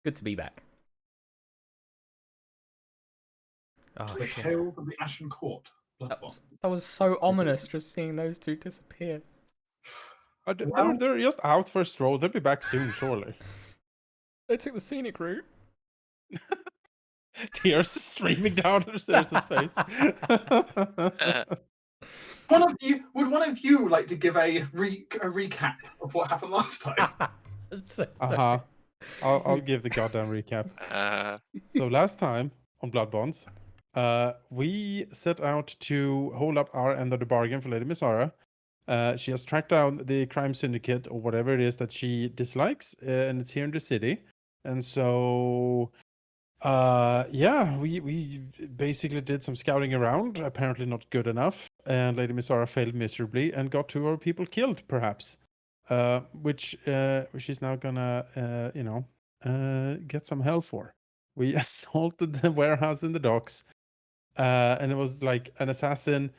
Good to be back. Oh, The shit. Tale of the Ashen Court. That was so ominous, just seeing those two disappear. They're just out for a stroll. They'll be back soon, surely. They took the scenic route. Tears streaming down Ceres's face. Would one of you like to give a recap of what happened last time? I'll give the goddamn recap. So last time on Blood Bonds, we set out to hold up our end of the bargain for Lady Mizara. She has tracked down the crime syndicate or whatever it is that she dislikes, and it's here in the city. And so, we basically did some scouting around. Apparently not good enough, and Lady Mizara failed miserably and got 2 of our people killed, perhaps. Which she's now gonna, get some hell for. We assaulted the warehouse in the docks, and it was like an assassin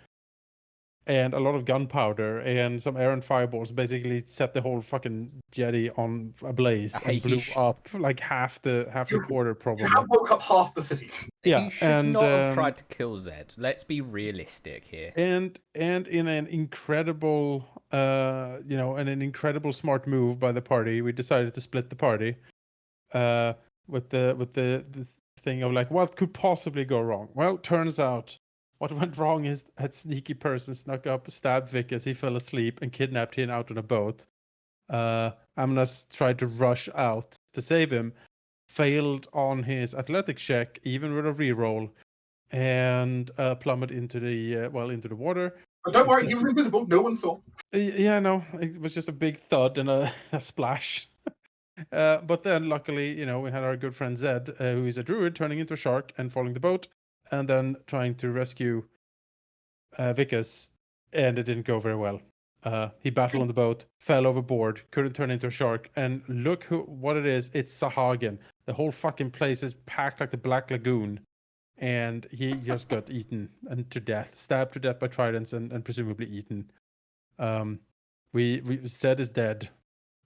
and a lot of gunpowder and some errant fireballs basically set the whole fucking jetty on ablaze and blew up like half the quarter probably. You have woke up half the city. Yeah, you should not have tried to kill Zed. Let's be realistic here. And in an incredible, an incredible smart move by the party, we decided to split the party. With the thing of like, what could possibly go wrong? Well, turns out what went wrong is that sneaky person snuck up, stabbed Vic as he fell asleep, and kidnapped him out on a boat. Amnas tried to rush out to save him, failed on his athletics check, even with a reroll, and plummeted into the water. But don't worry, he was invisible. No one saw. Yeah, no, it was just a big thud and a splash. But then, luckily, we had our good friend Zed, who is a druid, turning into a shark and falling the boat, and then trying to rescue Vicus, and it didn't go very well. He battled on the boat, fell overboard, couldn't turn into a shark, and look what it is. It's Sahagin. The whole fucking place is packed like the Black Lagoon, and he just got eaten and to death, stabbed to death by tridents, and presumably eaten. We Zed is dead.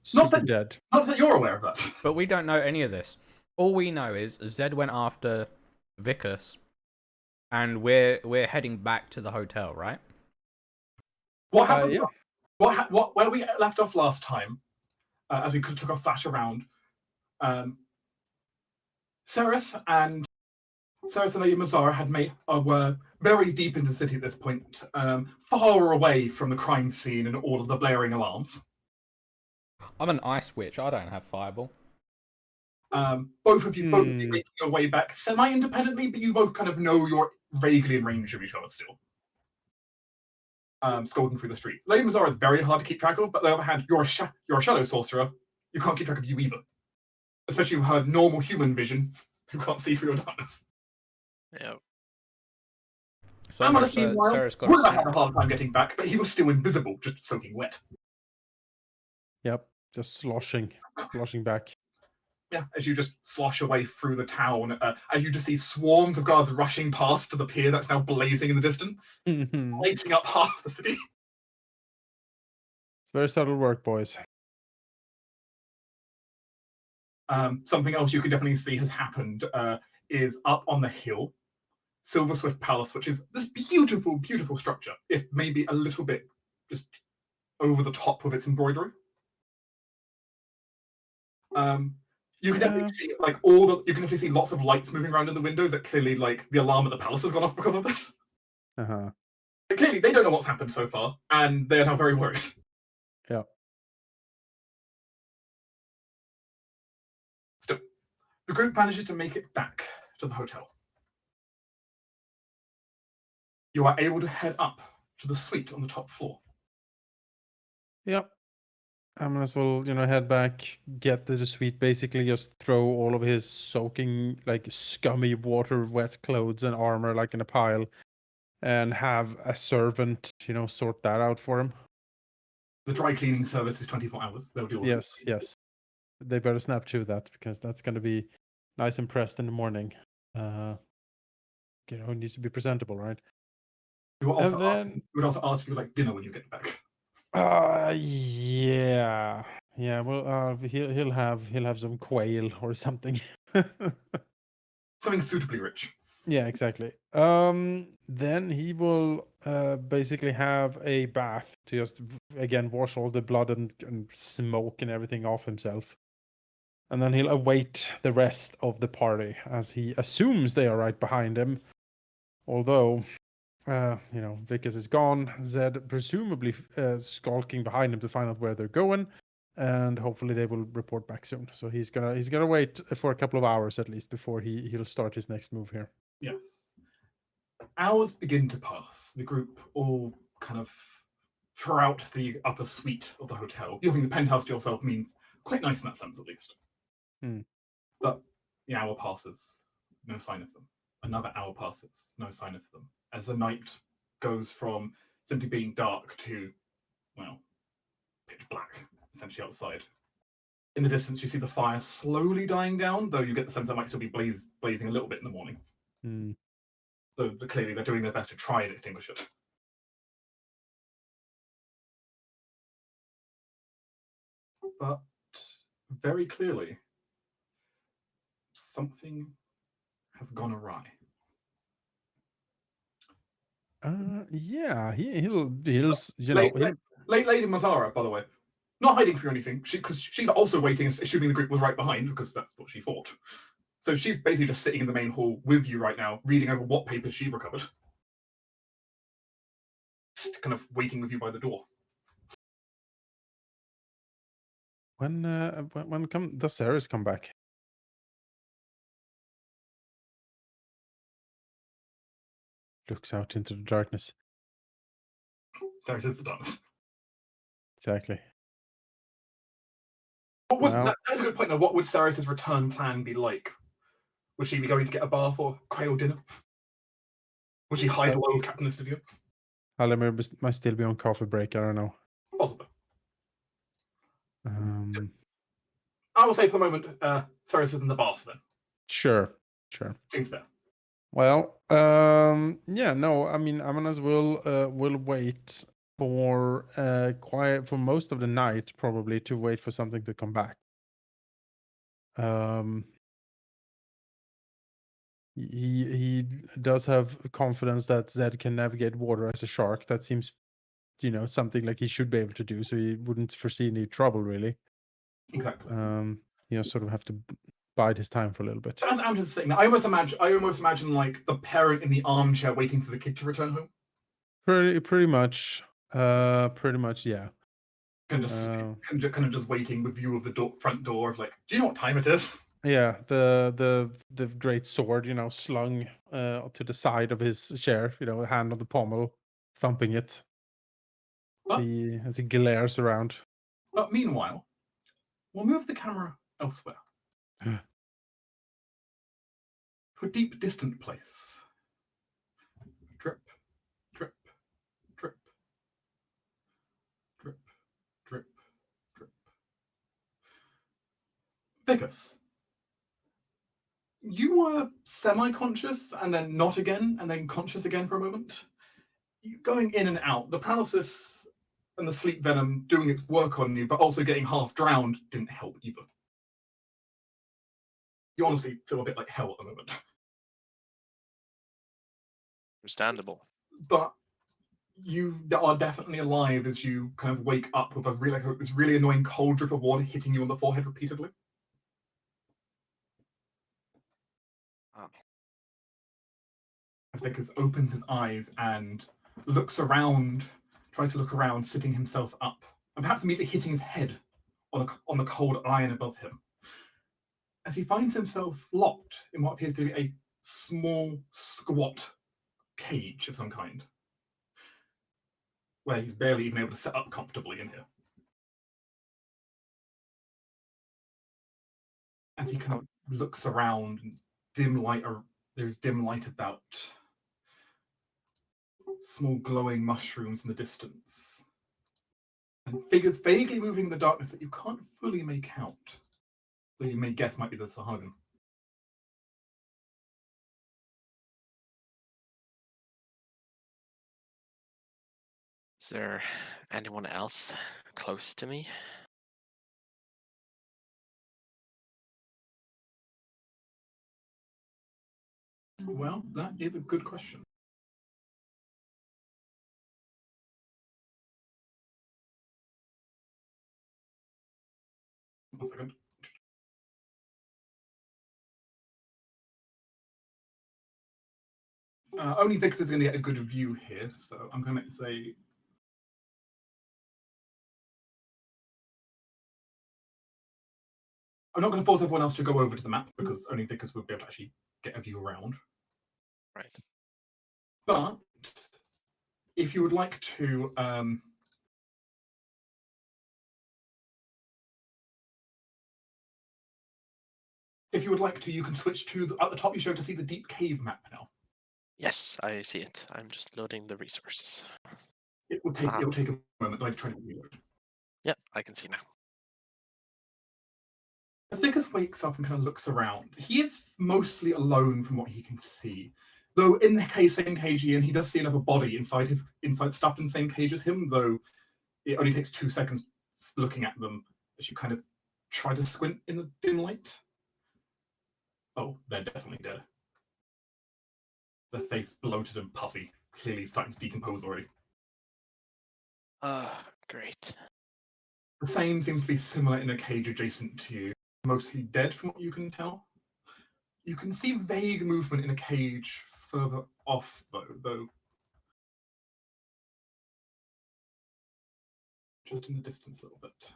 Super dead. Not that you're aware of that. But we don't know any of this. All we know is Zed went after Vicus, and we're heading back to the hotel, right? What happened? Yeah. Where we left off last time, as we took a flash around, Ceres and Lady Mizara were very deep into the city at this point, far away from the crime scene and all of the blaring alarms. I'm an ice witch. I don't have fireball. Both of you making your way back semi-independently, but you both kind of know you're vaguely in range of each other still. Scolding through the streets. Lady Mizara is very hard to keep track of, but on the other hand, you're a shadow sorcerer. You can't keep track of you either. Especially with her normal human vision, who can't see through your darkness. Yeah. Ceres would have had a hard time getting back, but he was still invisible, just soaking wet. Yep, just sloshing back. Yeah, as you just slosh away through the town, as you just see swarms of guards rushing past to the pier that's now blazing in the distance, lighting up half the city. It's very subtle work, boys. Something else you can definitely see has happened is up on the hill, Silver Swift Palace, which is this beautiful, beautiful structure, if maybe a little bit just over the top with its embroidery. You can definitely see you can definitely see lots of lights moving around in the windows that clearly the alarm at the palace has gone off because of this. Uh-huh. But clearly they don't know what's happened so far, and they're now very worried. Yeah. Still, the group manages to make it back to the hotel. You are able to head up to the suite on the top floor. Yep. I'm as well, head back, get to the suite, basically just throw all of his soaking, scummy water, wet clothes and armor, in a pile, and have a servant, sort that out for him. The dry cleaning service is 24 hours. They'll do all Yes. They better snap to that, because that's going to be nice and pressed in the morning. It needs to be presentable, right? You would also ask you dinner when you get back. Yeah. Yeah, well, he'll have some quail or something. Something suitably rich. Yeah, exactly. Then he will basically have a bath to just again wash all the blood and smoke and everything off himself. And then he'll await the rest of the party as he assumes they are right behind him. Although, Vickers is gone, Zed presumably skulking behind him to find out where they're going, and hopefully they will report back soon. So he's gonna wait for a couple of hours at least before he'll start his next move here. Yes. Hours begin to pass. The group all kind of throughout the upper suite of the hotel. You having the penthouse to yourself means quite nice in that sense, at least. Hmm. But the hour passes, no sign of them. Another hour passes, no sign of them. As the night goes from simply being dark to, well, pitch black, essentially outside. In the distance, you see the fire slowly dying down, though you get the sense that might still be blazing a little bit in the morning. Hmm. So clearly, they're doing their best to try and extinguish it. But very clearly, something has gone awry. Yeah, he'll Lady Mazara, by the way, not hiding for anything, because she's also waiting, assuming the group was right behind, because that's what she thought. So she's basically just sitting in the main hall with you right now, reading over what papers she recovered. Just kind of waiting with you by the door. when does Ceres come back? Looks out into the darkness. Sarah says the darkness. Exactly. That's a good point. Now, what would Sarah's return plan be like? Would she be going to get a bath or quail dinner? Would she hide away with Captain Estivia? Halldamir might still be on coffee break. I don't know. Possibly. I will say for the moment, Sarah's is in the bath then. Sure. Seems fair. Well, yeah, no, I mean, Amanas will wait for quiet for most of the night, probably to wait for something to come back. He does have confidence that Zed can navigate water as a shark. That seems, something like he should be able to do. So he wouldn't foresee any trouble really. Exactly. Sort of have to bide his time for a little bit. So as Amjad's saying that, I almost imagine like the parent in the armchair waiting for the kid to return home. Pretty much, yeah. Kind of just waiting with view of the front door of like, do you know what time it is? Yeah, the great sword, slung to the side of his chair, a hand on the pommel, thumping it. As he glares around. But meanwhile, we'll move the camera elsewhere. To a deep, distant place. Drip, drip, drip, drip, drip, drip. Vickers, you were semi-conscious and then not again, and then conscious again for a moment. You going in and out. The paralysis and the sleep venom doing its work on you, but also getting half drowned didn't help either. You honestly feel a bit like hell at the moment. Understandable. But you are definitely alive as you kind of wake up with this really annoying cold drip of water hitting you on the forehead repeatedly. Oh. As Vickers opens his eyes and looks around, tries to look around, sitting himself up, and perhaps immediately hitting his head on the cold iron above him. As he finds himself locked in what appears to be a small, squat cage of some kind, where he's barely even able to sit up comfortably in here. As he kind of looks around, there's dim light about. Small glowing mushrooms in the distance. And figures vaguely moving in the darkness that you can't fully make out, though you may guess might be the Sahagin. Is there anyone else close to me? Well, that is a good question. One second. Only Vix is going to get a good view here, so I'm going to say. I'm not going to force everyone else to go over to the map because only Vickers will be able to actually get a view around. Right. But if you would like to, you can switch to at the top. You show to see the deep cave map now. Yes, I see it. I'm just loading the resources. It will take a moment. I try to reload. Yeah, I can see now. As Vickers wakes up and kind of looks around, he is mostly alone from what he can see. Though in the same cage, and he does see another body inside stuffed in the same cage as him. Though it only takes 2 seconds looking at them as you kind of try to squint in the dim light. Oh, they're definitely dead. Their face bloated and puffy, clearly starting to decompose already. Great. The same seems to be similar in a cage adjacent to you, mostly dead from what you can tell. You can see vague movement in a cage further off, though just in the distance a little bit.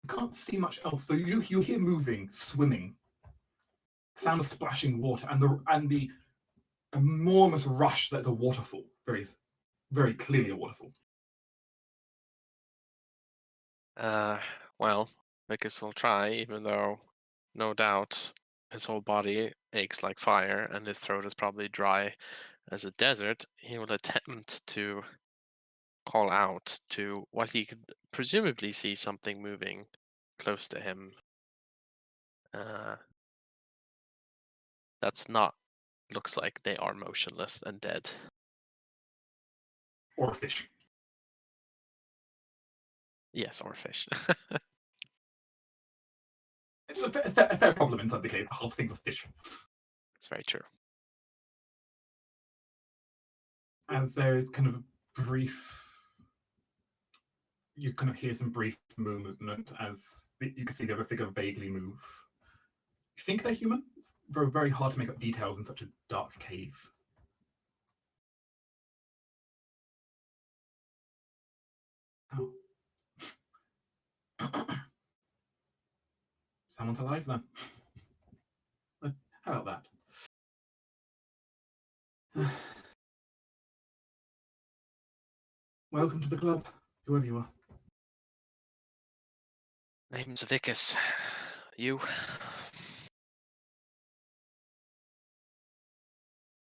You can't see much else, though you hear moving, swimming, sound of splashing water, and the enormous rush that's a waterfall, very, very clearly a waterfall. Well, I guess we'll try, even though no doubt his whole body aches like fire and his throat is probably dry as a desert. He will attempt to call out to what he could presumably see something moving close to him. That's not looks like they are motionless and dead. Or a fish. Yes, or a fish. It's a fair problem inside the cave. Half things are fish. It's very true. As there is kind of a brief, you kind of hear some brief movement as you can see the other figure vaguely move. You think they're human? It's very, very hard to make up details in such a dark cave. Oh. Someone's alive then. How about that? Welcome to the club, whoever you are. Name's Vicus. You?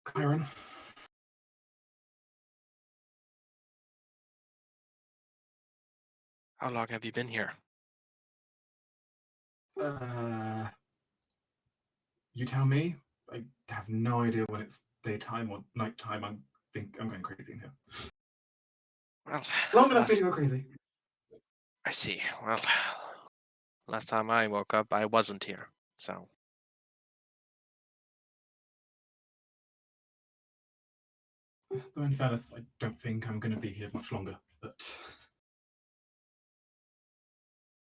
Kyron. How long have you been here? You tell me. I have no idea when it's daytime or nighttime. I think I'm going crazy in here. Well, Long enough for me to go crazy. I see. Well, last time I woke up, I wasn't here, so. Though in fairness, I don't think I'm going to be here much longer. But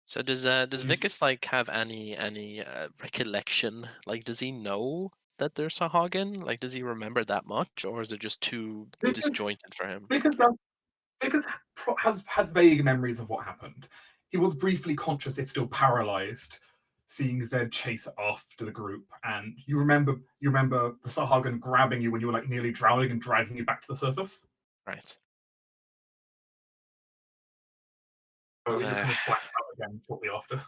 So does Vicus like have any recollection? Like, does he know that there's a Hagen? Like, does he remember that much, or is it just too disjointed for him? Vickers has vague memories of what happened. He was briefly conscious, if still paralyzed, seeing Zed chase after the group, and you remember the Sahagan grabbing you when you were like nearly drowning and dragging you back to the surface. Right. So he just kind of blacked out again shortly after.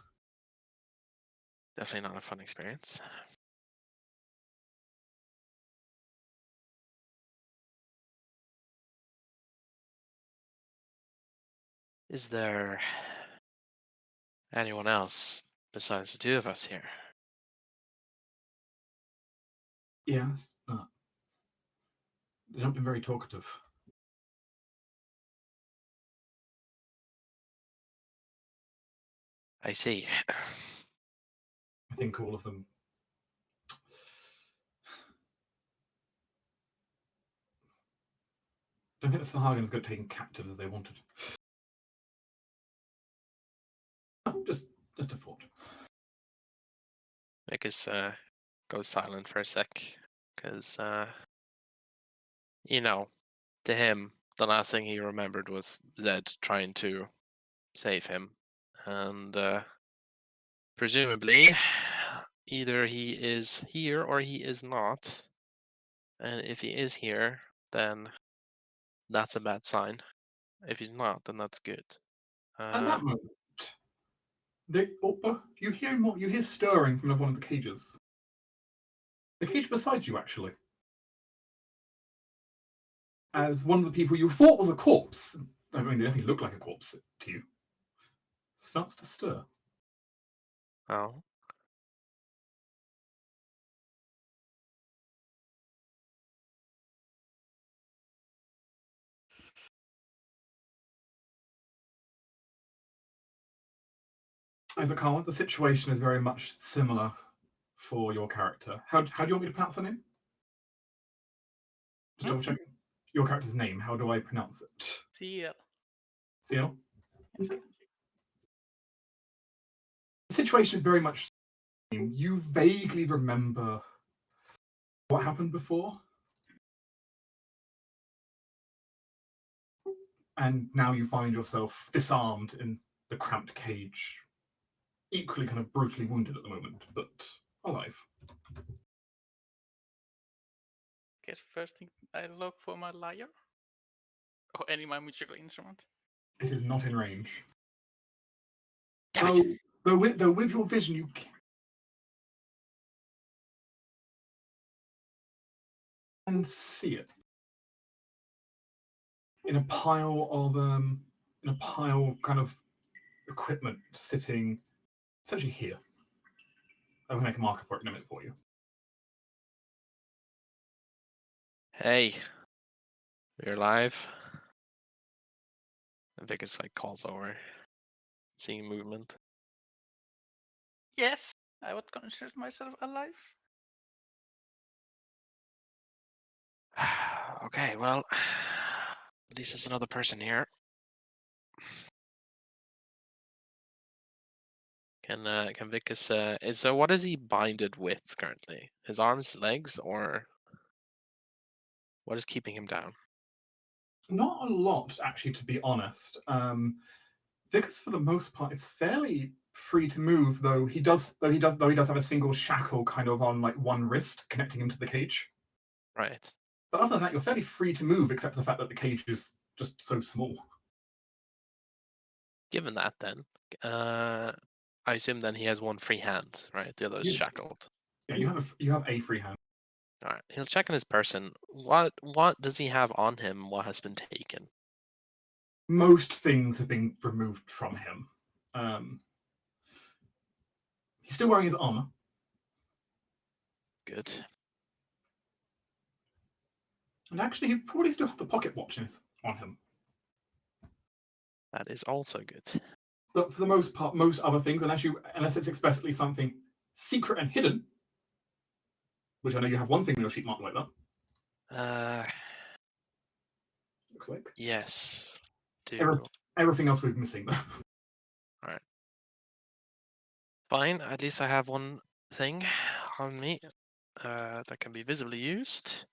Definitely not a fun experience. Is there anyone else besides the two of us here? Yes, but they've not been very talkative. I see. I think all of them. I don't think the Sahagans got taken captives as they wanted. Just a thought. Vickers goes silent for a sec, because, you know, to him, the last thing he remembered was Zed trying to save him. And presumably, either he is here or he is not. And if he is here, then that's a bad sign. If he's not, then that's good. At that moment, you hear stirring from one of the cages. The cage beside you, actually. As one of the people you thought was a corpse, I mean, they definitely look like a corpse to you, starts to stir. Oh. Isakawa, the situation is very much similar for your character. How do you want me to pronounce the name? Just double checking. Your character's name, how do I pronounce it? CL. CL? Okay. The situation is very much the same. You vaguely remember what happened before. And now you find yourself disarmed in the cramped cage. Equally kind of brutally wounded at the moment, but alive. Guess first thing I look for my lyre. Or any my musical instrument. It is not in range. Damn it. Though with your vision, you can see it in a pile of kind of equipment sitting essentially here. I will make a marker for it in a minute for you. Hey, you're alive. I think it's like calls over, seeing movement. Yes, I would consider myself alive. Okay, well, at least there's another person here. Can Vicus so what is he binded with currently? His arms, legs, or what is keeping him down? Not a lot, actually, to be honest. Vickers, for the most part, is fairly free to move, though he does have a single shackle kind of on like one wrist connecting him to the cage. Right. But other than that, you're fairly free to move, except for the fact that the cage is just so small. Given that, then, I assume then he has one free hand, right? The other is Yeah. shackled. Yeah, you have a free hand. All right. He'll check on his person. What does he have on him? What has been taken? Most things have been removed from him. He's still wearing his armor. Good. And actually, he probably still have the pocket watch on him. That is also good. But for the most part, most other things, unless it's explicitly something secret and hidden, which I know you have one thing on your sheet marked like that. Looks like. Yes. Do. Everything else we're missing, though. All right. Fine. At least I have one thing on me that can be visibly used.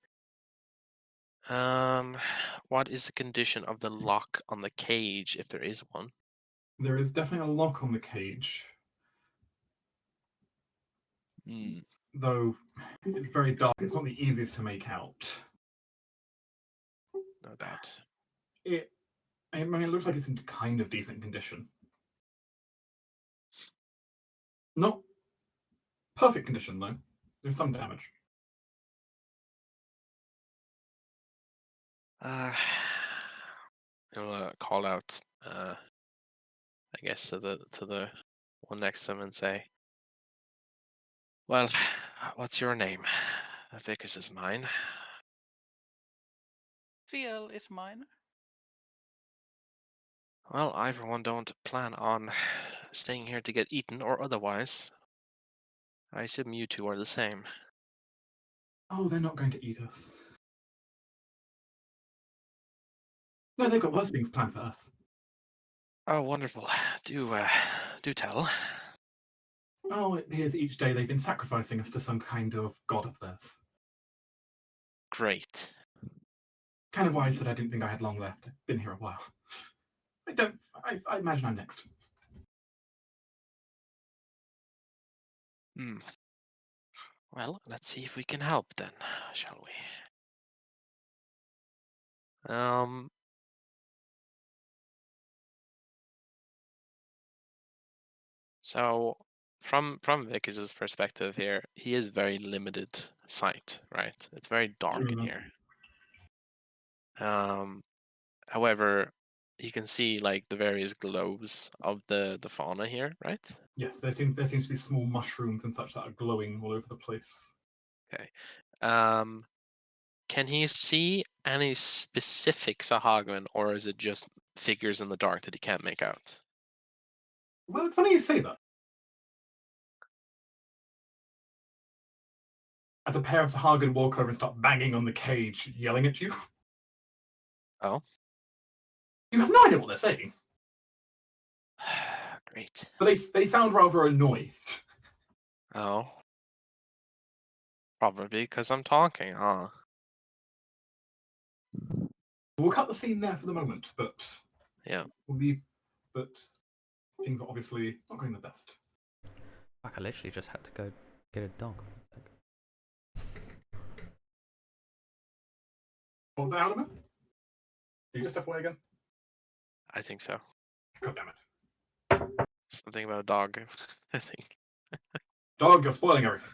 What is the condition of the lock on the cage, if there is one? There is definitely a lock on the cage. Though it's very dark, it's not the easiest to make out. No doubt. It looks like it's in kind of decent condition. Not perfect condition, though. There's some damage. He'll call out, I guess, to the one next to him and say, "Well, what's your name?" Vicus is mine. CL is mine. Well, I for one don't plan on staying here to get eaten or otherwise. I assume you two are the same. Oh, they're not going to eat us. No, they've got worse things planned for us. Oh, wonderful. Do tell. Oh, it appears each day they've been sacrificing us to some kind of god of theirs. Great. Kind of why I said I didn't think I had long left. I've been here a while. I imagine I'm next. Hmm. Well, let's see if we can help then, shall we? So from Vicus's perspective here, he has very limited sight, right? It's very dark in here. However, you can see like the various globes of the fauna here, right? Yes, there seems to be small mushrooms and such that are glowing all over the place. Okay. Can he see any specific Sahagin, or is it just figures in the dark that he can't make out? Well, it's funny you say that. As a pair of Sahagin walk over and start banging on the cage, yelling at you. Oh. You have no idea what they're saying. Great. But they sound rather annoyed. Oh. Probably because I'm talking, huh? We'll cut the scene there for the moment, but Yeah. we'll leave. But things are obviously not going the best. Fuck, I literally just had to go get a dog. What was that, Halldamir? Did you just step away again? I think so. God damn it. Something about a dog, I think. Dog, you're spoiling everything.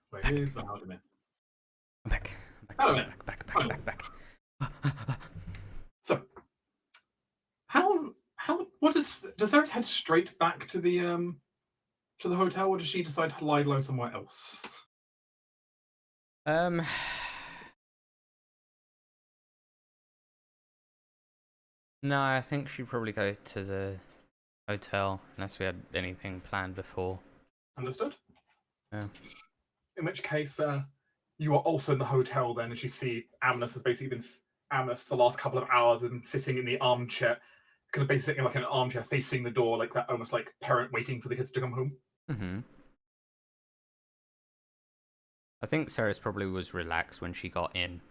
Where is the Halldamir? I'm back. Hello, I'm man. back. So, what does Zerus head straight back to the hotel, or does she decide to lie low somewhere else? No, I think she'd probably go to the hotel unless we had anything planned before. Understood. Yeah. In which case, you are also in the hotel then, as you see Amnes has basically been Amnes for the last couple of hours and sitting in the armchair, kind of basically sitting like in an armchair facing the door, like that, almost like parent waiting for the kids to come home. Mm-hmm. I think Ceres probably was relaxed when she got in.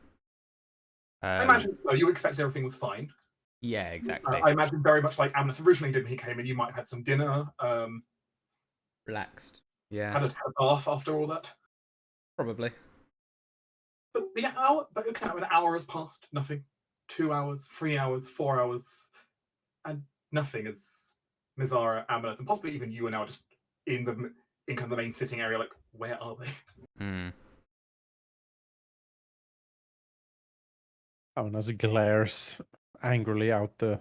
I imagine so. You expected everything was fine. Yeah, exactly. I imagine very much like Amnes originally did when he came in. You might have had some dinner. Relaxed. Yeah. Had a bath after all that. Probably. But an hour has passed. Nothing. 2 hours, 3 hours, 4 hours, and nothing as Mizara, Amnes, and possibly even you are now just in kind of the main sitting area. Like, where are they? Hmm. Amnas glares angrily out the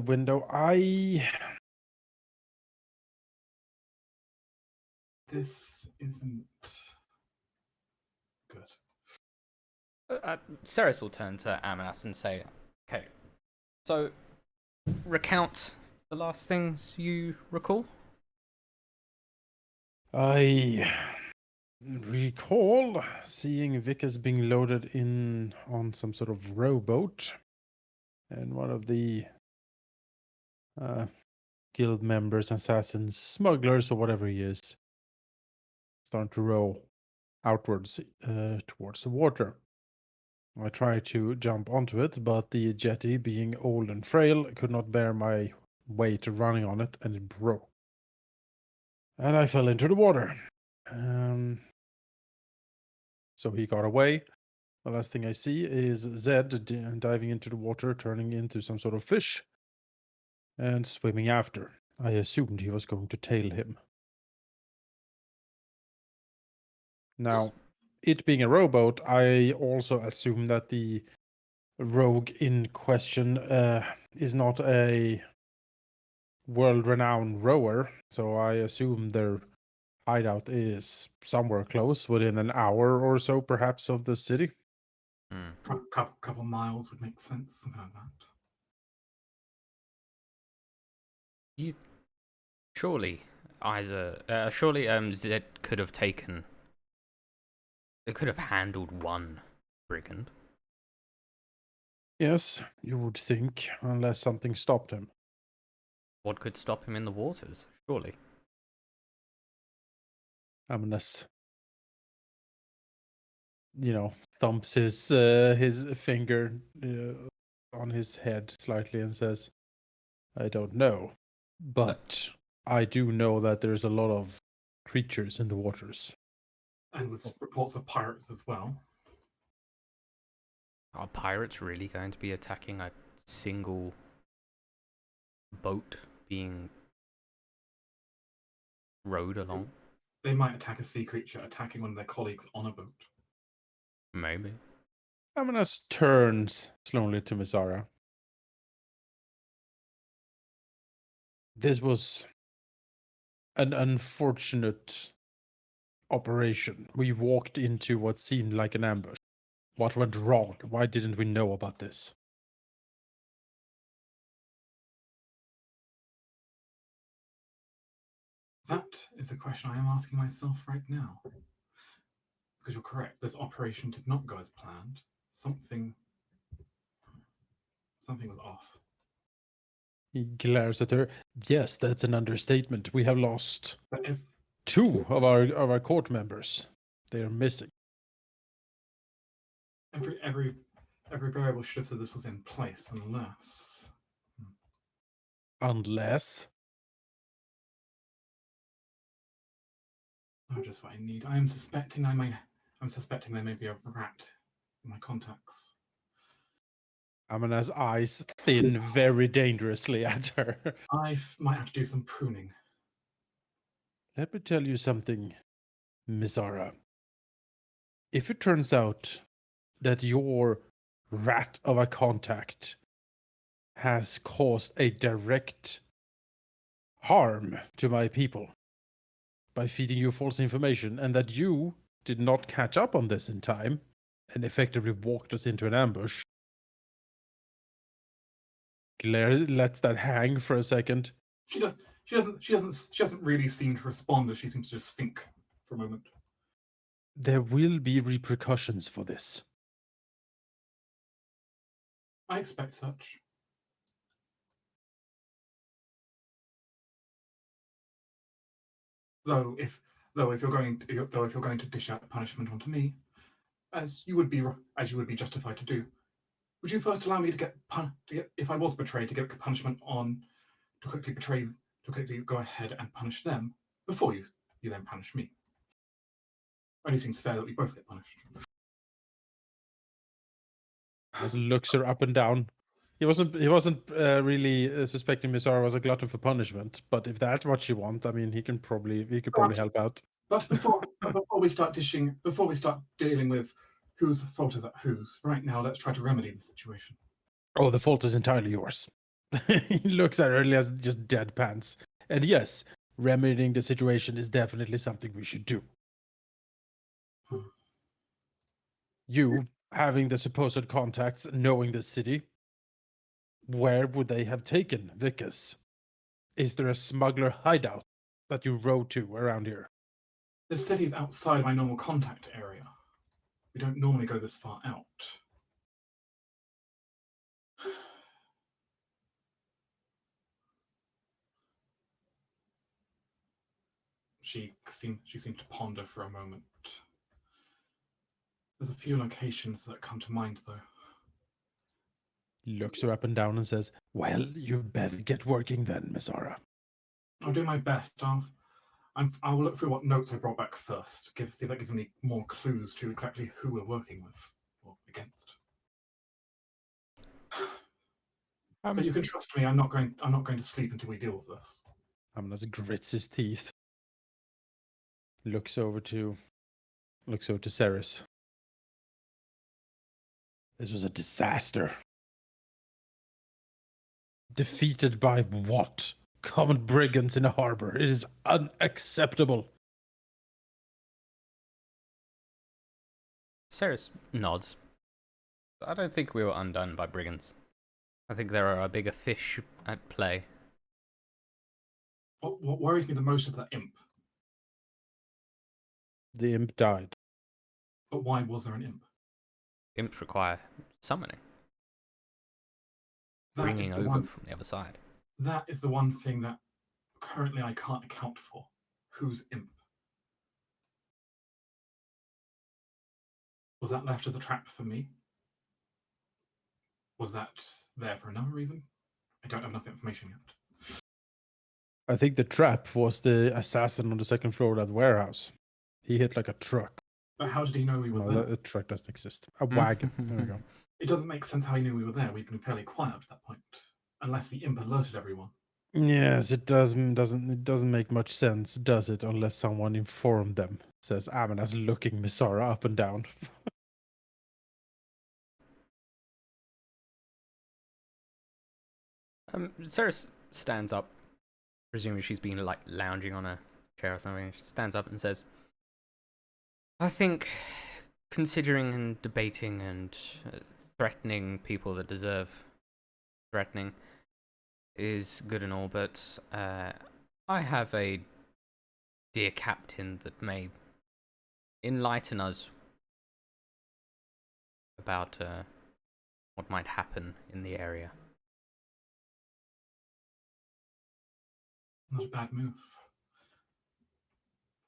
window. This isn't good. Ceres will turn to Amanas and say, okay, so recount the last things you recall. I recall seeing Vickers being loaded in on some sort of rowboat, and one of the guild members, assassins, smugglers, or whatever he is, starting to row outwards towards the water. I tried to jump onto it, but the jetty, being old and frail, could not bear my weight running on it, and it broke. And I fell into the water. So he got away. The last thing I see is Zed diving into the water, turning into some sort of fish. and swimming after. I assumed he was going to tail him. Now, it being a rowboat, I also assume that the rogue in question is not a world-renowned rower, so I assume their hideout is somewhere close, within an hour or so, perhaps, of the city. Hmm. Couple miles would make sense, something like that. You surely, Zed could have taken. It could have handled one brigand. Yes, you would think, unless something stopped him. What could stop him in the waters? Surely. Unless, thumps his finger on his head slightly and says, I don't know, but I do know that there's a lot of creatures in the waters. And with reports of pirates as well. Are pirates really going to be attacking a single boat being rowed along? They might attack a sea creature attacking one of their colleagues on a boat. Maybe. Amanas turns slowly to Mizara. This was an unfortunate operation. We walked into what seemed like an ambush. What went wrong? Why didn't we know about this? That is a question I am asking myself right now. Because you're correct, this operation did not go as planned. Something was off. He glares at her. Yes, that's an understatement. We have lost But if 2 of our court members. They are missing. every variable should have said this was in place, unless Unless oh, just what I need. I'm suspecting there may be a rat in my contacts. Amanda's eyes thin very dangerously at her. I might have to do some pruning. Let me tell you something, Mizara. If it turns out that your rat of a contact has caused a direct harm to my people by feeding you false information, and that you did not catch up on this in time and effectively walked us into an ambush, Claire lets that hang for a second. She doesn't really seem to respond, as she seems to just think for a moment. There will be repercussions for this. I expect such. Though if you're going to dish out punishment onto me, as you would be justified to do, would you first allow me to get if I was betrayed, to get punishment on to quickly go ahead and punish them before you then punish me? Only seems fair that we both get punished. As looks her up and down. He wasn't really suspecting Mizara was a glutton for punishment, but if that's what she wants, I mean, he could probably help out. But before we start dealing with whose fault is whose, right now let's try to remedy the situation. Oh, the fault is entirely yours. He looks at her as just deadpans. And yes, remedying the situation is definitely something we should do. You, having the supposed contacts, knowing the city, where would they have taken Vickers? Is there a smuggler hideout that you rode to around here? The city's outside my normal contact area. We don't normally go this far out. She seemed to ponder for a moment. There's a few locations that come to mind, though. He looks her up and down and says, well, you better get working then, Mizara. I'll do my best. I will look through what notes I brought back first. See if that gives me more clues to exactly who we're working with or against. But you can trust me. I'm not going to sleep until we deal with this. Amanas grits his teeth. Looks over to Ceres. This was a disaster. Defeated by what? Common brigands in a harbor. It is unacceptable. Ceres nods. I don't think we were undone by brigands. I think there are bigger fish at play. What worries me the most is that imp. The imp died. But why was there an imp? Imps require summoning, That bringing is the over one. from the other side. That is the one thing that currently I can't account for. Who's imp? Was that left as a trap for me? Was that there for another reason? I don't have enough information yet. I think the trap was the assassin on the second floor of that warehouse. He hit like a truck. But how did he know we were No, there? that truck doesn't exist. A wagon. There we go. It doesn't make sense how he knew we were there. We'd been fairly quiet up to that point. Unless the imp alerted everyone. Yes, it doesn't make much sense, does it? Unless someone informed them. Says Amanas, looking Misara up and down. Ceres stands up. Presumably she's been like lounging on a chair or something. She stands up and says, I think considering and debating and threatening people that deserve threatening is good and all, but I have a dear captain that may enlighten us about what might happen in the area. Not a bad move.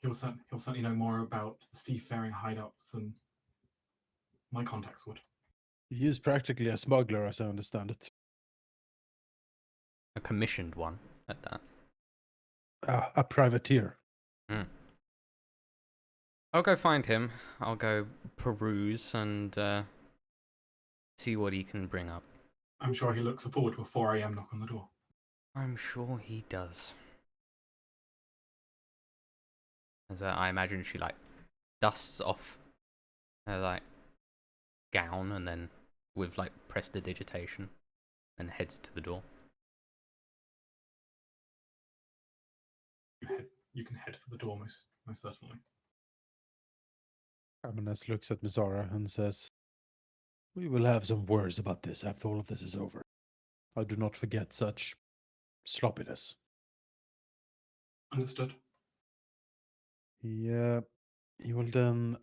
He'll certainly know more about the seafaring hideouts than my contacts would. He is practically a smuggler, as I understand it. A commissioned one at that. A privateer. I'll go find him. I'll go peruse and see what he can bring up. I'm sure he looks forward to a 4 a.m. knock on the door. I'm sure he does. As I imagine she like dusts off her like gown and then with like prestidigitation and heads to the door. You can head for the door most certainly. Amanas looks at Misara and says, we will have some words about this after all of this is over. I do not forget such sloppiness. Understood. He will then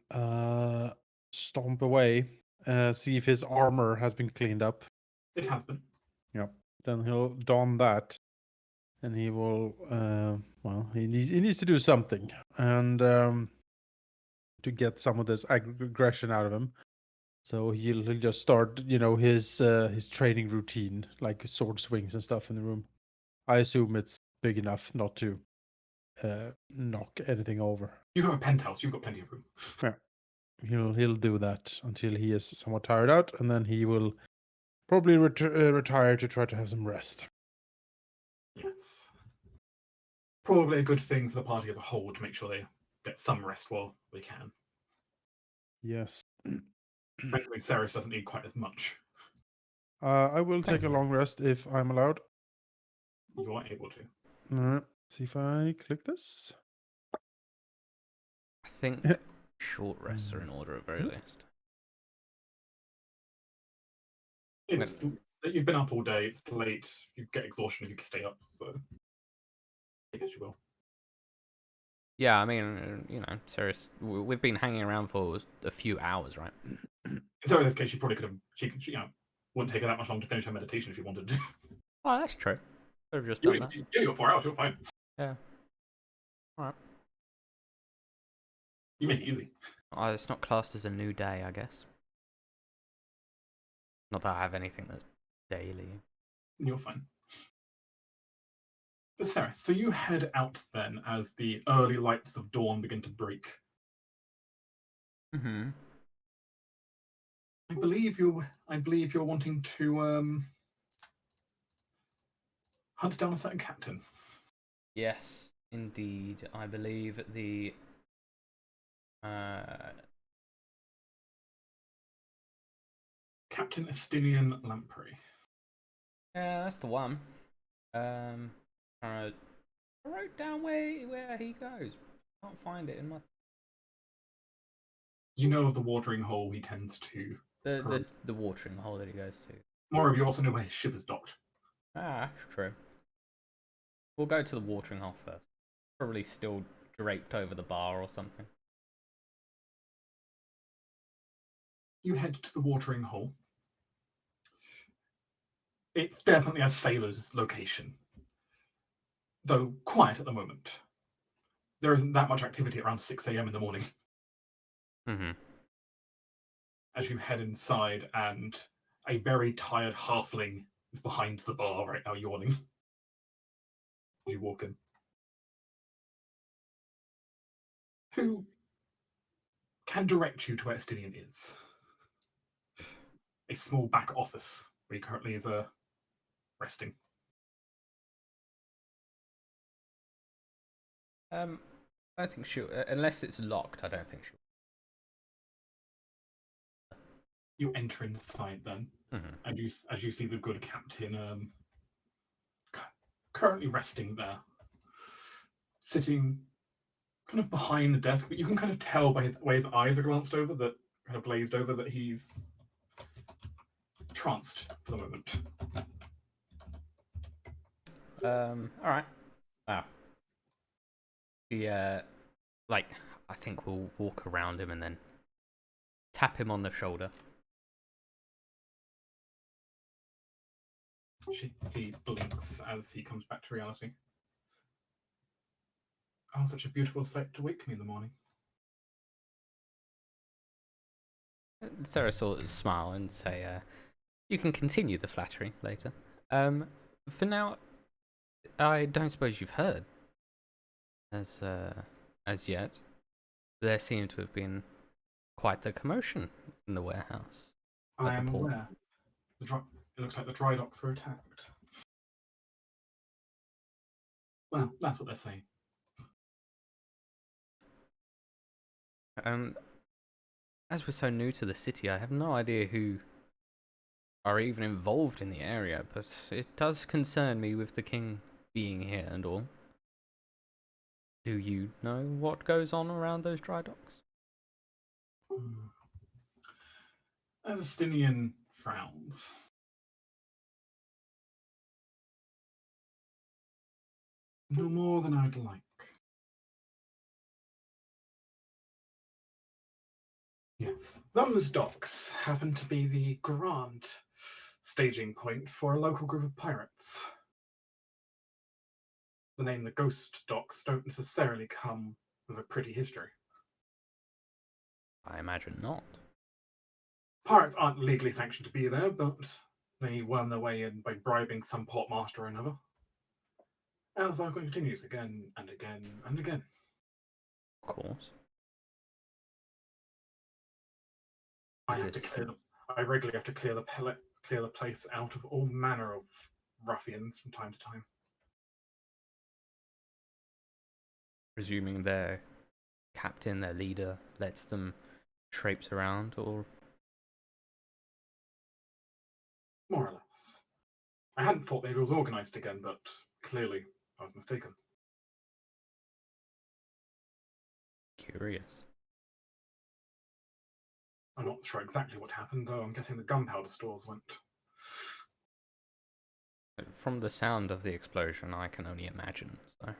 stomp away, see if his armor has been cleaned up. It has been. Yep. Then he'll don that, and he will. He needs to do something, and to get some of this aggression out of him. So he'll just start, his training routine, like sword swings and stuff in the room. I assume it's big enough not to knock anything over. You have a penthouse. You've got plenty of room. Yeah. He'll do that until he is somewhat tired out, and then he will probably retire to try to have some rest. Yes. Probably a good thing for the party as a whole to make sure they get some rest while they can. Yes. Frankly, Ceres doesn't need quite as much. I will take a long rest if I'm allowed. You are able to. All right. See if I click this. I think short rests are in order at very least. It's you've been up all day. It's late. You get exhaustion if you can stay up. So I guess you will. Yeah, I mean, Ceres, we've been hanging around for a few hours, right? So in this case, she probably could have. She wouldn't take her that much long to finish her meditation if she wanted to. Oh, that's true. Could have just You done that. only got 4 hours. You're fine. Yeah. Alright. You make it easy. Oh, it's not classed as a new day, I guess. Not that I have anything that's daily. You're fine. But Sarah, so you head out then as the early lights of dawn begin to break. Mm-hmm. I believe you're wanting to hunt down a certain captain. Yes, indeed. I believe the Captain Estinian Lamprey. yeah, that's the one. I wrote down where he goes. Can't find it in my You know of the watering hole he tends to. the watering hole that he goes to. Moreover, you also know where his ship is docked. Ah, true. We'll go to the watering hole first. Probably still draped over the bar or something. You head to the watering hole. It's definitely a sailor's location, though quiet at the moment. There isn't that much activity around 6 a.m. in the morning. Mm-hmm. As you head inside, and a very tired halfling is behind the bar right now, yawning. As you walk in. Who can direct you to where Estinian is? A small back office where he currently is resting. I don't think she'll, unless it's locked. I don't think she'll. You enter inside then, and as you see the good captain currently resting there, sitting kind of behind the desk, but you can kind of tell by the way his eyes are glanced over, that kind of glazed over, that he's tranced for the moment. All right. Wow. She like, I think we'll walk around him and then tap him on the shoulder. He blinks as he comes back to reality. Oh, such a beautiful sight to wake me in the morning. Sarah sort of smile and say, "You can continue the flattery later. For now, I don't suppose you've heard, as yet. There seemed to have been quite the commotion in the warehouse. I At the am port. aware. It looks like the dry docks were attacked. Well, that's what they're saying. As we're so new to the city, I have no idea who are even involved in the area, but it does concern me with the king being here and all. Do you know what goes on around those dry docks?" As Estinian frowns. No more than I'd like. Yes, those docks happen to be the grand staging point for a local group of pirates. The name the Ghost Docks don't necessarily come with a pretty history. I imagine not. Pirates aren't legally sanctioned to be there, but they worm their way in by bribing some port master or another. And the cycle continues again and again and again. Of course. I regularly have to clear the place out of all manner of ruffians from time to time. Presuming their captain, their leader, lets them traipse around, or More or less. I hadn't thought they was organised again, but clearly I was mistaken. curious. I'm not sure exactly what happened, though I'm guessing the gunpowder stores went. From the sound of the explosion, I can only imagine, so.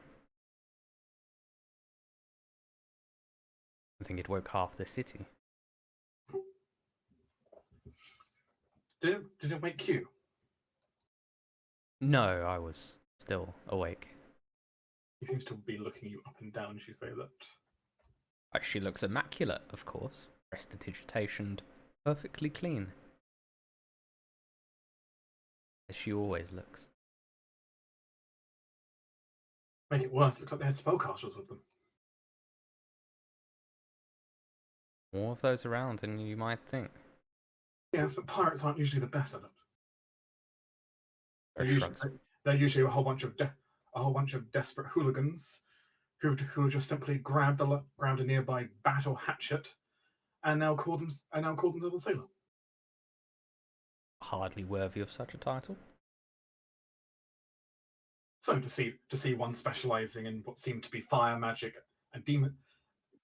I think it woke half the city. Did it wake you? No, I was still awake. He seems to be looking you up and down as you say that. She looks immaculate, of course. Prestidigitationed, perfectly clean. As she always looks. Make it worse, looks like they had spellcasters with them. More of those around than you might think. Yes, but pirates aren't usually the best at it. Shrugs. they're usually a whole bunch of desperate hooligans who just simply grabbed a nearby bat or hatchet and now call themselves a sailor. Hardly worthy of such a title. So to see one specializing in what seemed to be fire magic and demon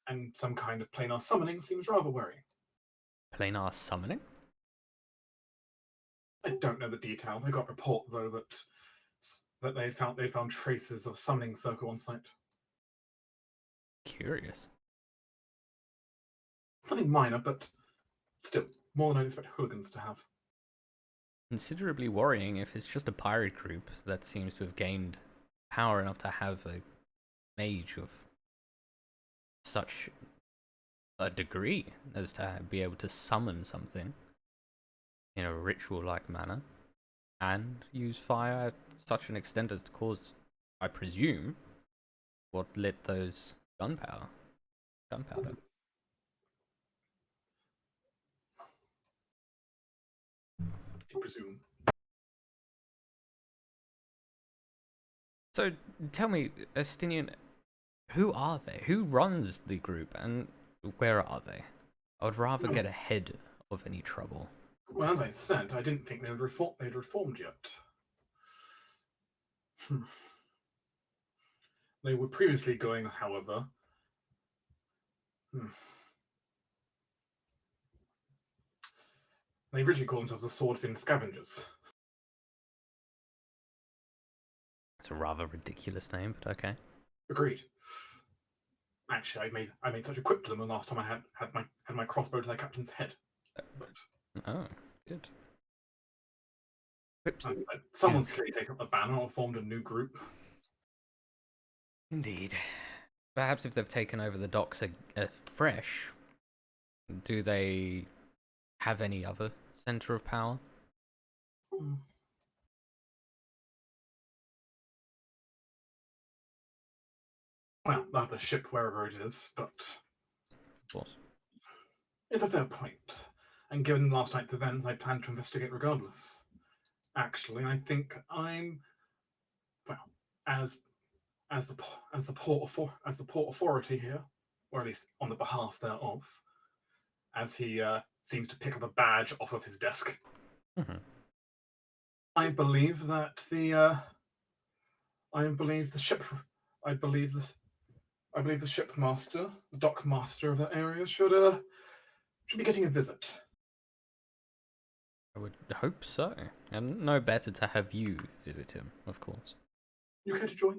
and some kind of planar summoning seems rather worrying. Planar summoning? I don't know the details. I got report though that they found traces of summoning circle on site. Curious. Something minor, but still more than I'd expect hooligans to have. Considerably worrying if it's just a pirate group that seems to have gained power enough to have a mage of such a degree as to be able to summon something in a ritual-like manner and use fire at such an extent as to cause, I presume, what lit those gunpowder. I presume. So tell me, Estinian, who are they? Who runs the group and where are they? I would rather get ahead of any trouble. Well, as I said, I didn't think they'd reformed yet. They were previously going, however. They originally called themselves the Swordfin Scavengers. It's a rather ridiculous name, but okay. Agreed. Actually, I made such a quip to them the last time I had my crossbow to their captain's head. But Oh, good. someone's clearly taken up the banner or formed a new group. Indeed. Perhaps if they've taken over the docks fresh, do they have any other center of power? Well, they'll have the ship wherever it is, but Of course. it's a fair point. And given last night's events, I plan to investigate regardless. Actually, I think I'm, well, as the port authority here, or at least on the behalf thereof, as he seems to pick up a badge off of his desk. Mm-hmm. I believe that the shipmaster, the dock master of that area should be getting a visit. I would hope so. And no better to have you visit him, of course. You care to join?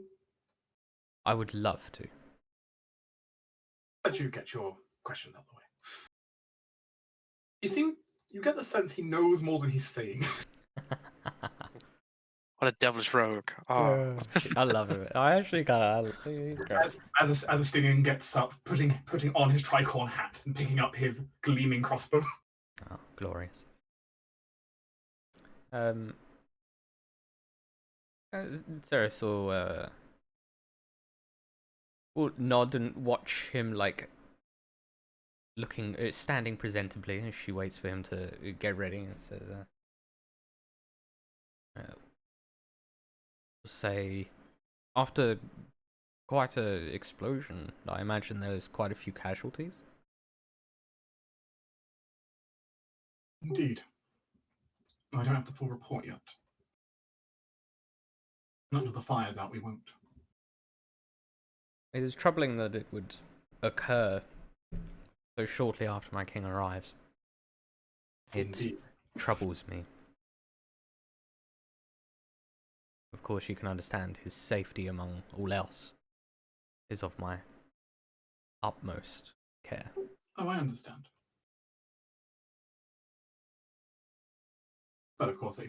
I would love to. Let you get your questions out of the way. You get the sense he knows more than he's saying. What a devilish rogue. Oh. I love him. I actually kind of. He's great. As Estinian gets up, putting on his tricorn hat and picking up his gleaming crossbow. Oh, glorious. Ceres will nod and watch him, like, standing presentably as she waits for him to get ready and says, say, after quite a explosion, I imagine there's quite a few casualties. Indeed. I don't have the full report yet. Not until the fire's out, we won't. It is troubling that it would occur so shortly after my king arrives. It Indeed. troubles me. Of course, you can understand his safety among all else is of my utmost care. Oh, I understand. But of course,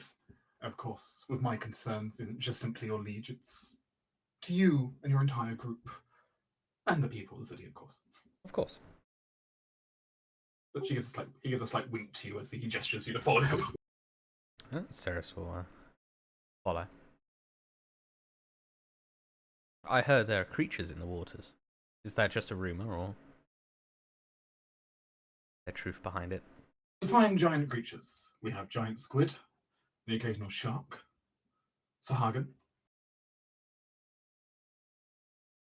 with my concerns isn't just simply your liege, it's to you and your entire group. And the people of the city, of course. Of course. But he gives a slight wink to you as he gestures you to follow him. Ceres will follow. I heard there are creatures in the waters. Is that just a rumor, or is there truth behind it? To find giant creatures, we have giant squid, the occasional shark, sahagan,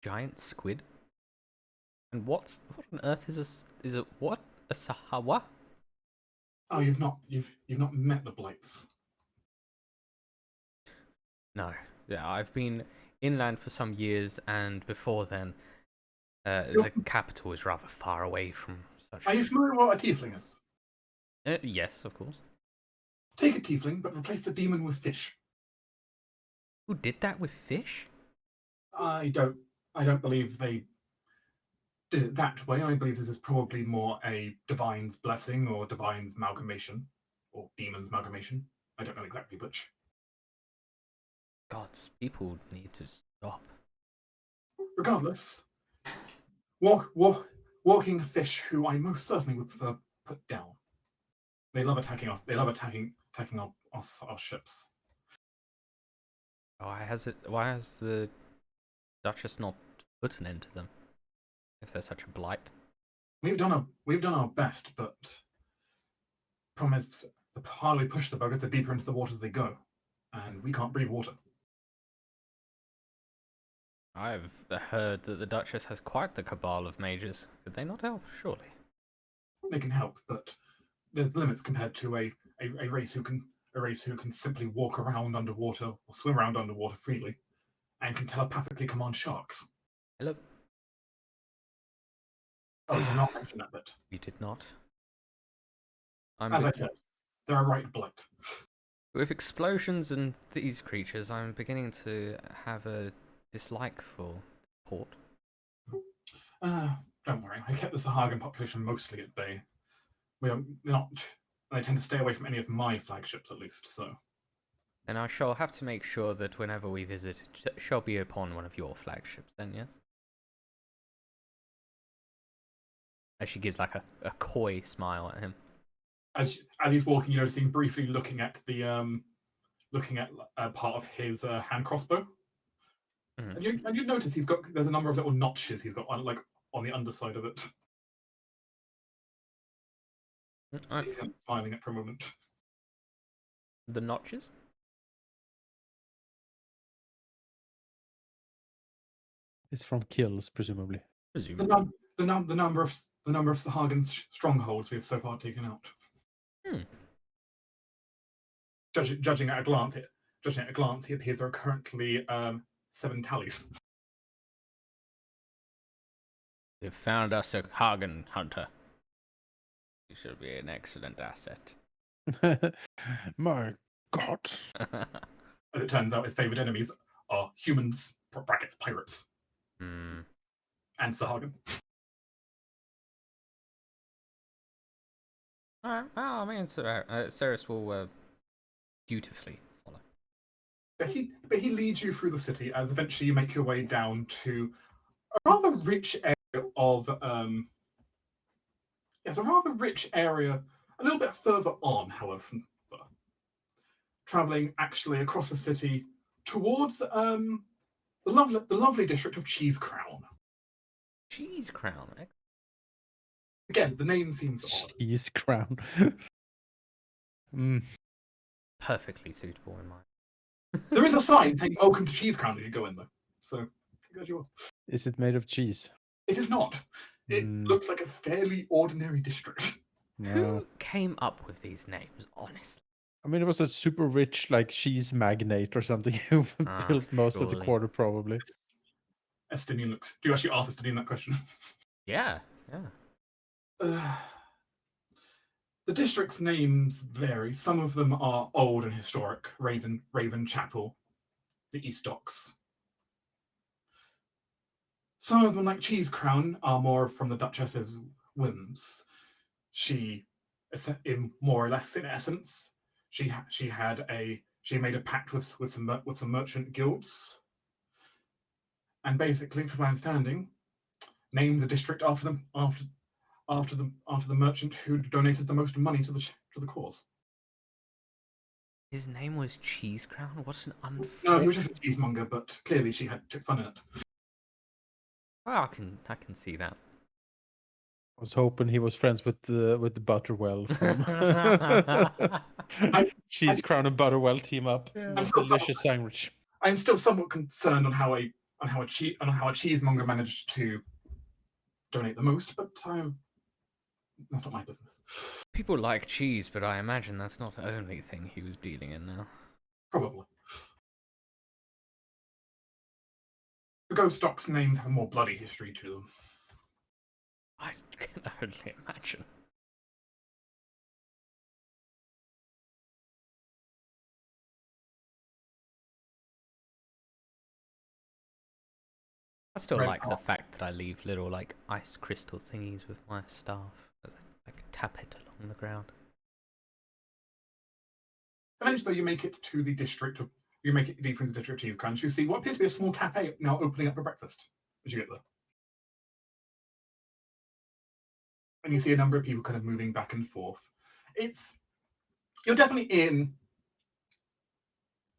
giant squid. And what on earth is a Sahawa? Oh, you've not met the Blights. No. Yeah, I've been inland for some years, and before then, the capital is rather far away from such. Are you familiar with what a tiefling is? Yes, of course. Take a tiefling, but replace the demon with fish. Who did that with fish? I don't believe they did it that way. I believe this is probably more a divine's blessing or divine's amalgamation or demon's amalgamation. I don't know exactly which. Gods, people need to stop. Regardless, walking fish who I most certainly would prefer put down. They love attacking us. They love attacking our ships. Why has the Duchess not put an end to them? If they're such a blight. We've done our best, but problem is, the harder we push the buggers, the deeper into the waters they go, and we can't breathe water. I've heard that the Duchess has quite the cabal of mages. Could they not help? Surely. They can help, but there's limits compared to a race who can simply walk around underwater or swim around underwater freely, and can telepathically command sharks. Hello. Oh, did I not mention that bit? You did not. As I said, they're a right blight. With explosions and these creatures, I'm beginning to have a dislike for port. Don't worry, I kept the Sahagan population mostly at bay. They tend to stay away from any of my flagships, at least, so. And I shall have to make sure that whenever we visit, it shall be upon one of your flagships, then, yes? As she gives like a coy smile at him. As he's walking, you notice him briefly looking at the part of his hand crossbow. Mm-hmm. And you notice there's a number of little notches he's got on the underside of it. He's kind of smiling at for a moment. The notches? It's from kills, presumably. Presumably. The number of Sahagan's strongholds we have so far taken out. Judging at a glance, he appears there are currently 7 tallies. You've found us a Hagen hunter. You should be an excellent asset. My God. As it turns out, his favourite enemies are humans, brackets, pirates, and Sahagan. Alright, well, I mean, Ceres will dutifully follow. But he leads you through the city as eventually you make your way down to a rather rich area of a little bit further on, however, travelling actually across the city towards the lovely district of Cheese Crown. Cheese Crown. Again, the name seems odd. Cheese Crown. Perfectly suitable in mind. There is a sign saying "Welcome to Cheese Crown" as you go in, though. So, as you are. Is it made of cheese? It is not. It looks like a fairly ordinary district. No. Who came up with these names, honestly? I mean, it was a super rich, like, cheese magnate or something who built most of the surely. quarter, probably. Estinian looks. Do you actually ask Estinian that question? Yeah. The district's names vary. Some of them are old and historic. Raven Chapel, the East Docks. Some of them, like Cheese Crown, are more from the Duchess's whims. She, more or less in essence, she made a pact with some merchant guilds, and basically, from my understanding, named the district after the merchant who donated the most money to the cause. His name was Cheese Crown? What an unfortunate... No, he was just a cheesemonger, but clearly she took fun in it. Oh, I can see that. I was hoping he was friends with the Butterwell from Cheese Crown and Butterwell team up. Yeah. Delicious sandwich. I'm still somewhat concerned on how a on how a cheesemonger managed to donate the most, but that's not my business. People like cheese, but I imagine that's not the only thing he was dealing in now. Probably. The ghost stock's names have a more bloody history to them. I can only imagine. I still Red like the Park. fact that I leave little like ice crystal thingies with my staff as I can tap it along the ground. Eventually, you make it to the district of. You make it deeper into the district of Cheese Crunch. You see what appears to be a small cafe now opening up for breakfast as you get there. And you see a number of people kind of moving back and forth. You're definitely in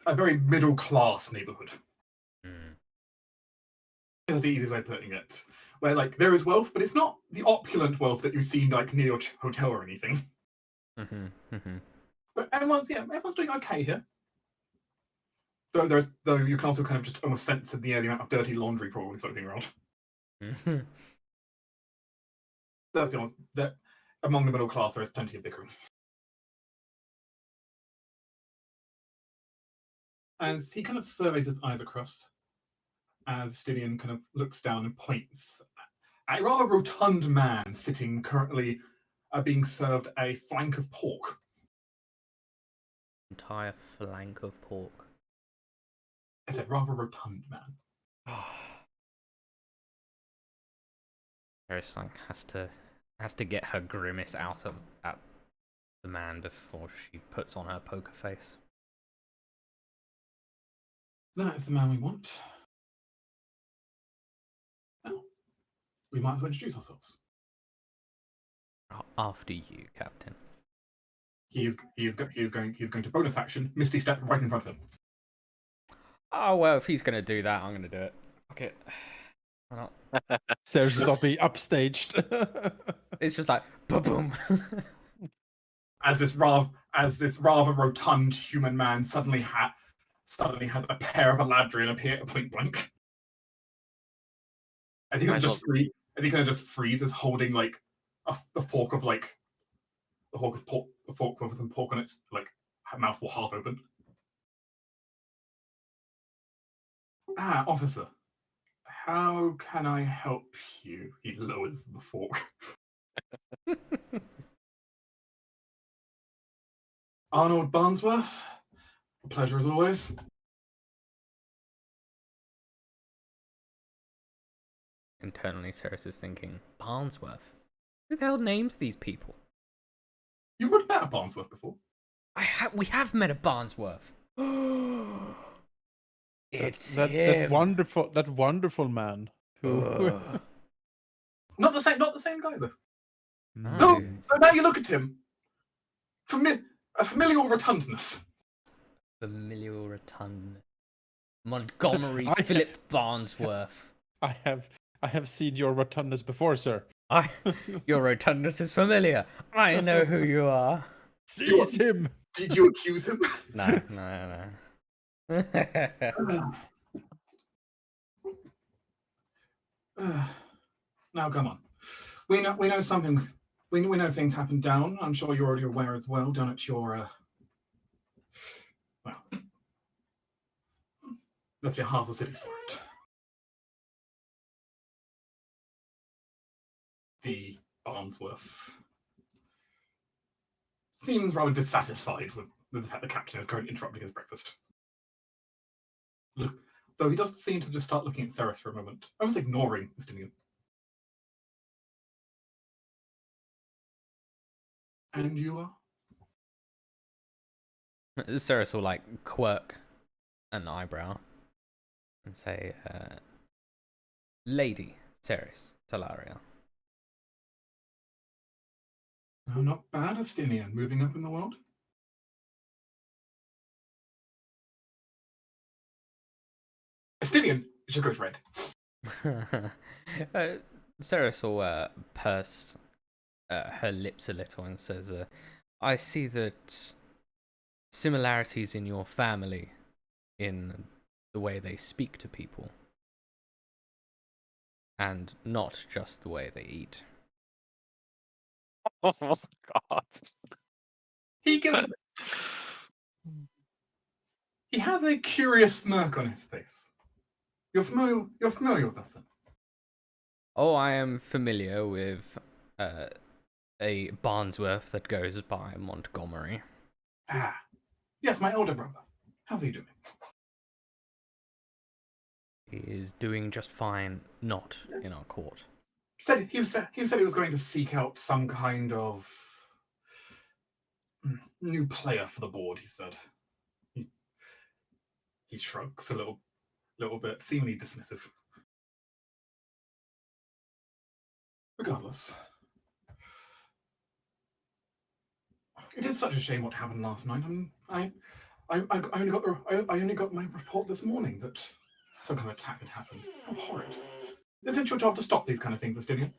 a very middle class neighborhood. Mm. That's the easiest way of putting it. Where like there is wealth, but it's not the opulent wealth that you've seen like near your hotel or anything. But everyone's doing okay here. Though you can also kind of just almost sense in the air the amount of dirty laundry probably floating around. Let's be honest, that among the middle class there is plenty of bickering. As he kind of surveys his eyes across, as Stylian kind of looks down and points at a rather rotund man sitting currently being served a flank of pork. Entire flank of pork. I said rather rotund man. Eris like has to get her grimace out of at the man before she puts on her poker face. That is the man we want. Well, we might as well introduce ourselves. After you, Captain. He is going to bonus action, Misty Step right in front of him. Oh well, if he's gonna do that, I'm gonna do it. Okay. Why not? Ceres is not being upstaged. It's just like boom. As this rather rotund human man suddenly has a pair of Eladrin appear at point blank. I think I just freezes holding like the fork of like the fork with some pork on its like mouth will half open. Ah, officer, how can I help you? He lowers the fork. Arnold Barnsworth, a pleasure as always. Internally, Ceres is thinking, Barnsworth? Who the hell names these people? You've already met a Barnsworth before. We have met a Barnsworth. It's that him. that wonderful man who. Not the same guy though. No. So now you look at him. A familial rotundness. Familial rotund. Montgomery I- Philip Barnsworth. I have seen your rotundness before, sir. Your rotundness is familiar. I know who you are. Seize him. Did you accuse him? No. Now come on. We know something. We know things happen down. I'm sure you're already aware as well. Down at your well, let's say half the city saw it. The Barnsworth seems rather dissatisfied with the fact the captain is currently interrupting his breakfast. Look, though he does seem to just start looking at Ceres for a moment, almost ignoring Estinian. And you are? Ceres will like quirk an eyebrow and say, Lady Ceres Talaria. No, not bad, Estinian. Moving up in the world. Estinian just goes red. Ceres will purse her lips a little and says, I see that similarities in your family in the way they speak to people and not just the way they eat. Oh my god. He gives. He has a curious smirk on his face. You're familiar with us then? Oh, I am familiar with a Barnsworth that goes by Montgomery. Ah, yes, my older brother. How's he doing? He is doing just fine, not in our court. He said he was going to seek out some kind of new player for the board. He said. He shrugs a little bit, seemingly dismissive. Regardless, it is such a shame what happened last night. I only got my report this morning that some kind of attack had happened. How horrid! Isn't your job to stop these kind of things, Estinian?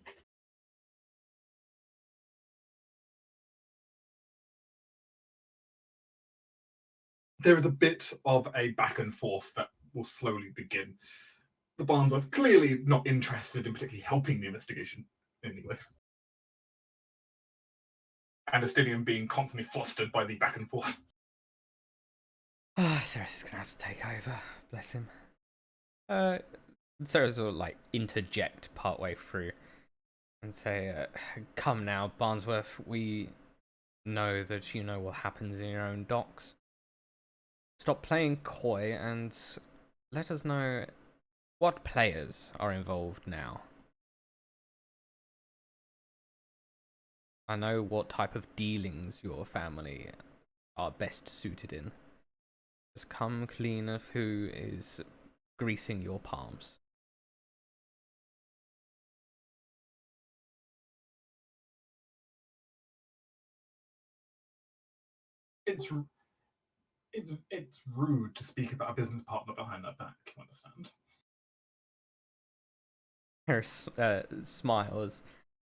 There is a bit of a back and forth that will slowly begin. The Barnsworth clearly not interested in particularly helping the investigation anyway. And Estinian being constantly flustered by the back and forth. Sarah's just gonna have to take over. Bless him. Sarah's will like interject partway through and say, "Come now, Barnsworth. We know that you know what happens in your own docks. Stop playing coy and let us know what players are involved now. I know what type of dealings your family are best suited in. Just come clean of who is greasing your palms." It's rude to speak about a business partner behind their back. You understand? Harris smiles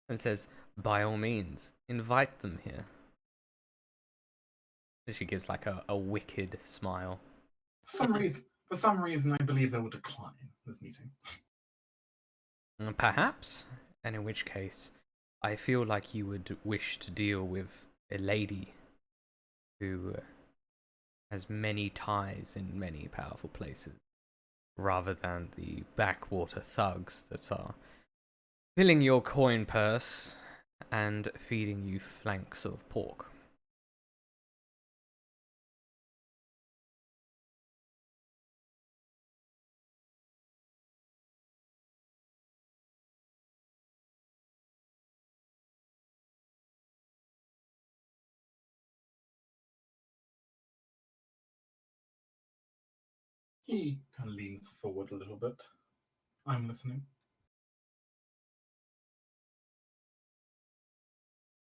and says, "By all means, invite them here." She gives like a wicked smile. For some reason, I believe they will decline this meeting. Perhaps, and in which case, I feel like you would wish to deal with a lady who has many ties in many powerful places, rather than the backwater thugs that are filling your coin purse and feeding you flanks of pork. He kind of leans forward a little bit. I'm listening.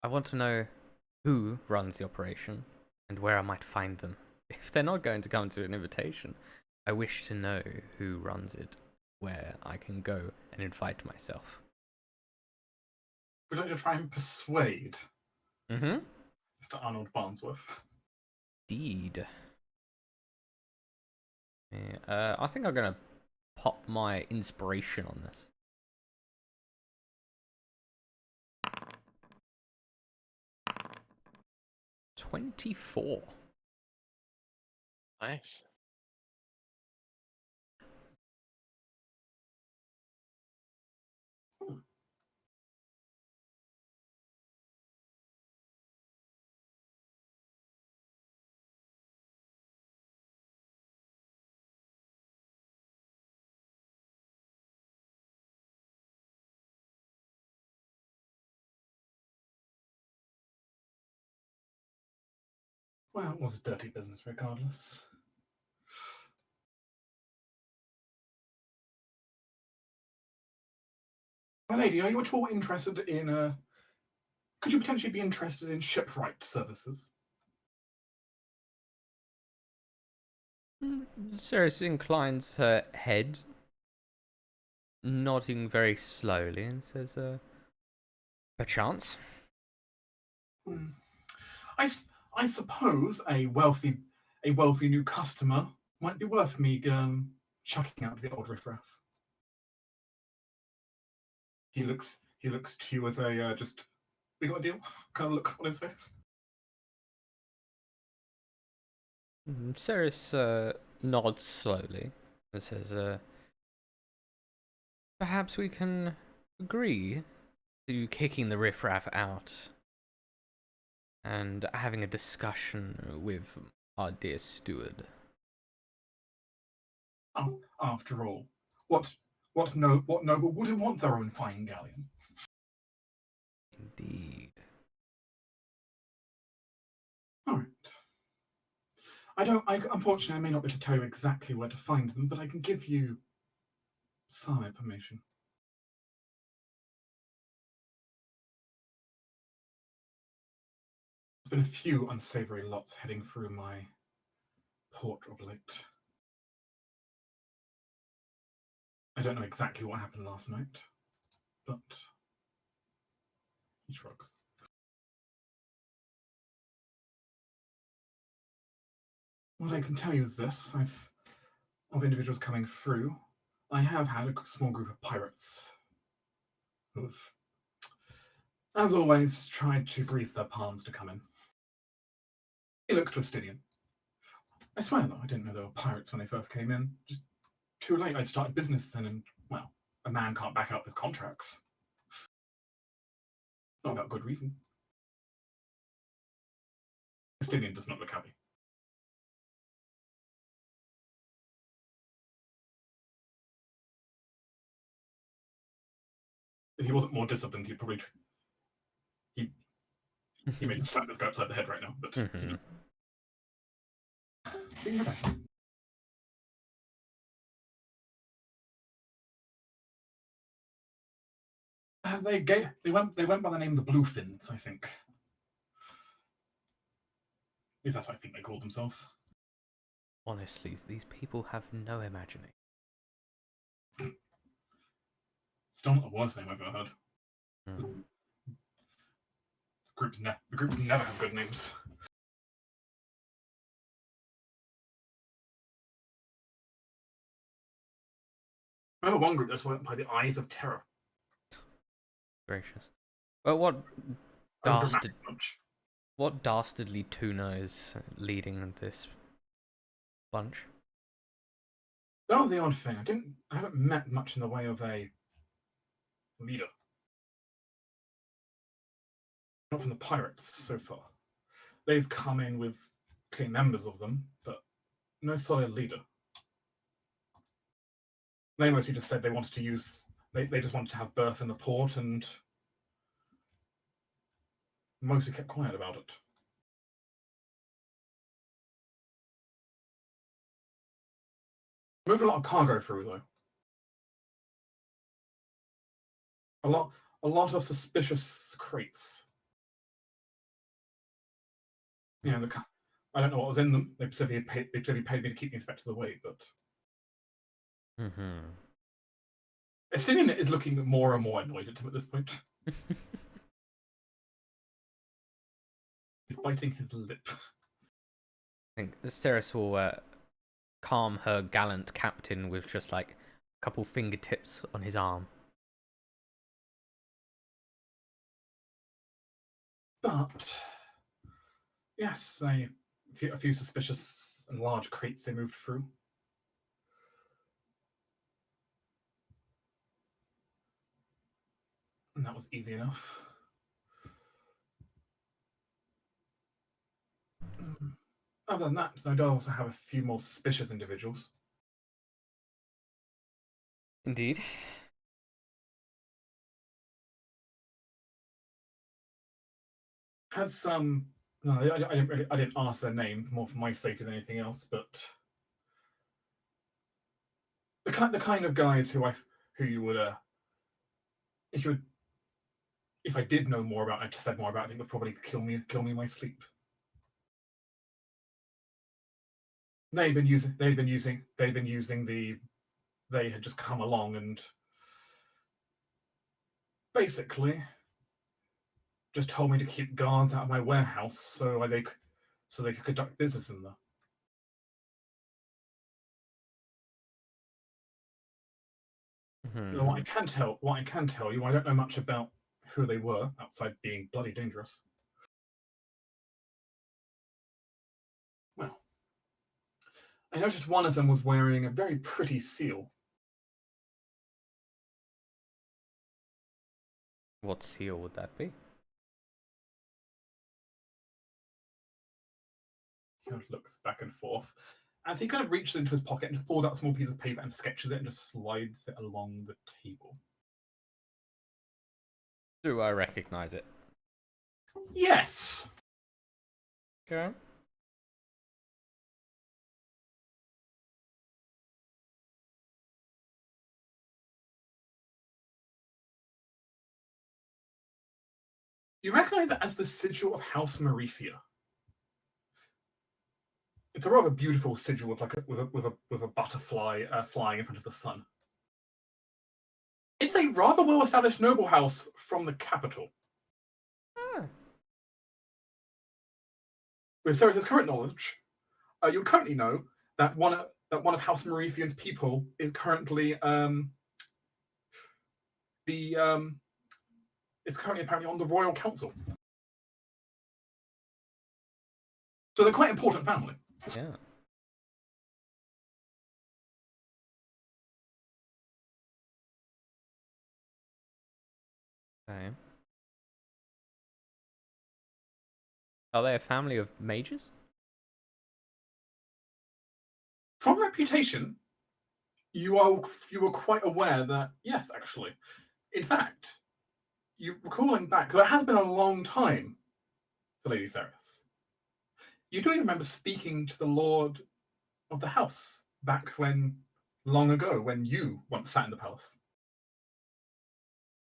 I want to know who runs the operation and where I might find them. If they're not going to come to an invitation, I wish to know who runs it, where I can go and invite myself. Would you like to try and persuade Mm-hmm. Mr. Arnold Barnsworth? Indeed. Yeah, I think I'm gonna pop my inspiration on this. $24. Nice. Well, it was a dirty business regardless. My lady, are you at all interested in could you potentially be interested in shipwright services? Ceres inclines her head, nodding very slowly, and says, "Perchance." I suppose a wealthy new customer might be worth me chucking out the old riffraff. He looks to you as a just, we got a deal kind of look on his face. Ceres nods slowly and says, perhaps we can agree to kicking the riffraff out and having a discussion with our dear steward. After all, what noble wouldn't want their own fine galleon? Indeed. All right. Unfortunately, I may not be able to tell you exactly where to find them, but I can give you some information. There's been a few unsavory lots heading through my port of late. I don't know exactly what happened last night, but he shrugs. What I can tell you is this: of individuals coming through, I have had a small group of pirates who've, as always, tried to grease their palms to come in. He looks to Estinian. I swear, though, I didn't know there were pirates when they first came in. Just too late. I'd started business then, and, well, a man can't back out with contracts. Not without good reason. Estinian does not look happy. If he wasn't more disciplined, he'd probably... He may just slap this guy upside the head right now, but... Mhm. Being professional. They went by the name of the Bluefins, I think. At least that's what I think they called themselves. Honestly, these people have no imagination. Still not the worst name I've ever heard. Mm. The groups never have good names. I remember one group that's went by the Eyes of Terror. Gracious. Well, Undramatic bunch. what dastardly tuna is leading this bunch? That was the odd thing. I haven't met much in the way of a leader. Not from the pirates so far. They've come in with clear members of them, but no solid leader. They mostly just said they wanted to use. They just wanted to have birth in the port, and mostly kept quiet about it. Moved a lot of cargo through though. A lot of suspicious crates. You know, I don't know what was in them. They specifically paid me to keep the inspectors away, but Mm-hmm. Estinian is looking more and more annoyed at him at this point. He's biting his lip. I think Ceres will calm her gallant captain with just like a couple fingertips on his arm. But yes, a few suspicious and large crates they moved through. And that was easy enough. Other than that, I do also have a few more suspicious individuals. Indeed. Had some. No, I didn't ask their name, more for my safety than anything else. But the kind of guys who you would if I did know more about, I just said more about, I think would probably kill me in my sleep. They had just come along and basically just told me to keep guards out of my warehouse so they could conduct business in there. Though what I can tell you, I don't know much about who they were outside being bloody dangerous. Well, I noticed one of them was wearing a very pretty seal. What seal would that be? He kind of looks back and forth. As he kind of reaches into his pocket and just pulls out a small piece of paper and sketches it and just slides it along the table. Do I recognize it? Yes! Okay. You recognize it as the sigil of House Marethia. It's a rather beautiful sigil with a butterfly flying in front of the sun. It's a rather well-established noble house from the capital. With Ceres' current knowledge, you currently know that one of House Marethian's people is currently apparently on the royal council. So they're quite important family. Yeah. Okay. Are they a family of mages? From reputation, you were quite aware that yes, actually. In fact, you recalling back, because it has been a long time for Lady Ceres. You do even remember speaking to the Lord of the House back when, long ago, when you once sat in the palace.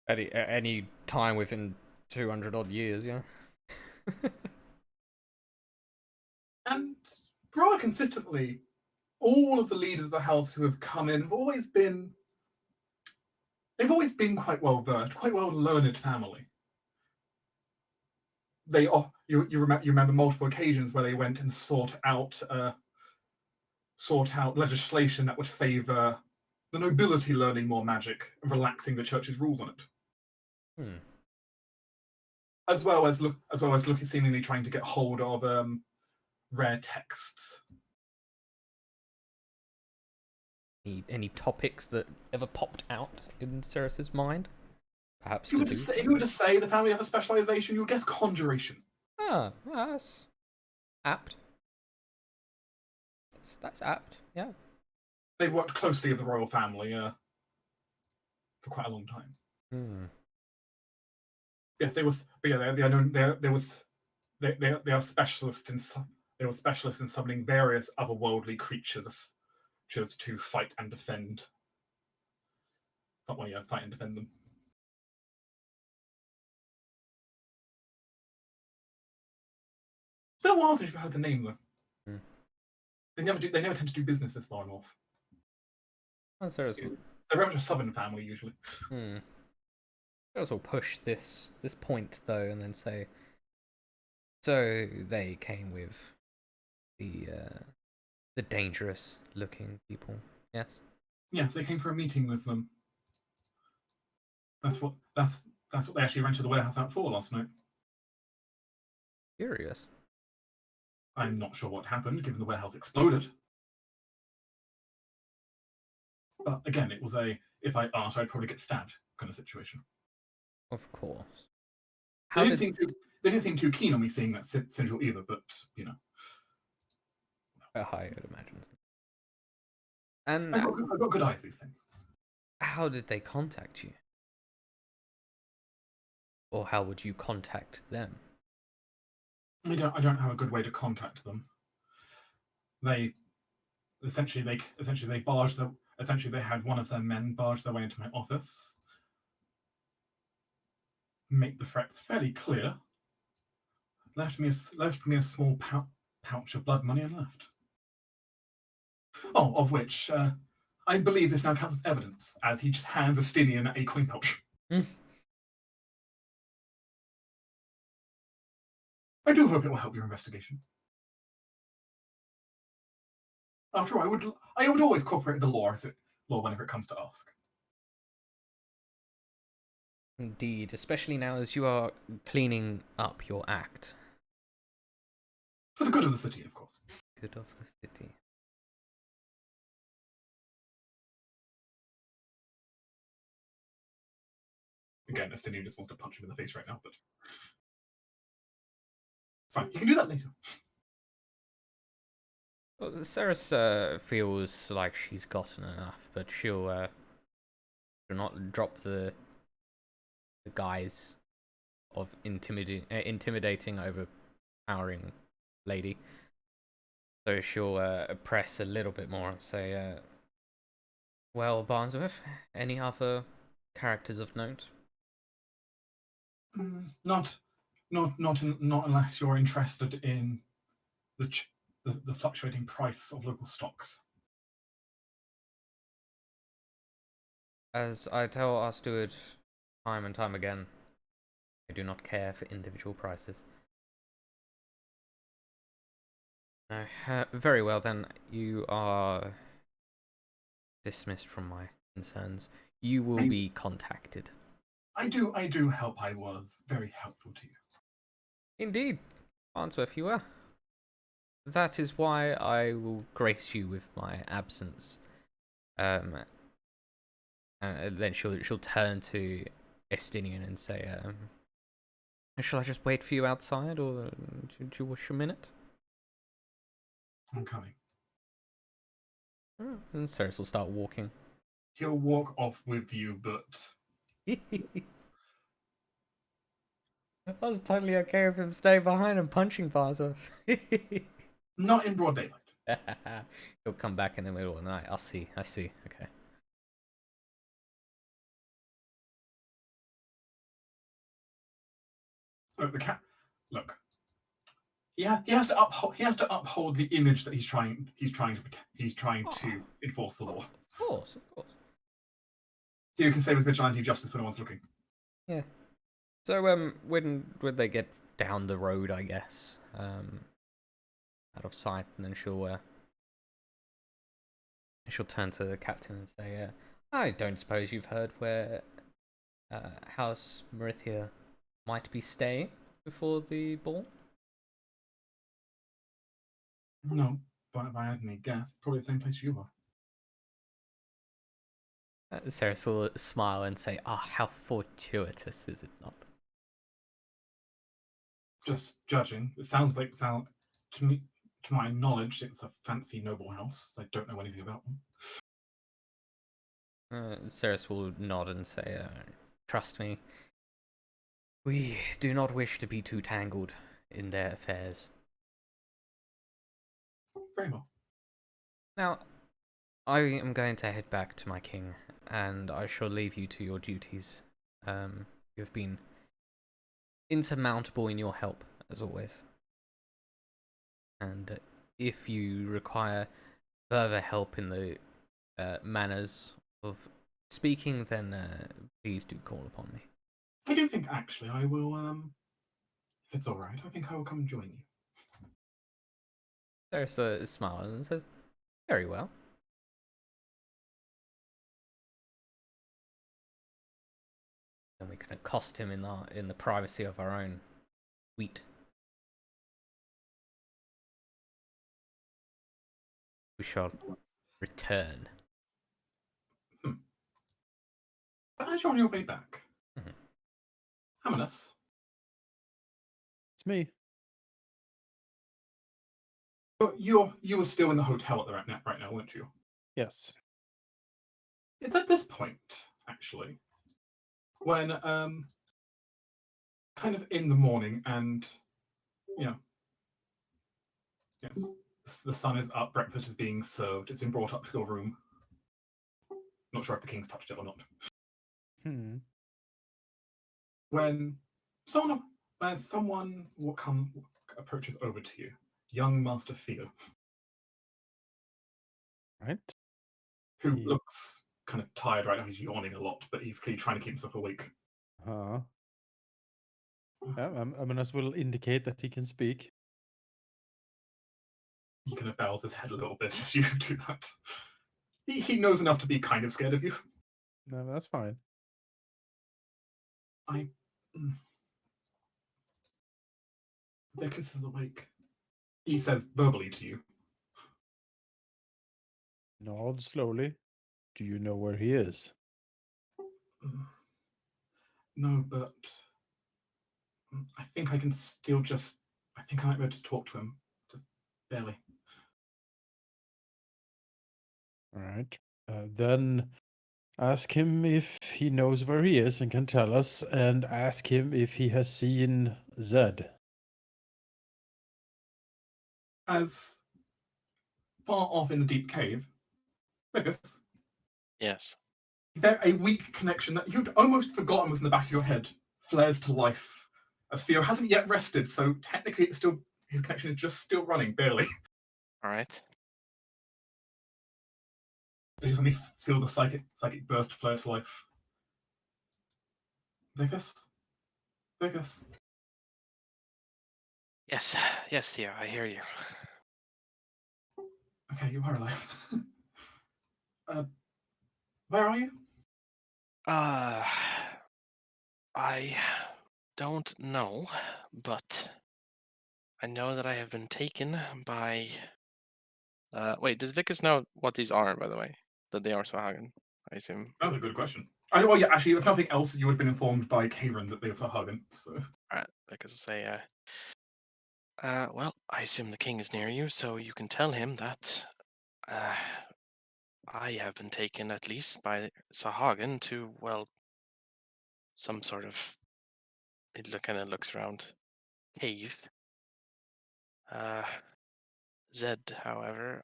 Any time within 200 odd years, yeah. And rather consistently, all of the leaders of the house who have come in have always been quite well versed, quite well learned family. You remember multiple occasions where they went and sought out legislation that would favour the nobility learning more magic and relaxing the church's rules on it. As well as looking seemingly trying to get hold of rare texts. Any topics that ever popped out in Ceres' mind? Perhaps If you were to say the family have a specialization, you would guess conjuration. Ah, that's apt. That's apt, yeah. They've worked closely with the royal family for quite a long time. Yes, they are specialists in summoning various otherworldly creatures just to fight and defend. Fight and defend them. It's been a while since you've heard the name, though. They never tend to do business this far north. Oh, seriously. They're very much a southern family usually. Ceres will push this point though, and then say, "So they came with the dangerous-looking people, yes?" Yes, they came for a meeting with them. That's what they actually rented the warehouse out for last night. Curious. I'm not sure what happened, given the warehouse exploded. But again, it was if I asked, I'd probably get stabbed kind of situation. Of course. They didn't seem too keen on me seeing that sigil either, but, you know. I would imagine. And I've got good eye for these things. how did they contact you? Or how would you contact them? I don't have a good way to contact them. They had one of their men barge their way into my office, make the threats fairly clear, left me a small pouch of blood money and left. Oh, of which I believe this now counts as evidence, as he just hands Astinian a coin pouch. I do hope it will help your investigation. After all, I would always cooperate with the law whenever it comes to ask. Indeed, especially now as you are cleaning up your act. For the good of the city, of course. Good of the city. Again, Estinian just wants to punch him in the face right now, but fine. You can do that later. Well, Ceres feels like she's gotten enough, but she'll not drop the guise of intimidating, overpowering lady. So she'll press a little bit more and say, well, Barnsworth, any other characters of note? Not unless you're interested in the fluctuating price of local stocks. As I tell our steward time and time again, I do not care for individual prices. No, very well then. You are dismissed from my concerns. You will be contacted. I do help. I was very helpful to you. Indeed, Farnsworth, you were. That is why I will grace you with my absence. And then she'll turn to Estinian and say, shall I just wait for you outside, or do you wish a minute? I'm coming. And Ceres will start walking. He'll walk off with you, but I was totally okay with him staying behind and punching Farnsworth. not in broad daylight. He'll come back in the middle of the night. I see. Okay. Look, the cat. Look. He has to uphold the image that he's trying to enforce the law. Of course. He can save his vigilante justice when no one's looking. Yeah. So when would they get down the road, I guess, out of sight, and then she'll turn to the captain and say, I don't suppose you've heard where House Marithia might be staying before the ball? No, but if I had any guess, probably the same place you are. Ceres will smile and say, how fortuitous, is it not? Just judging, it sounds to me, to my knowledge, it's a fancy noble house. I don't know anything about them. Ceres will nod and say, trust me, we do not wish to be too tangled in their affairs. Very well. Now, I am going to head back to my king, and I shall leave you to your duties. You have been insurmountable in your help, as always. And if you require further help in the manners of speaking, then please do call upon me. I do think, actually, I will, if it's alright, I think I will come and join you. There's a smile and says, very well. Then we can accost him in the privacy of our own suite. We shall return. But as you're on your way back, Hammerless, It's me. you were still in the hotel right now, weren't you? Yes. It's at this point, actually, when kind of in the morning, and yes, the sun is up, breakfast is being served, it's been brought up to your room. Not sure if the king's touched it or not. When someone approaches over to you, young Master Theo, Right. who looks kind of tired right now. He's yawning a lot, but he's clearly trying to keep himself awake. Amunas will indicate that he can speak. He kind of bows his head a little bit as you do that. He knows enough to be kind of scared of you. No, that's fine. Vickers is awake. He says verbally to you. Nod slowly. Do you know where he is? No, but I think I can still just. I think I might be able to talk to him. Just barely. All right. Then ask him if he knows where he is and can tell us, and ask him if he has seen Zed. As far off in the deep cave, Vickers, Yes. there a weak connection that you'd almost forgotten was in the back of your head flares to life. As Theo hasn't yet rested, so technically it's still his connection is just still running, barely. All right. You suddenly feel the psychic burst flare to life. Vickers? Vickers? Yes. Yes, Theo, I hear you. Okay, you are alive. Where are you? I don't know, but I know that I have been taken by. Wait, does Vickers know what these are, by the way? That they are Sahagan, I assume. That's a good question. Well, yeah, actually, if nothing else, you would have been informed by Karen that they were Hagen. So, Alright, Vickers will say, well, I assume the king is near you, so you can tell him that I have been taken at least by Sahagan to, well, some sort of. It kind of looks around. Cave. Zed, however,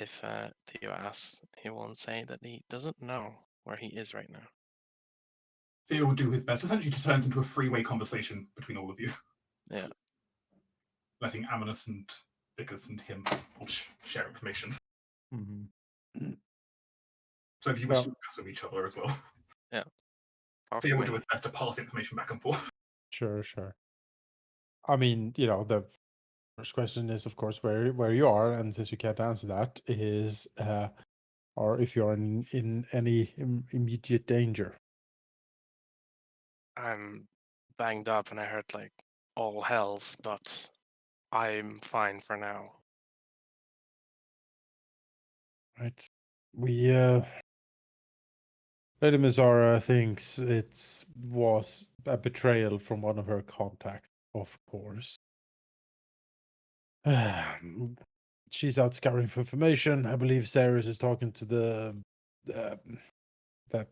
if Theo asks, he won't say that he doesn't know where he is right now. Theo will do his best. Essentially, it turns into a three-way conversation between all of you. Yeah. Letting Amanus and Vickers and him all share information. Mm-hmm. So if you wish to discuss with each other as well. Yeah. Theo will do his best to pass information back and forth. Sure. I mean, the first question is, of course, where you are, and since you can't answer that, is or if you're in any immediate danger. I'm banged up and I hurt like all hells, but I'm fine for now. Right. We Lady Mizara thinks it was a betrayal from one of her contacts, of course. She's out scouring for information. I believe Ceres is talking to that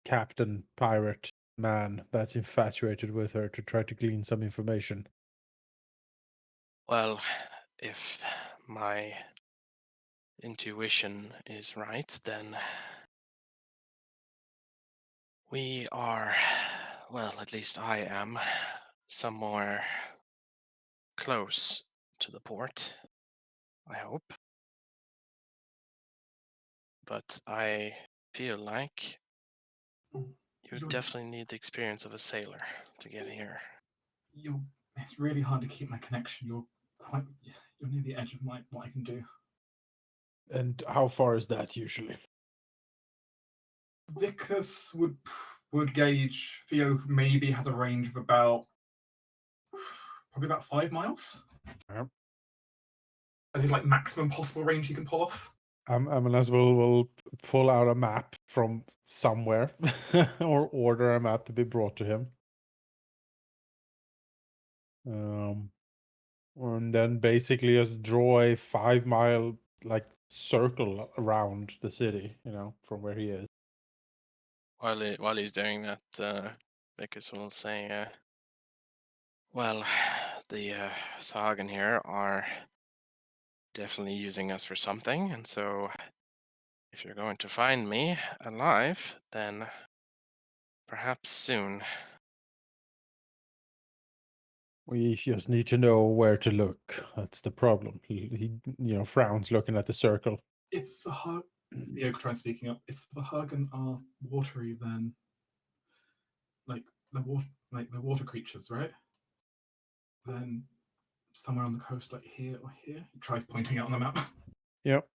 captain pirate man that's infatuated with her to try to glean some information. Well, if my intuition is right, then we are, well, at least I am, somewhere close to the port. I hope. But I feel like you definitely need the experience of a sailor to get here. It's really hard to keep my connection. You're near the edge of what I can do. And how far is that usually? Vickers would gauge Theo maybe has a range of probably about 5 miles. Yeah. I think like maximum possible range you can pull off. Amanus will pull out a map from somewhere or order a map to be brought to him. And then basically just draw a 5-mile circle around the city, from where he is. While he's doing that, Vickers will say, well, the Sahagan here are definitely using us for something, and so if you're going to find me alive, then perhaps soon. We just need to know where to look. That's the problem. He frowns looking at the circle. It's the Hagen. Theo tries speaking up. It's the Hagen are watery then. Like the water creatures, right? Then somewhere on the coast, like here or here. He tries pointing out on the map. Yep.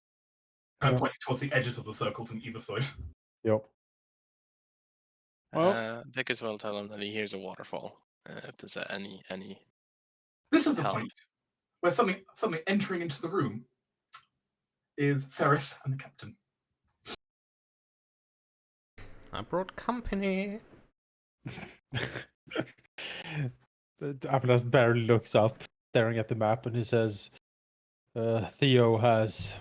Kind of pointing towards the edges of the circles on either side. Yep. Vickers will tell him that he hears a waterfall. If there's any This is the help. point where suddenly entering into the room is Ceres and the captain. I brought company. Apelas barely looks up, staring at the map, and he says, Theo has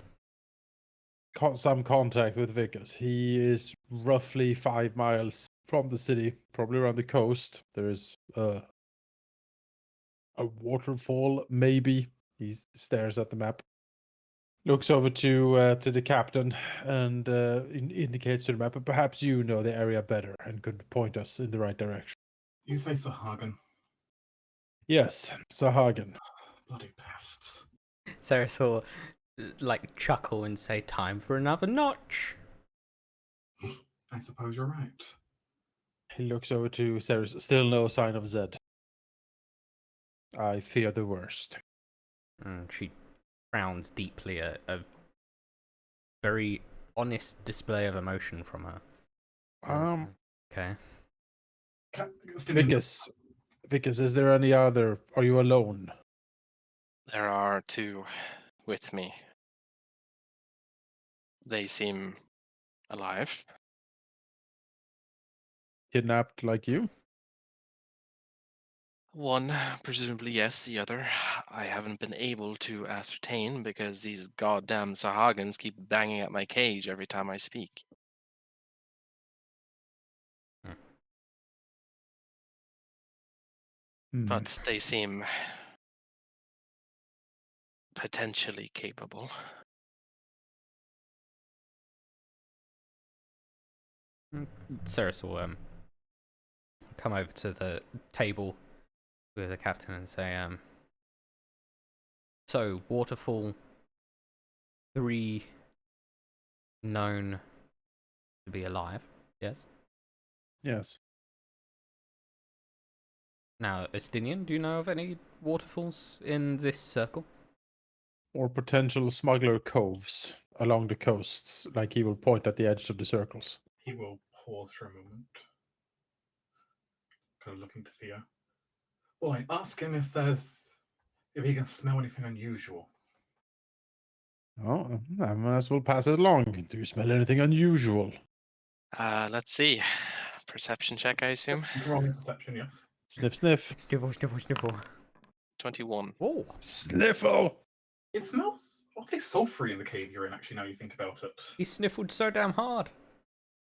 some contact with Vickers. He is roughly 5 miles from the city, probably around the coast. There is a waterfall, maybe. He stares at the map, looks over to the captain, and indicates to the map. But perhaps you know the area better and could point us in the right direction. You say Sahagan. Yes, Sahagan. Bloody pests. Ceres will like chuckle and say, "Time for another notch." I suppose you're right. He looks over to Ceres. Still no sign of Zed. I fear the worst. And she frowns deeply at a very honest display of emotion from her. Okay. Vickers, is there any other? Are you alone? There are 2 with me. They seem alive. Kidnapped like you? One, presumably yes, the other, I haven't been able to ascertain because these goddamn Sahagans keep banging at my cage every time I speak. But they seem potentially capable. Ceres will come over to the table with the captain and say, so waterfall 3 known to be alive, yes? Yes. Now, Estinian, do you know of any waterfalls in this circle? Or potential smuggler coves along the coasts, like he will point at the edge of the circles. He will pause for a moment. Kind of looking to Theo. Boy, ask him if he can smell anything unusual. Oh, I might as well pass it along. Do you smell anything unusual? Let's see. Perception check, I assume. Wrong perception, yes. Sniff, sniff. Sniffle, sniffle, sniffle. 21. Oh, Sniffle! It smells oddly sulphury in the cave you're in, actually, now you think about it. he sniffled so damn hard.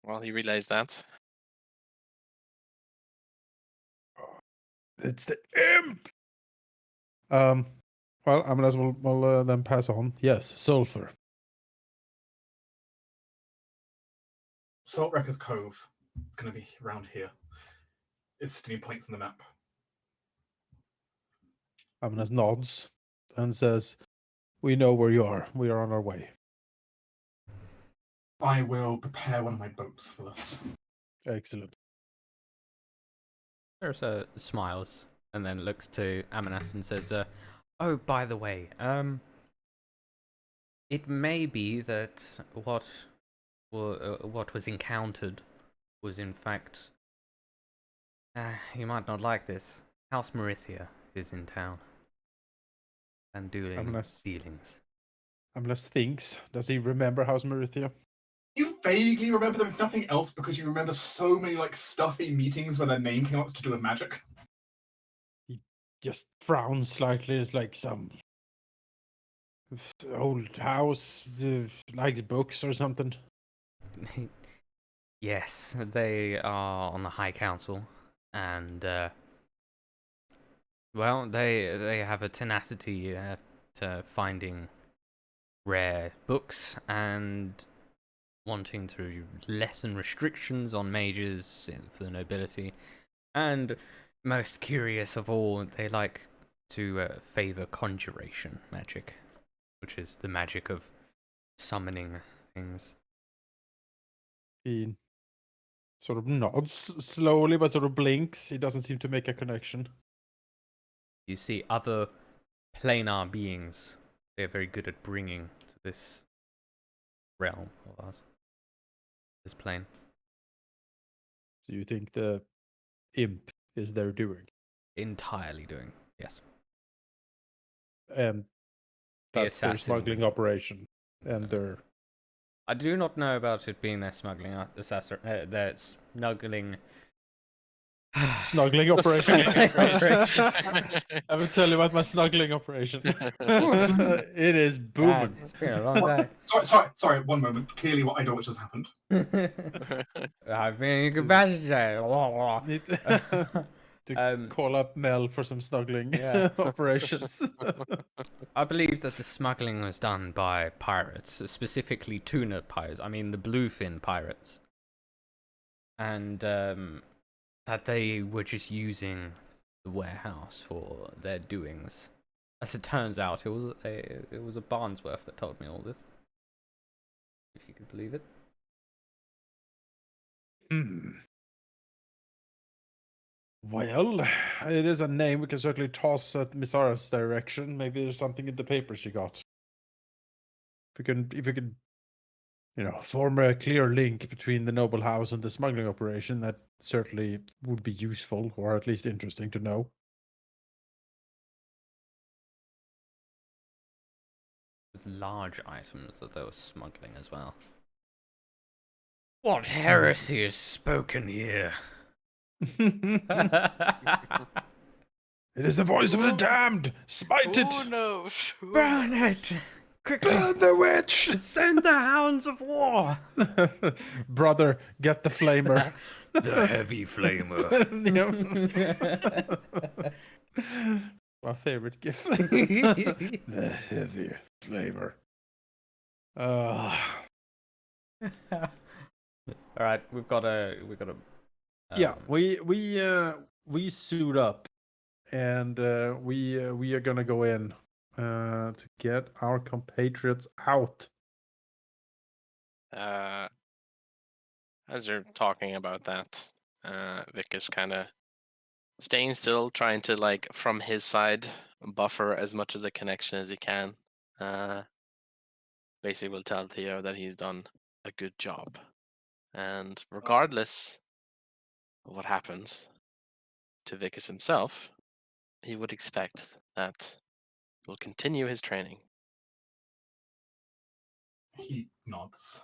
Well, he relays that. It's the imp! Well, I might as well then pass on. Yes, sulfur. Saltwreckers Cove. It's going to be around here. It's skinny points on the map. Amanas nods and says, we know where you are. We are on our way. I will prepare one of my boats for this. Excellent. Ceres smiles and then looks to Amanas and says, oh, by the way, it may be that what was encountered was in fact, you might not like this, House Marithia is in town and doing dealings. Amanas thinks, does he remember House Marithia? You vaguely remember them, if nothing else, because you remember so many stuffy meetings where their name came up to do with magic. He just frowns slightly. It's like some old house, likes books or something. Yes, they are on the High Council, and well, they have a tenacity to finding rare books and wanting to lessen restrictions on mages for the nobility, and most curious of all, they like to favor conjuration magic, which is the magic of summoning things. He sort of nods slowly, but sort of blinks. He doesn't seem to make a connection. You see other planar beings they're very good at bringing to this realm of ours. This plane. So you think the imp is their doing, Entirely doing, yes. and The that's their assassin. smuggling operation, and their I do not know about it being their smuggling assassin. Their smuggling. snuggling operation. operation. I will tell you about my snuggling operation. It is booming. It's been a long day. Sorry. 1 moment. Clearly, what I know which has happened. I've been incapacitated. Need to call up Mel for some snuggling Yeah. operations. I believe that the smuggling was done by pirates, specifically tuna pirates. I mean, the bluefin pirates, and that they were just using the warehouse for their doings. As it turns out, it was a Barnsworth that told me all this. If you could believe it. Well, it is a name we can certainly toss at Misara's direction. Maybe there's something in the papers she got. If we could, form a clear link between the noble house and the smuggling operation, that certainly would be useful, or at least interesting to know. With large items that they were smuggling as well. What heresy is spoken here? It is the voice of the damned! Smite Who it! knows? Who Burn knows? it! Quickly! Burn the witch! Send the hounds of war! Brother, get the flamer. The heavy flamer. My favorite gift. The heavy flavor. All right, we've got a. Yeah, we suit up, and we are gonna go in to get our compatriots out. As you're talking about that, Vic is kind of staying still, trying to, like, from his side, buffer as much of the connection as he can. Basically will tell Theo that he's done a good job. And regardless of what happens to Vicus himself, he would expect that he will continue his training. He nods.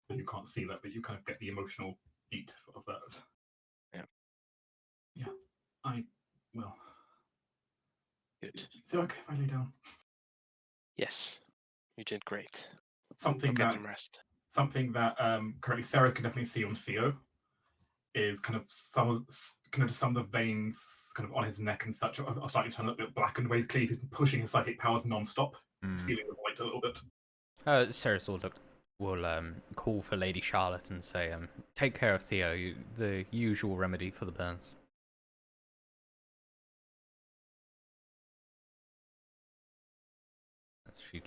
You can't see that, but you kind of get the emotional beat of that. Yeah. Yeah. I will. Good. Is it okay if I lay down? Yes, you did great. Something Go get that some rest. something that currently Sarah can definitely see on Theo is kind of some of the veins kind of on his neck and such are starting to turn a little bit blackened where he's clearly been pushing his psychic powers non-stop. He's feeling the void a little bit. Ceres will call for Lady Charlotte and say, take care of Theo, the usual remedy for the burns. She'd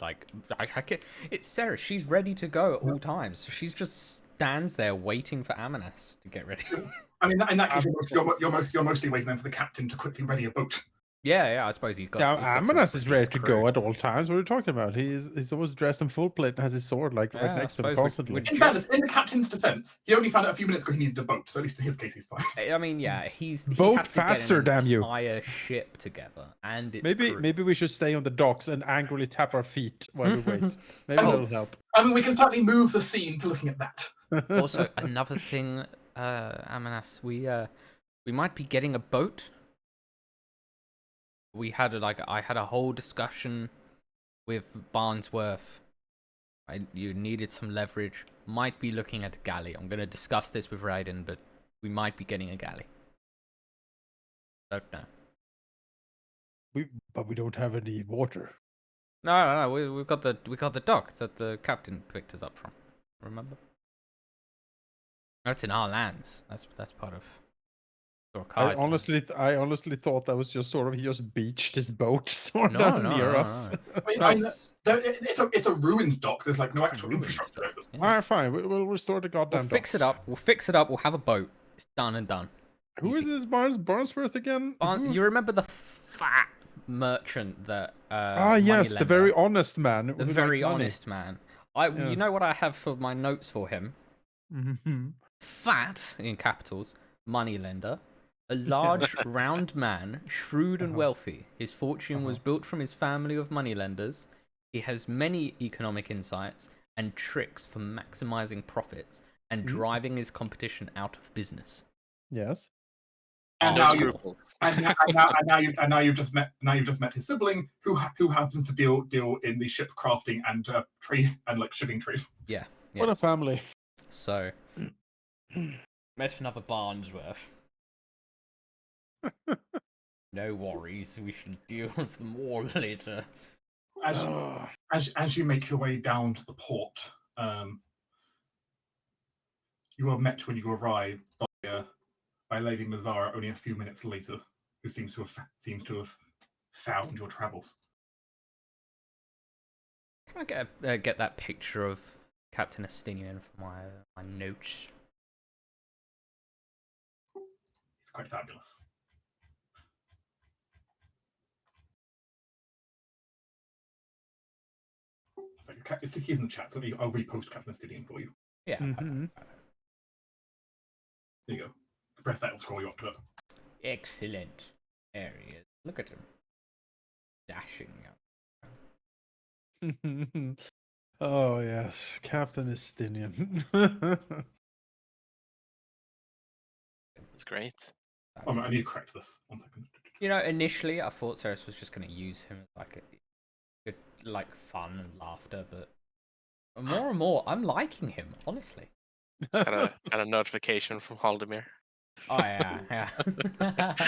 it's Sarah, she's ready to go at all times. She's just stands there waiting for Amanas to get ready. I mean, in that case, you're mostly waiting then for the captain to quickly ready a boat. Yeah, I suppose he's got. Yeah, he's got Amanas some is of ready his to crew. go at all times. What are you talking about? He's always dressed in full plate and has his sword right next to him constantly. In fairness, in the captain's defense, he only found out a few minutes ago he needed a boat, so at least in his case he's fine. I mean, yeah, he Boat has to faster, get an damn you. entire ship together, and it's Maybe we should stay on the docks and angrily tap our feet while we wait. Maybe that'll help. I mean, we can certainly move the scene to looking at that. Also, another thing, Amanas, we might be getting a boat. I had a whole discussion with Barnsworth. You needed some leverage. Might be looking at a galley. I'm going to discuss this with Raiden, but we might be getting a galley. Don't know. But we don't have any water. No. We've got the dock that the captain picked us up from. Remember? That's in our lands. That's part of. I honestly thought that was just sort of he just beached his boat sort No, of near us. I mean, it's a ruined dock. There's like no actual infrastructure over this. All right, fine. We'll restore the goddamn We'll fix it docks. up. We'll fix it up. We'll have a boat. It's done and done. Who is this Barnsworth again? You remember the fat merchant that? Yes, the very honest man. The very honest man. You Yes. know what I have for my notes for him? Mm-hmm. Fat in capitals, moneylender, a large, round man, shrewd and wealthy. His fortune was built from his family of moneylenders. He has many economic insights and tricks for maximizing profits and driving his competition out of business. Yes. And No now scruples. now you've just met his sibling, who happens to deal in the ship crafting and trade and like shipping trade. Yeah. What a family. So, met another Barnsworth. No worries, we shall deal with them all later. As you make your way down to the port, you are met when you arrive by Lady Mazzara only a few minutes later, who seems to have found your travels. Can I get that picture of Captain Estinian for my notes? It's quite fabulous. So he's in the chat, so I'll repost Captain Estinian for you. Yeah. Mhm. There you go. Press that, it'll scroll you up to it. Excellent. There he is. Look at him. Dashing up. Oh yes, Captain Estinian. It's great. Oh, I need to correct this. 1 second. You know, initially I thought Ceres was just going to use him as like a good, like fun and laughter, but more and more I'm liking him, honestly. It's got a notification from Halldamir. Oh yeah.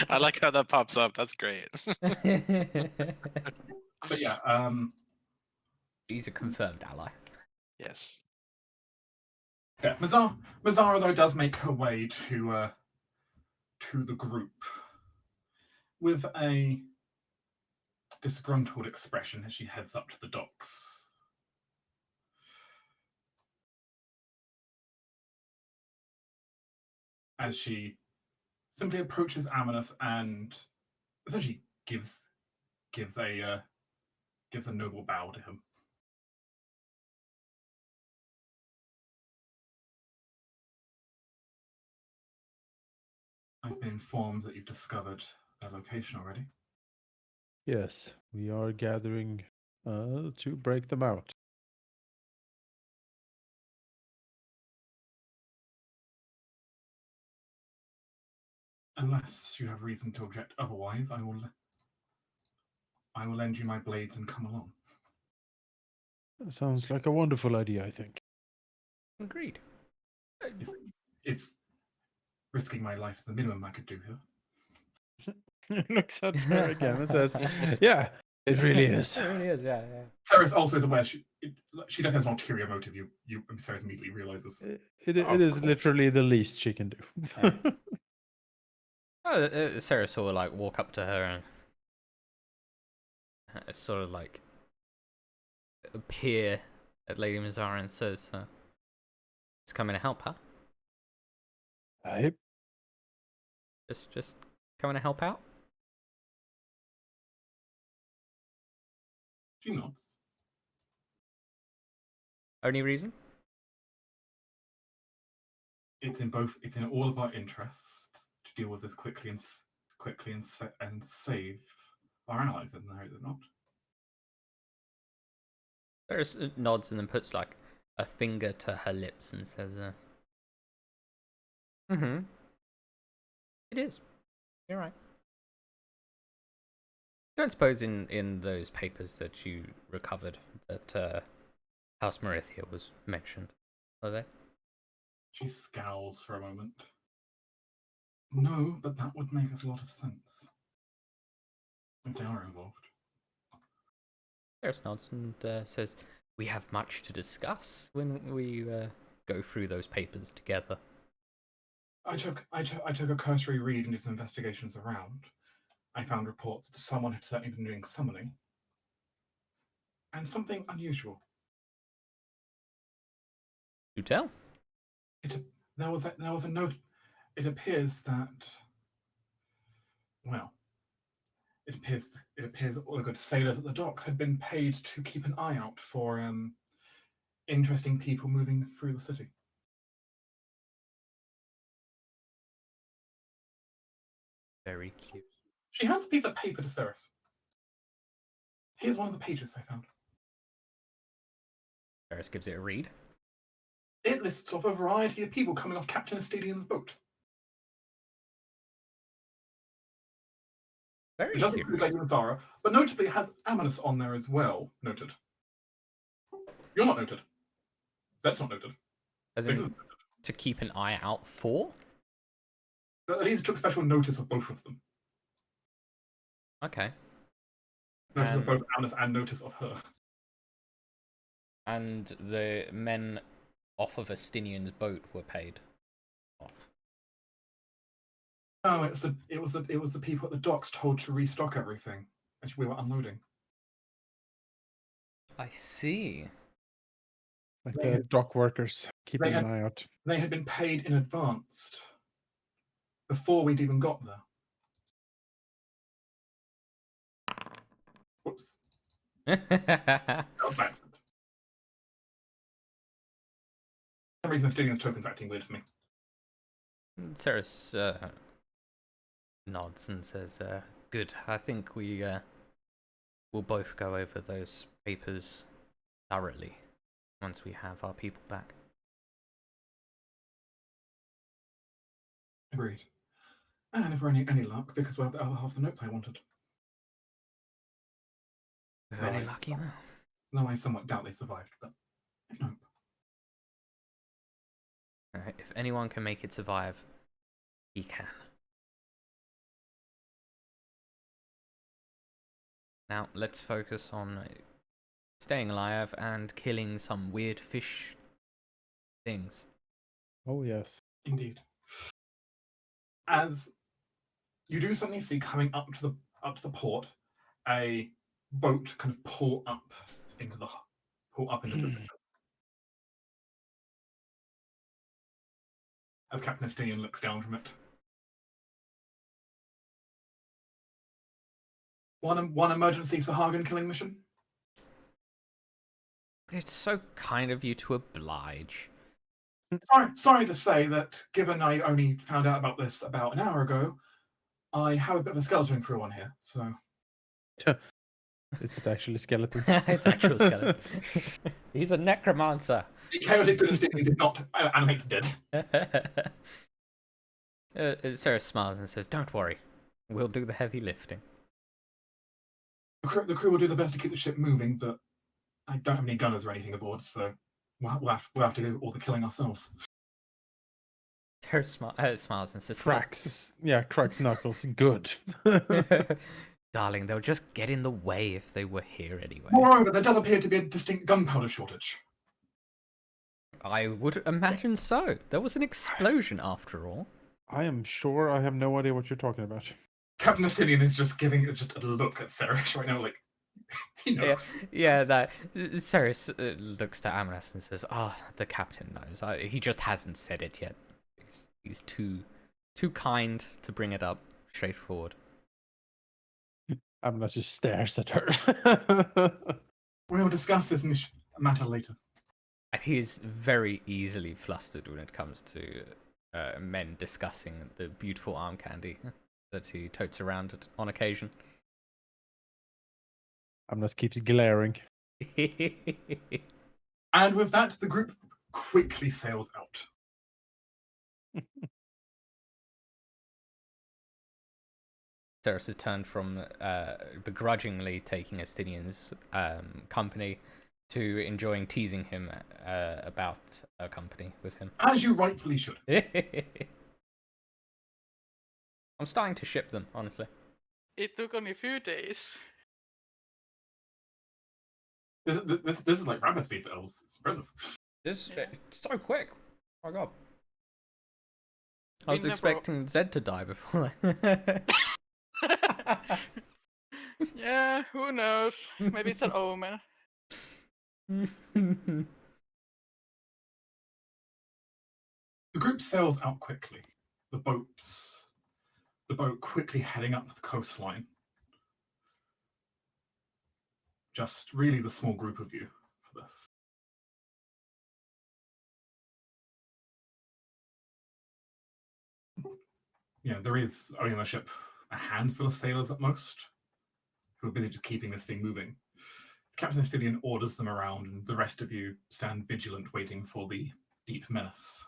I like how that pops up. That's great. But yeah, He's a confirmed ally. Yes. yeah. Mazzara though does make her way to the group with a disgruntled expression as she heads up to the docks. As she simply approaches Amanus and essentially gives a noble bow to him. I've been informed that you've discovered their location already. Yes, we are gathering to break them out. Unless you have reason to object otherwise, I will lend you my blades and come along. That sounds like a wonderful idea, I think. Agreed. It's risking my life the minimum I could do here. Looks at her again and says, "Yeah, it really is." It really is, yeah. Ceres also is aware she does have an ulterior motive. Ceres immediately realizes. It Of is course. literally the least she can do. Sarah sort of like walk up to her and sort of like appear at Lady Mazzara and says, "It's coming to help, huh? I Just coming to help out." She nods. Only reason? It's in all of our interests to deal with this quickly and save our allies, isn't it not? Sarah nods and then puts like a finger to her lips and says, "Mm-hmm. It is. You're right. Don't suppose in those papers that you recovered that House Marithia was mentioned, are they?" She scowls for a moment. No, but that would make us a lot of sense if they are involved. Sarah nods and says, "We have much to discuss when we go through those papers together." I took a cursory read into some investigations around. I found reports that someone had certainly been doing summoning, and something unusual. Do tell. There was a note. It appears that, well, it appears all the good sailors at the docks had been paid to keep an eye out for interesting people moving through the city. Very cute. She hands a piece of paper to Ceres. Here's one of the pages I found. Ceres gives it a read. It lists off a variety of people coming off Captain Estadian's boat. Very It doesn't cute. include Lady Mazara, but notably it has Amanus on there as well. Noted. You're not noted. That's not noted. As in, to keep an eye out for? Elisa took special notice of both of them. Okay. Notice of both Amanus and notice of her. And the men off of Estinian's boat were paid off. No, it was the people at the docks told to restock everything as we were unloading. I see. Like the dock workers keeping an eye out. They had been paid in advance before we'd even got there. Whoops. That was by accident. For some reason, Estinian's token's acting weird for me. Ceres nods and says, good, I think we'll both go over those papers thoroughly once we have our people back. Agreed. And if we're any luck, because we'll have the other half the notes I wanted. Very lucky now. Though I somewhat doubt they survived, but I can hope. Alright, if anyone can make it survive, he can. Now, let's focus on staying alive and killing some weird fish things. Oh, yes. Indeed. As you do suddenly see coming up to the port, a boat kind of pull up into the picture. As Captain Estinian looks down from it. One emergency Sahagan killing mission. It's so kind of you to oblige. Sorry to say that, given I only found out about this about an hour ago, I have a bit of a skeleton crew on here, so... Is it actually skeletons? It's actual skeleton. He's a necromancer. The chaotic dynasty did not animate the dead. Sarah smiles and says, don't worry. We'll do the heavy lifting. The crew will do the best to keep the ship moving, but I don't have any gunners or anything aboard, so we'll have to do all the killing ourselves. Sarah smiles and says, Cracks knuckles. Good. darling, they'll just get in the way if they were here anyway. Moreover, there does appear to be a distinct gunpowder shortage. I would imagine so. There was an explosion after all. I am sure I have no idea what you're talking about. Captain Estinian is just giving just a look at Ceres right now, like, he knows. Yeah, that Ceres looks to Amanus and says, the captain knows. He just hasn't said it yet. He's too kind to bring it up straightforward. Amanus just stares at her. We'll discuss this matter later. And he is very easily flustered when it comes to men discussing the beautiful arm candy that he totes around on occasion. Amanus keeps glaring. And with that, the group quickly sails out. Ceres has turned from begrudgingly taking Estinian's company to enjoying teasing him about a company with him. As you rightfully should. I'm starting to ship them, honestly. It took only a few days. This is like rabbit speed for elves. It's impressive. It's so quick. Oh my god. I We was never- expecting Zed to die before that. Yeah, who knows? Maybe it's an omen. The group sails out quickly. The boat quickly heading up the coastline. Just really the small group of you for this. Yeah, there is only on the ship a handful of sailors at most, who are busy just keeping this thing moving. Captain Estilian orders them around, and the rest of you stand vigilant, waiting for the deep menace.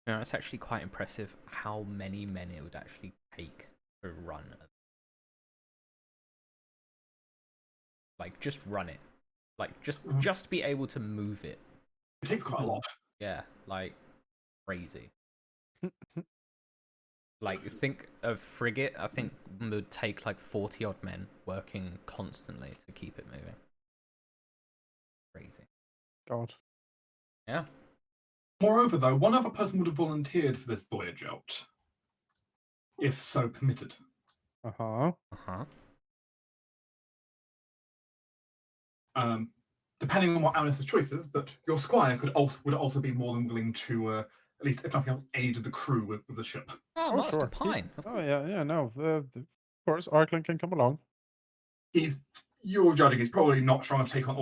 You know, it's actually quite impressive how many men it would actually take to run. Like, just run it. Like, just be able to move it. It takes quite a lot. Yeah, like, crazy. Like, think of frigate, I think would take like 40 odd men working constantly to keep it moving. Crazy. God. Yeah. Moreover, though, one other person would have volunteered for this voyage out, if so permitted. Uh-huh. Uh-huh. Depending on what Alice's choice is, but your squire would also be more than willing to, at least if nothing else, aid the crew with the ship. Oh, Oh, Master sure. Pine. Of Oh, course. yeah, no. Of course, Arkland can come along. You're judging he's probably not strong enough to take on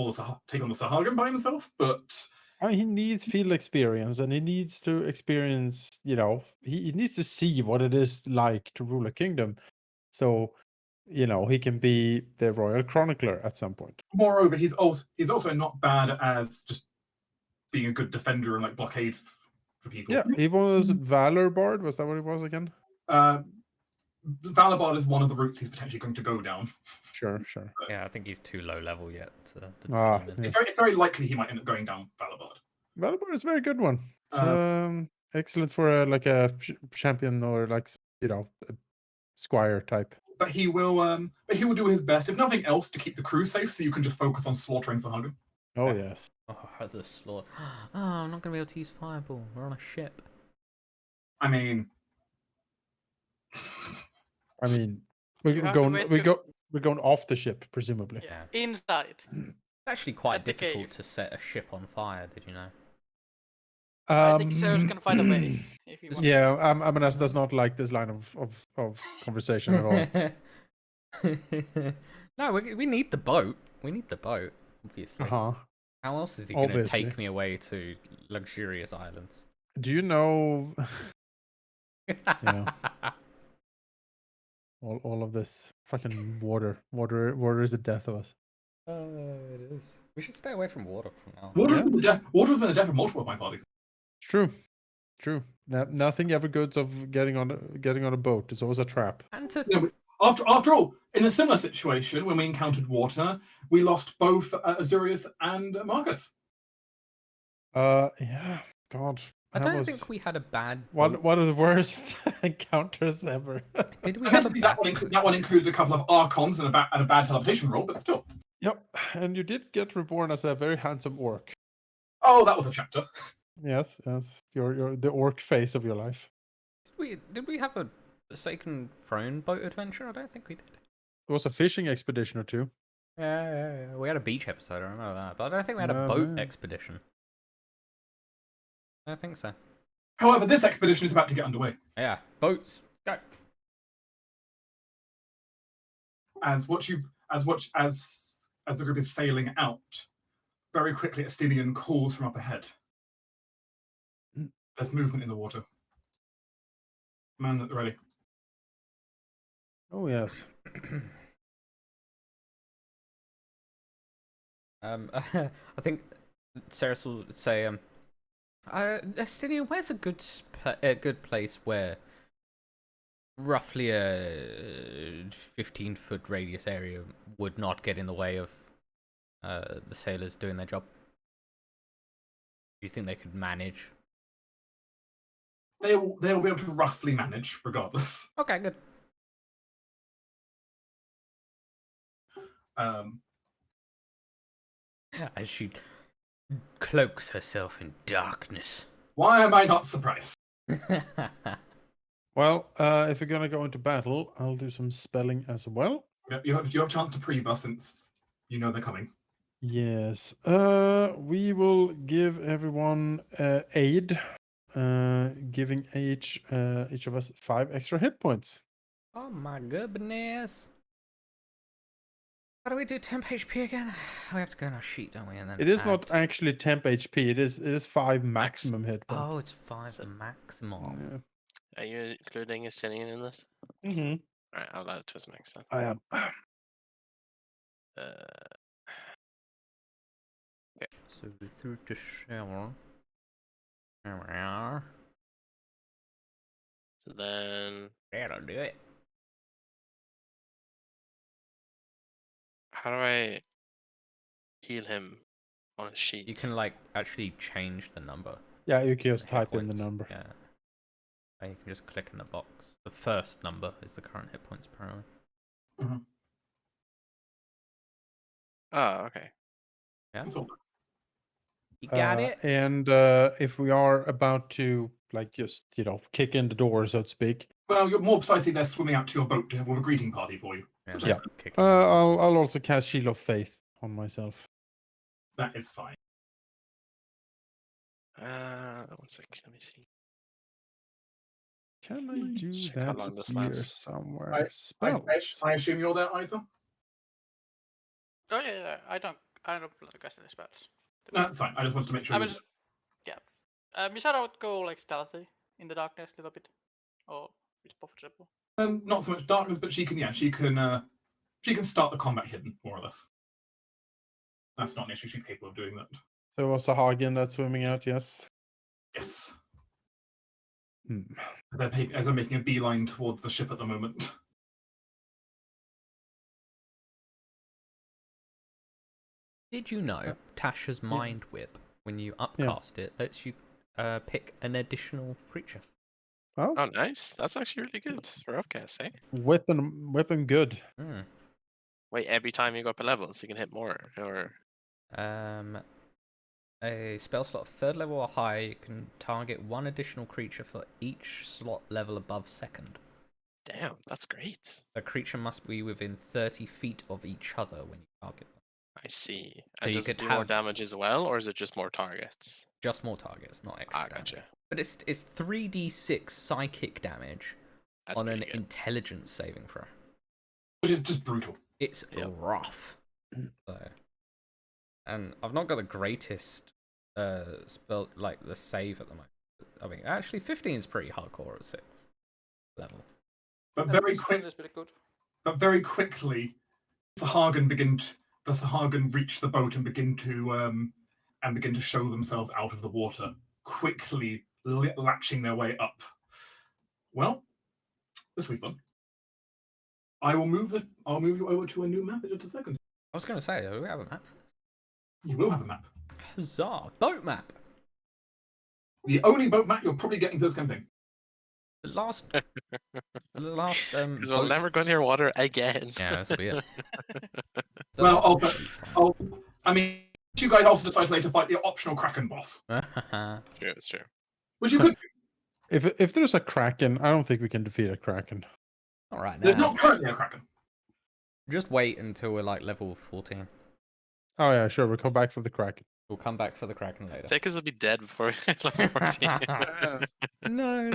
the Sahagin by himself, but I mean, he needs field experience, and he needs to experience, he needs to see what it is like to rule a kingdom. So, he can be the royal chronicler at some point. moreover, he's also not bad as just being a good defender and like blockade for people. Yeah, he was Valor Bard. Was that what he was again? Valabard is one of the routes he's potentially going to go down. Sure. Yeah, I think he's too low level yet to Ah, determine. yes. It's very likely he might end up going down Valabard. Valor Bard is a very good one. It's excellent for a champion or a squire type. But he will do his best, if nothing else, to keep the crew safe, so you can just focus on slaughtering Sahagin. Oh yes. Oh, the slaughter. Oh, I'm not going to be able to use Fireball. We're on a ship. I mean, we're You have to going wait we're going off the ship, presumably. Yeah. Inside. It's actually quite At the difficult cave. to set a ship on fire, did you know? I think Sarah's gonna find a way. If you want. Yeah, Amanas does not like this line of conversation at all. No, we need the boat. We need the boat, obviously. Uh-huh. How else is he going to Obviously. take me away to luxurious islands? Do you know all of this fucking water? Water is the death of us. It is. We should stay away from water from now. water has been the death of multiple of my parties. It's true. Nothing ever good of getting on a boat. It's always a trap. And to After all, in a similar situation, when we encountered water, we lost both Azurius and Marcus. Yeah. God. I that don't was think we had a bad one boat. of the worst encounters ever. Did we have a Admittedly, bad that one included a couple of Archons and a bad teleportation roll, but still. Yep. And you did get reborn as a very handsome orc. Oh, that was a chapter. Yes. Your the orc phase of your life. Did we have a Forsaken Throne boat adventure? I don't think we did. It was a fishing expedition or two. Yeah. We had a beach episode, I remember that. But I don't think we had a No, boat no. expedition. I don't think so. However, this expedition is about to get underway. Yeah, boats. Go. As the group is sailing out, very quickly Estinian calls from up ahead. There's movement in the water. Man at the ready. Oh yes. I think Sarah will say, Estinian, where's a good place where roughly a 15-foot radius area would not get in the way of the sailors doing their job? Do you think they could manage? They'll be able to roughly manage, regardless. Okay, good. As she cloaks herself in darkness. Why am I not surprised? Well, if you're gonna go into battle, I'll do some spelling as well. You have a chance to pre-bus since you know they're coming. Yes. We will give everyone aid, giving each of us 5 extra hit points. Oh my goodness. How do we do temp HP again? We have to go in our sheet, don't we? And then It is add. not actually temp HP. It is 5 maximum hit points. Oh, it's 5 So- maximum. Are you including Estinian in this? Yeah. Mm-hmm. Alright, I'll add it to his mix then. I am. So we threw to shower. There we are. So then, That'll do it. how do I heal him on a sheet? You can like actually change the number. Yeah, you can just Hit type in the points. number. Yeah. And you can just click in the box. The first number is the current hit points per hour. Oh, okay. Yeah. It's all done. You got it. And if we are about to like just kick in the door, so to speak, Well, you're more precisely, they're swimming out to your boat to have a greeting party for you. Yeah. So that's just- kicking. I'll also cast Shield of Faith on myself. That is fine. 1 sec, let me see. Can I do Check how that long this here lasts. somewhere? I Spells. assume you're there, Isa? Oh yeah, I don't bloody cast any spells. No, that's fine. I just wanted to make sure. I you was, yeah. Misara would go like stealthy in the darkness a little bit, or it's possible. not so much darkness, but she can. Yeah, she can start the combat hidden, more or less. That's not an issue. She's capable of doing that. So it was a Hagen that's swimming out, yes. Yes. Hmm. As they're making a beeline towards the ship at the moment. Did you know Tasha's Mind Whip, when you upcast it, lets you pick an additional creature? Oh, Oh, nice. That's actually really good for upcast, eh? weapon good. Hmm. Wait, every time you go up a level, so you can hit more, or... A spell slot 3rd level or higher, you can target 1 additional creature for each slot level above 2nd. Damn, that's great. The creature must be within 30 feet of each other when you target them. I see. So And you does it could do more have- damage as well, or is it just more targets? Just more targets, not extra Ah, damage. gotcha. But it's 3d6 psychic damage That's on an pretty good. intelligence saving throw. Which is just brutal. It's Yep. rough. So, and I've not got the greatest spell, like the save at the moment. I mean, actually 15 is pretty hardcore at 6th level. But Yeah, very still quick. is pretty good. But very quickly, the Sahagin reach the boat and begin to show themselves out of the water, quickly latching their way up. Well, this will be fun. I'll move you over to a new map in just a second. I was going to say, we have a map. You will have a map. Huzzah! Boat map! The only boat map you're probably getting for this campaign. The last Because we're boat- never going near water again. Yeah, this will be it. The Well, last also- boat will be I mean, you guys also decide later to fight the optional Kraken boss, fine. True, it's true. which you could do. If there's a Kraken, I don't think we can defeat a Kraken. All right, There's now. not currently a Kraken. Just wait until we're like level 14. Oh yeah, sure. We'll come back for the Kraken. We'll come back for the Kraken later. Fakers will be dead before we hit level 14. No.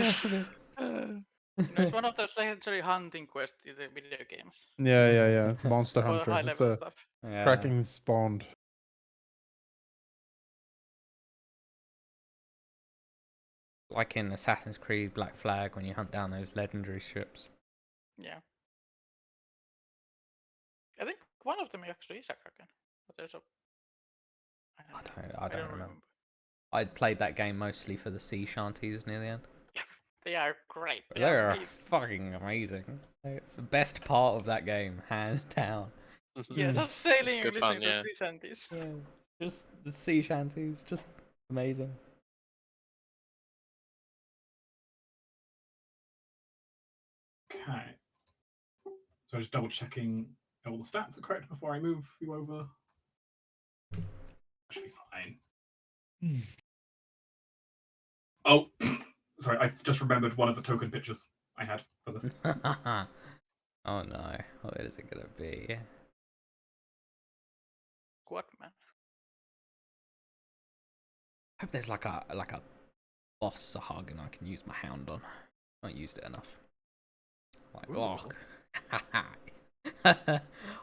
It's one of those legendary hunting quests in the video games. Yeah. It's Monster For the Hunter. high It's level a stuff. Yeah. Kraken spawned. Like in Assassin's Creed Black Flag when you hunt down those legendary ships. Yeah. I think one of them actually is a Kraken. But there's a... I don't remember. I played that game mostly for the sea shanties near the end. They are great. They are fucking amazing. They're the best part of that game, hands down. Yeah, just It's sailing good and fun, listening yeah. to sea shanties. Yeah, just the sea shanties, just amazing. Okay. So just double checking all the stats are correct before I move you over. Should be fine. Oh, sorry. I've just remembered one of the token pictures I had for this. Oh no, what is it gonna be? Squad man. I hope there's like a boss Sahagin I can use my hound on. Not used it enough. Like, Ooh. oh,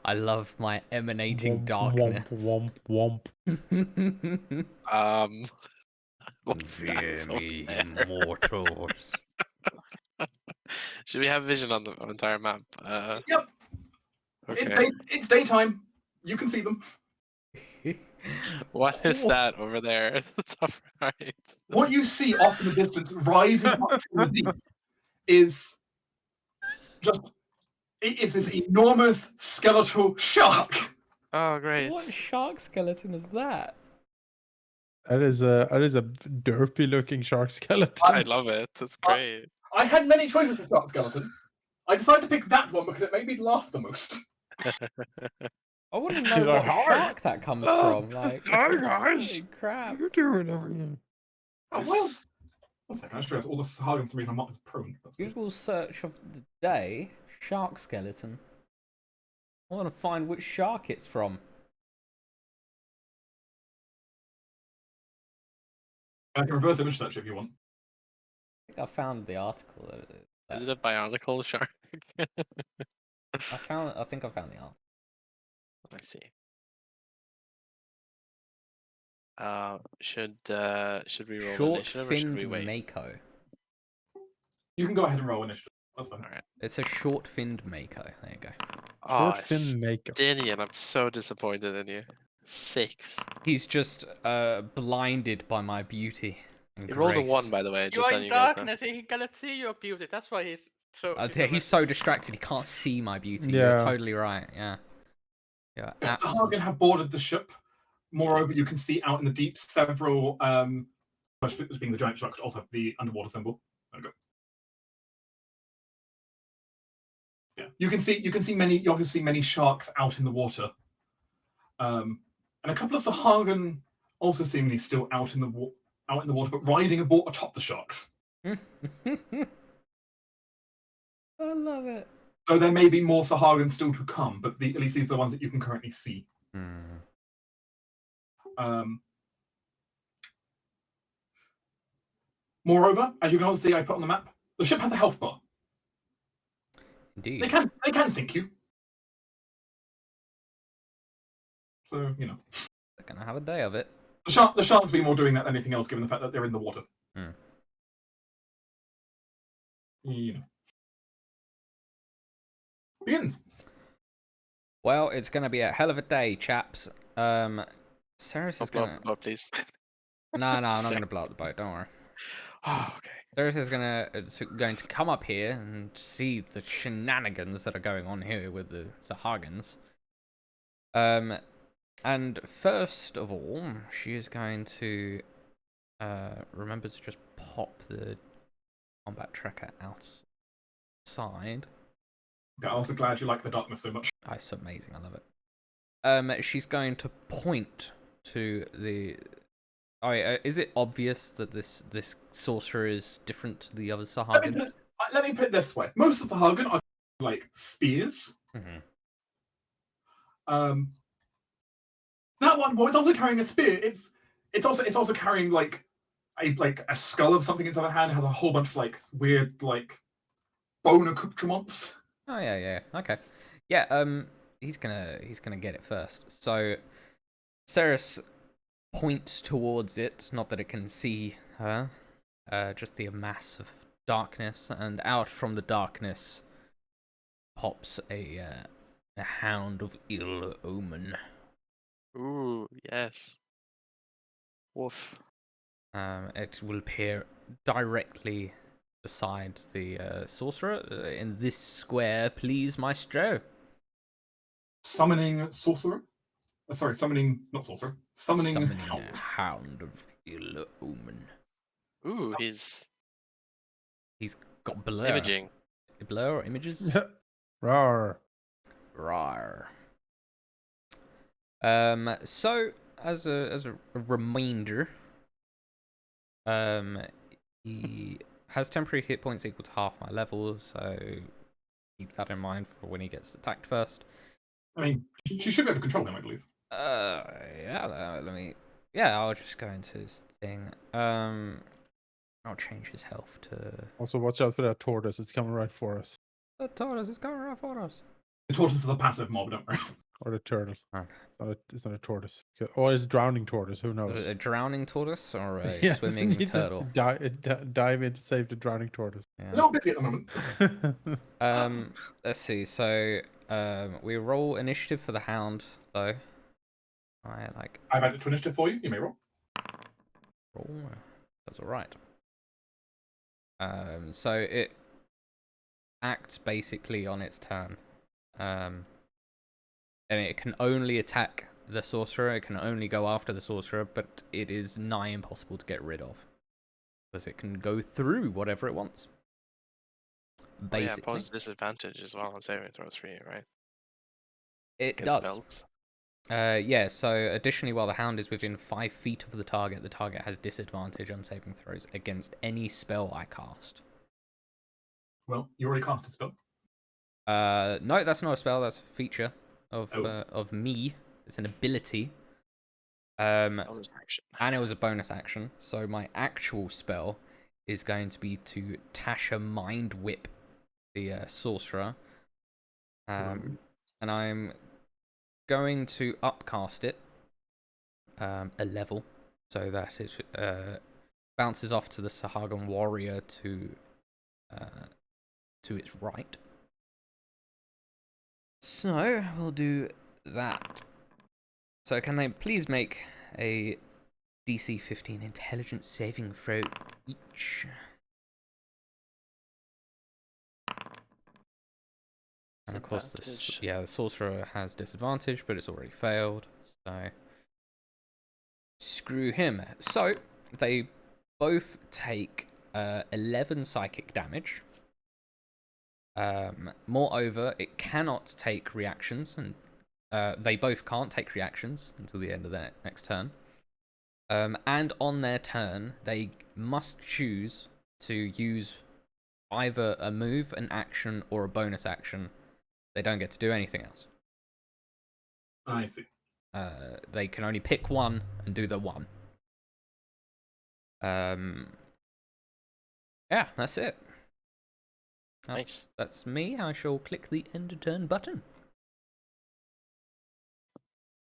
I love my emanating Womp, darkness. Womp, womp, womp. What's that Fear over me, there? mortals. Should we have vision on the entire map? Yep. Okay. It's daytime. You can see them. What is that over there at the top right? What you see off in the distance, rising up from the deep, is just it's this enormous skeletal shark. Oh, great. What shark skeleton is that? That is a derpy looking shark skeleton. I love it. It's great. I had many choices for shark skeleton. I decided to pick that one because it made me laugh the most. I want to know You're what like, "Hi." shark that comes from. Like, Hi guys, holy crap. you doing over here? Oh, well. One second, I just realized all the Sahagans for some reason I'm marked as prone. That's weird. Google search of the day, shark skeleton. I want to find which shark it's from. I can reverse image search if you want. I think I found the article. Is it a bionicle shark? I think I found the article. I see. Should we roll Short initiative or should finned we wait? mako. You can go ahead and roll initiative. That's fine. All right. It's a short finned mako. There you go. Oh, Short fin makeup. Dinian, I'm so disappointed in you. 6. He's just blinded by my beauty. And You rolled a grace. 1, by the way. You Just are letting in you guys know. darkness, he cannot see your beauty. That's why he's so. He's so distracted he can't see my beauty. Yeah. You're totally right. Yeah. Yeah. The Absolutely. Sahagan have boarded the ship. Moreover, you can see out in the deep several, being the giant shark, also the underwater symbol. There we go. Yeah, you can see many sharks out in the water, and a couple of Sahagan also seemingly still out in the water, but riding aboard atop the sharks. I love it. So there may be more Sahagans still to come, but at least these are the ones that you can currently see. Moreover, as you can also see, I put on the map, the ship has a health bar. Indeed. They can sink you. So, you know. They're gonna have a day of it. The sharks will be more doing that than anything else, given the fact that they're in the water. You know. Begins. Well, it's gonna be a hell of a day, chaps. Ceres is Blow up gonna. the boat, please. No, I'm not Sick. gonna blow up the boat. Don't worry. Oh, okay. Ceres is going to come up here and see the shenanigans that are going on here with the Sahagans. And first of all, she is going to remember to just pop the combat tracker outside. I'm also glad you like the darkness so much. Oh, it's amazing. I love it. She's going to point to the. Oh, is it obvious that this sorcerer is different to the other Sahagans? Let me put it this way: most of the Sahagan are like spears. Mm-hmm. That one, well, it's also carrying a spear. It's also carrying like a skull of something in its other hand. It has a whole bunch of like weird like bone accoutrements. Oh yeah, okay, yeah. He's gonna get it first. So, Ceres points towards it. Not that it can see her. Just the mass of darkness, and out from the darkness pops a hound of ill omen. Ooh, yes. Woof. It will appear directly beside the sorcerer in this square, please, maestro. Summoning sorcerer. Summoning not sorcerer. Summoning hound. A hound of ill omen. Ooh, he's Got blur. imaging. Blur or images? Rawr. Rawr. So as a reminder, he has temporary hit points equal to half my level, so keep that in mind for when he gets attacked first. I mean, she should be able to control him, I believe. Yeah. Let me. Yeah, I'll just go into his thing. I'll change his health to. Also, watch out for that tortoise. It's coming right for us. The tortoise is coming right for us. The tortoise is a passive mob, don't worry. Or the turtle. Oh. It's not a tortoise. Or it's drowning tortoise. Who knows? Is it a drowning tortoise or a Yes, swimming you just turtle? dive in to save the drowning tortoise. A Yeah. little busy at the moment. Let's see. So, we roll initiative for the hound, though. I've added to initiative for you. You may roll. Roll. That's all right. So it acts basically on its turn, and it can only attack the sorcerer. It can only go after the sorcerer, but it is nigh impossible to get rid of because it can go through whatever it wants. Oh, yeah, Basically, pose disadvantage as well on saving throws for you, right? it Against does. spells. Yeah, so additionally, while the hound is within 5 feet of the target has disadvantage on saving throws against any spell I cast. Well, you already cast a spell. No, that's not a spell, that's a feature of Oh. of me. It's an ability. Bonus action. And it was a bonus action, so my actual spell is going to be to Tasha Mind Whip the sorcerer. And I'm going to upcast it a level so that it bounces off to the Sahagan warrior to its right. So we'll do that. So can they please make a DC 15 intelligence saving throw each? And of course, the sorcerer has disadvantage, but it's already failed, so screw him. So they both take 11 psychic damage. Moreover, it cannot take reactions, and they both can't take reactions until the end of their next turn. And on their turn, they must choose to use either a move, an action, or a bonus action. They don't get to do anything else. I see. They can only pick one and do the one. Yeah, that's it. Nice. That's me. I shall click the end turn button.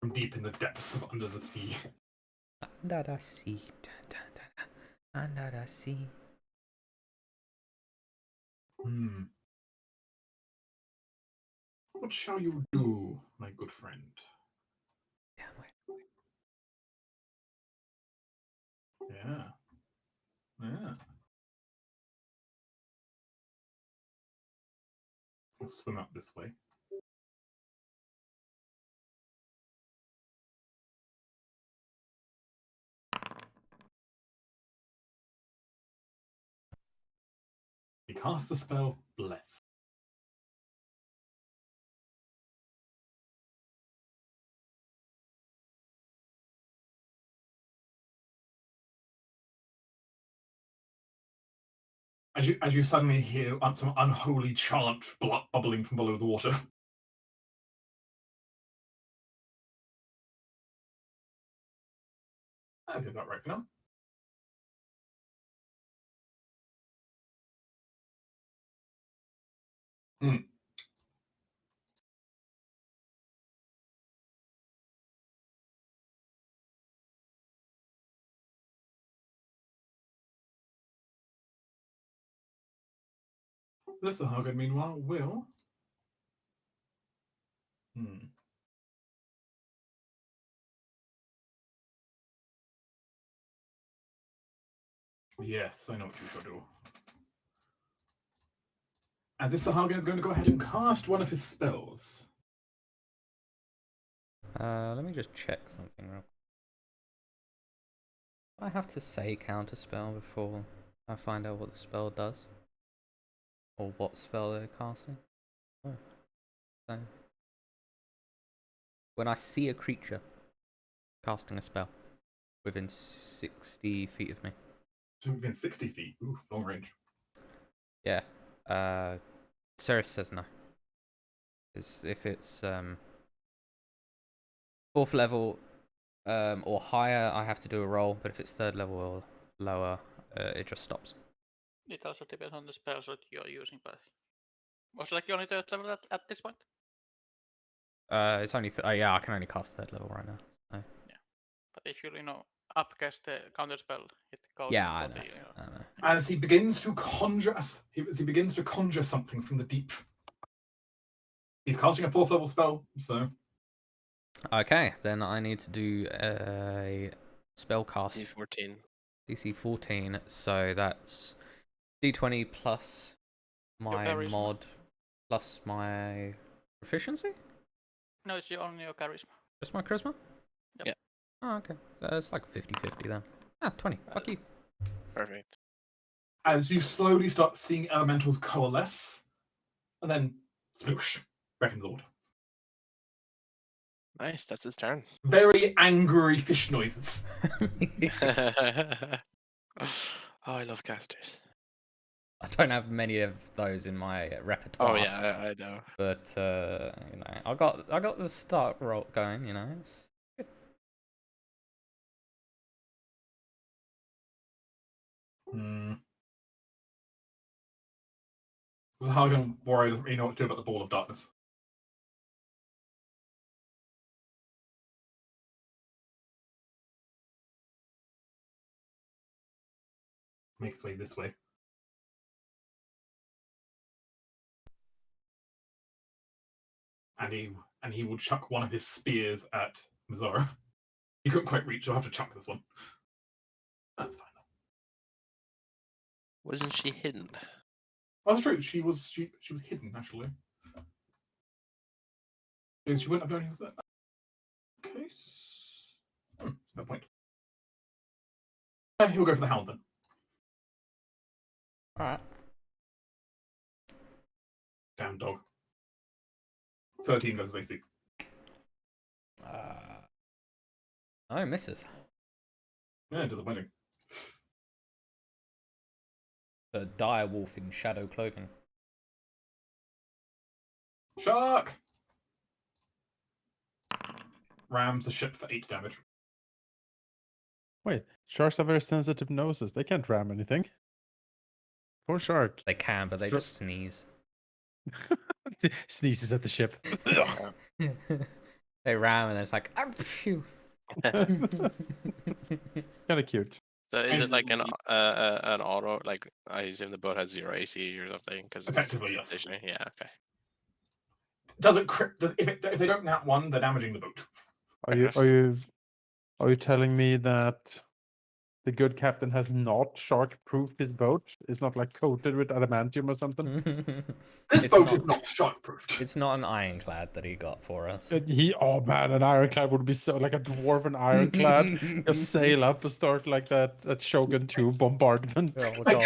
From deep in the depths of under the sea. Under the sea. Under the sea. What shall you do, my good friend? Yeah. Yeah. I'll swim up this way. He casts the spell Bless. As you suddenly hear some unholy chant bubbling from below the water. I think that right for now. This Sahagan, meanwhile, will. Yes, I know what you shall do. As this Sahagan is going to go ahead and cast one of his spells. Let me just check something real quick. I have to say counter spell before I find out what the spell does. Or what spell they're casting. Oh. So, when I see a creature casting a spell within 60 feet of me. So within 60 feet. Ooh, long range. Yeah. Ceres says no. If it's 4th level or higher, I have to do a roll, but if it's 3rd level or lower, it just stops. It also depends on the spells that you're using, but was like you only 3rd level at this point? It's only yeah, I can only cast 3rd level right now. So. But if you upcast the counter spell, it goes. Yeah, I for know. the, I know. As he begins to conjure something from the deep. He's casting a 4th level spell, so Okay, then I need to do a spell cast. DC 14. DC 14, so that's D20 plus my charisma. mod plus my proficiency? No, it's only your charisma. Just my charisma? Yep. Yeah. Oh, okay. It's like 50-50 then. 20. Fuck you. Perfect. as you slowly start seeing elementals coalesce, and then sploosh, back into the water. Nice, that's his turn. Very angry fish noises. Oh, I love casters. I don't have many of those in my repertoire. Oh yeah, I know. But I got the start roll going. It's good. Zahagan worried doesn't really know what to do about the ball of darkness. Make its way this way. And he will chuck one of his spears at Mazzara. He couldn't quite reach, so I'll have to chuck this one. That's fine. Wasn't she hidden? Oh, that's true. She was hidden, actually. Because she wouldn't have known he was there. Case. No point. He'll go for the hound then. Alright. Damn dog. 13 versus AC. Oh, misses. Yeah, it does a wedding. The dire wolf in shadow clothing. Shark! Rams the ship for 8 damage. Wait, sharks have very sensitive noses. They can't ram anything. Poor shark. They can, but they Sure. just sneeze. Sneezes at the ship. They ram and it's like, ah, phew. Kind of cute. So is it like an auto? Like I assume the boat has 0 AC or something because it's Effectively, yes. stationary. Yeah. Okay. Doesn't if they don't nat 1, they're damaging the boat. Are you telling me that the good captain has not shark-proofed his boat? It's not like coated with adamantium or something. This It's boat not- is not shark-proofed. It's not an ironclad that he got for us. Oh man, an ironclad would be so like a dwarven ironclad. Just sail up and start like that Shogun 2 bombardment. Oh, God,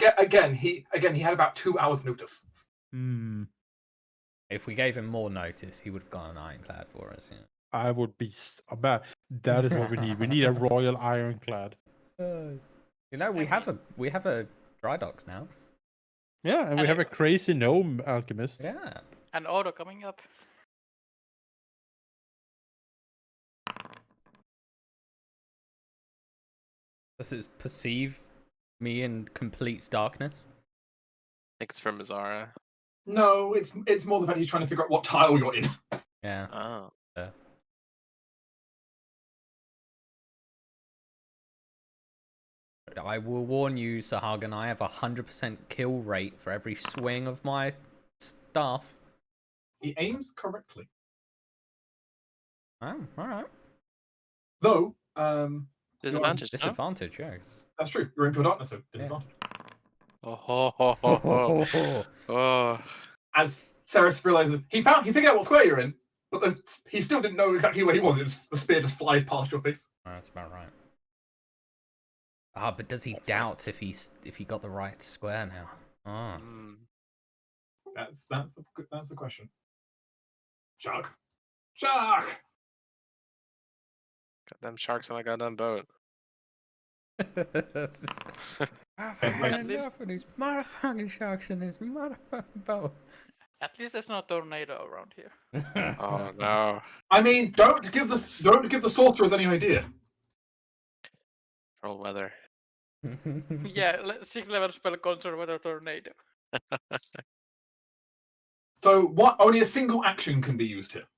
yeah. Again, he had about 2 hours notice. Hmm. If we gave him more notice, he would have got an ironclad for us. I would be man. That is what we need. We need a royal ironclad. We have a dry docks now. Yeah, and we have a crazy gnome alchemist. Yeah. An auto coming up. Does it perceive me in complete darkness? I think it's from Mazzara. No, it's more the fact he's trying to figure out what tile you're in. Yeah. Oh. I will warn you, Sahagan, I have 100% kill rate for every swing of my staff. He aims correctly. Oh, alright. Though, Disadvantage. No? Disadvantage, yes. that's true. You're into darkness, so disadvantage. Oh, ho, ho, ho, ho. Oh. As Ceres realizes he figured out what square you're in, but he still didn't know exactly where he was. The spear just flies past your face. Oh, that's about right. Ah, but does he doubt if he got the right square now? Ah. Mm. That's the question. Shark. Goddamn sharks on a goddamn boat. I've had enough of these motherfucking sharks in this motherfucking boat. At least there's no tornado around here. Oh no. I mean, don't give the sorcerers any idea. Troll weather. Yeah, 6 level spell control with a tornado. So what? Only a single action can be used here.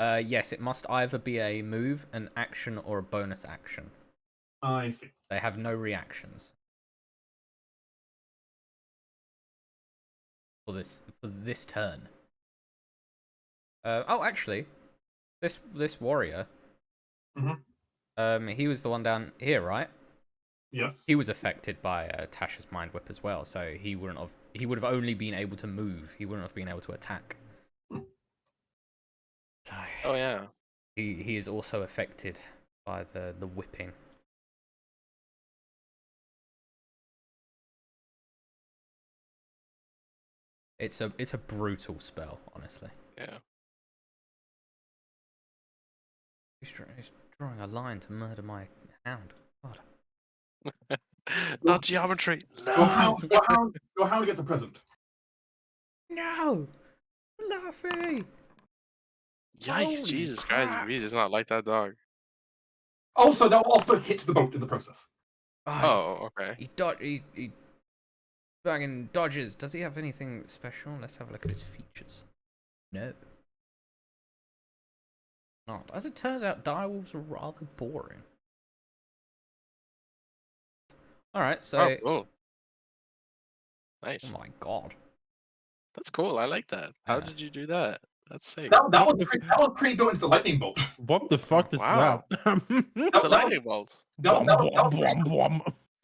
Yes, it must either be a move, an action, or a bonus action. I see. They have no reactions for this turn. Oh, actually, this warrior. Mhm. He was the one down here, right? Yes. He was affected by Tasha's mind whip as well, so he wouldn't have. He would have only been able to move. He wouldn't have been able to attack. So Oh yeah. he is also affected by the whipping. It's a brutal spell, honestly. Yeah. He's drawing a line to murder my hound. God. Not geometry. Your No. hound gets a present. No, Fluffy. Yikes! Holy Jesus Christ! crap. He does not like that dog. Also, they'll also hit the boat in the process. Oh, okay. He fucking dodges. Does he have anything special? Let's have a look at his features. No. Not. As it turns out, direwolves are rather boring. Alright, so... Oh, cool. Nice. Oh my god. That's cool. I like that. How Yeah. did you do that? That's sick. That was pre-built into the lightning bolt. What the fuck is wow. that? It's a lightning bolt. Yeah,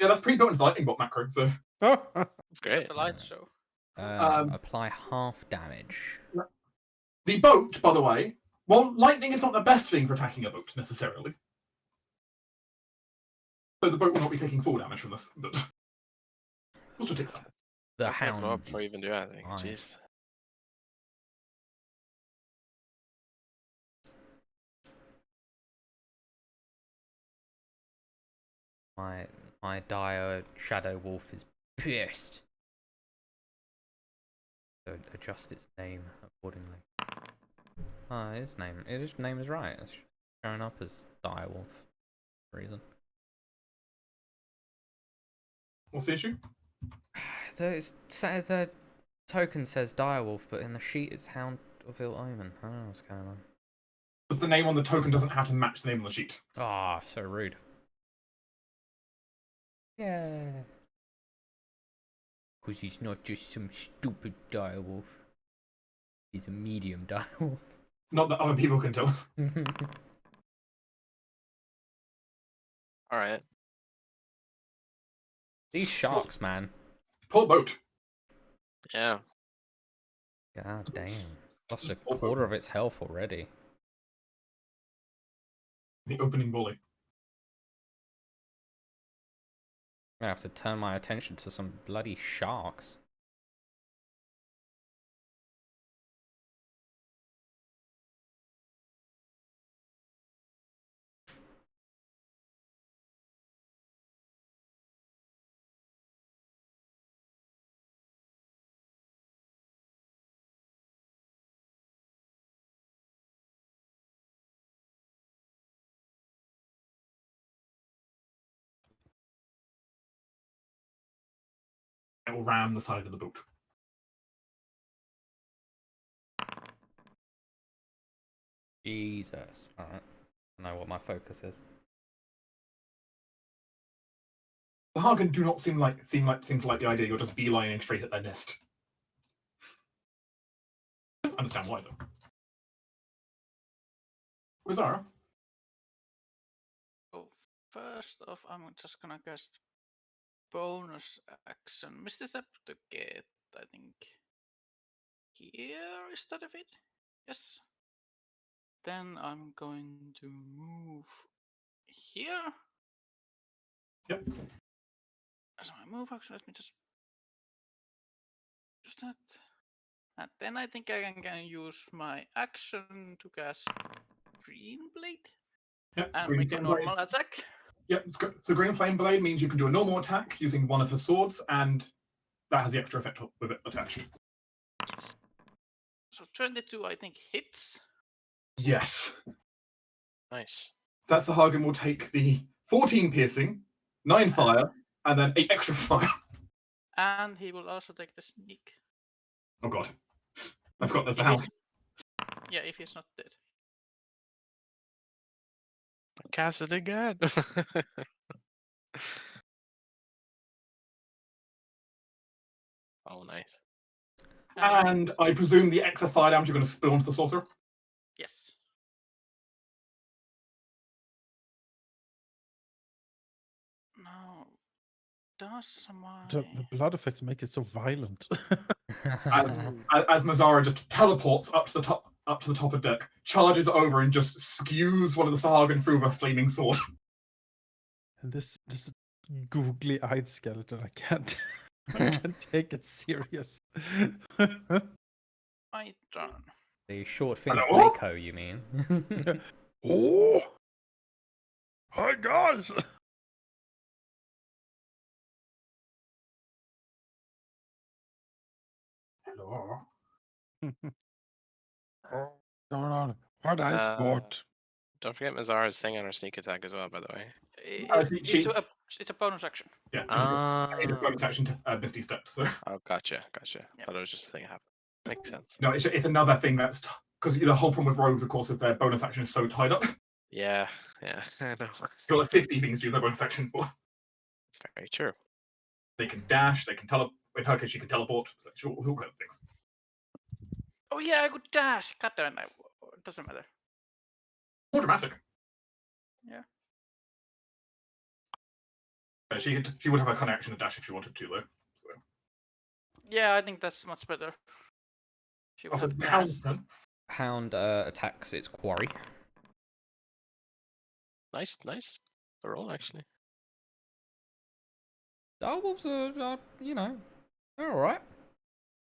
that's pre-built into the lightning bolt macro. So That's great. The light show. Apply half damage. the boat, by the way, well, lightning is not the best thing for attacking a boat necessarily. So the boat will not be taking full damage from this, but also takes some. The That's gonna blow hound up before you even do anything. fine. Jeez. My dire shadow wolf is pissed. So adjust its name accordingly. His name is right. It's showing up as dire wolf for a reason. What's the issue? The token says direwolf, but in the sheet it's Hound of Ill Omen. I don't know what's going on. Because the name on the token doesn't have to match the name on the sheet. Ah, so rude. Yeah. Because he's not just some stupid direwolf. He's a medium direwolf. Not that other people can tell. All right. These sharks, man. Poor boat. Yeah. God damn. Lost a quarter of its health already. The opening volley. I'm gonna have to turn my attention to some bloody sharks. It will ram the side of the boat. Jesus. Alright. I know what my focus is. The Hagen do not seem to like the idea you're just beelining straight at their nest. I don't understand why though. Wizara? So first off, I'm just gonna cast bonus action. Misty Step to get, I think, here is the defeat. Yes. Then I'm going to move here. Yep. As my move action, let me just use that. And then I think I can use my action to cast Green Blade Yep. and Green make a Flame normal Blade. attack. Yep. So Green Flame Blade means you can do a normal attack using one of her swords, and that has the extra effect with it attached. Yes. So 22, I think, hits. Yes. Nice. So that's the Hagen will take the 14 piercing, 9 fire, and then 8 extra fire. And he will also take the sneak. Oh god. I forgot there's the If hound. he's- Yeah, if he's not dead. Cast it again. Oh, nice. And I presume the excess fire damage you're going to spill onto the sorcerer. Yes. Now, does my... The blood effects make it so violent. As Mazzara just teleports up to the top of deck, charges over and just skews one of the Sahagin through with a flaming sword. And this googly-eyed skeleton, I can't take it serious. My turn. The short fin Hello? Mako, you mean? Oh! Hi, guys! Hello. Going on? Hard ice sport. Don't forget Mazzara's thing on her sneak attack as well, by the way. It's a bonus action. Yeah. Ah. I need a bonus action to Misty Step. So. Oh, gotcha. Yeah. Thought it was just a thing that happened. Makes sense. No, it's another thing that's because the whole problem with rogues, of course, is their bonus action is so tied up. Yeah, I know. Got like 50 things to use their bonus action for. It's very true. They can dash, they can teleport. In her case, she can teleport. So all kind of things. Oh yeah, I could dash. God damn it. It doesn't matter. More dramatic. Yeah. She would have a kind of action to dash if she wanted to, though. So. Yeah, I think that's much better. She would Also, have Hound's dashed. turn. Hound attacks its quarry. Nice. The roll, actually. Direwolves are, they're alright.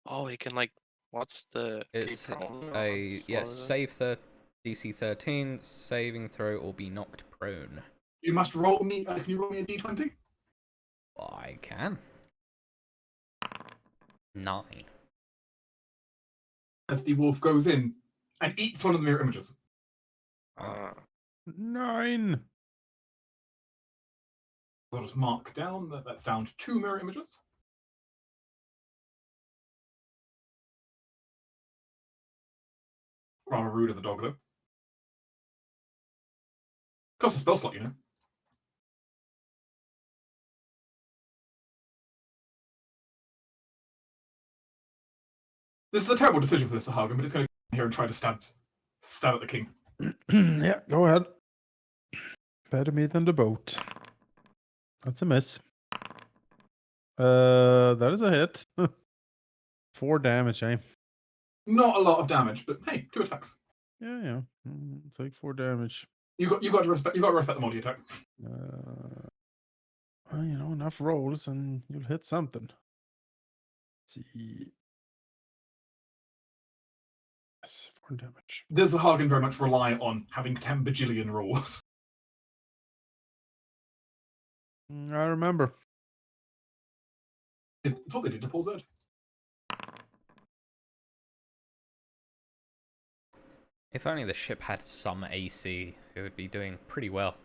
Oh, he can, like, what's the... It's prone? a save DC 13, saving throw, or be knocked prone. You must roll me. Can you roll me a d20? I can. 9. As the wolf goes in and eats one of the mirror images. 9. I'll just mark down that that's down to 2 mirror images. Rather rude of the dog, though. Costs a spell slot, you know. This is a terrible decision for this Sahagin, but it's going to come here and try to stab at the king. Yeah, go ahead. Better me than the boat. That's a miss. That is a hit. 4 damage, eh? Not a lot of damage, but hey, 2 attacks. Yeah. Take 4 damage. You got to respect the Molly attack. Well, enough rolls and you'll hit something. Let's see. Yes, 4 damage. Does the Sahagin very much rely on having 10 bajillion rolls? I remember. It's what they did to Paul Zed. If only the ship had some AC, it would be doing pretty well.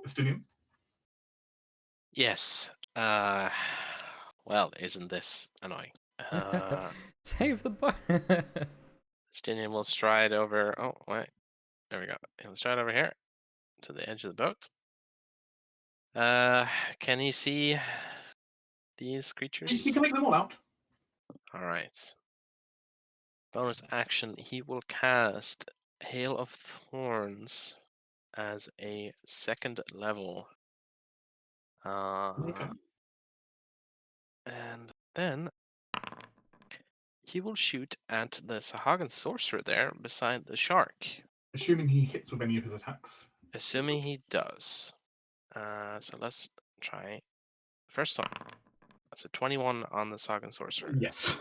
Estinian. Yes. Well, isn't this annoying? Save the boat. Stinian will stride over... Oh, wait. There we go. He'll stride over here to the edge of the boat. Can he see these creatures? He can make them all out. All right. Bonus action. He will cast Hail of Thorns as a 2nd level. Okay. And then he will shoot at the Sahagin sorcerer there beside the shark. Assuming he hits with any of his attacks. Assuming he does. So let's try. First one. That's a 21 on the Sahagin sorcerer. Yes.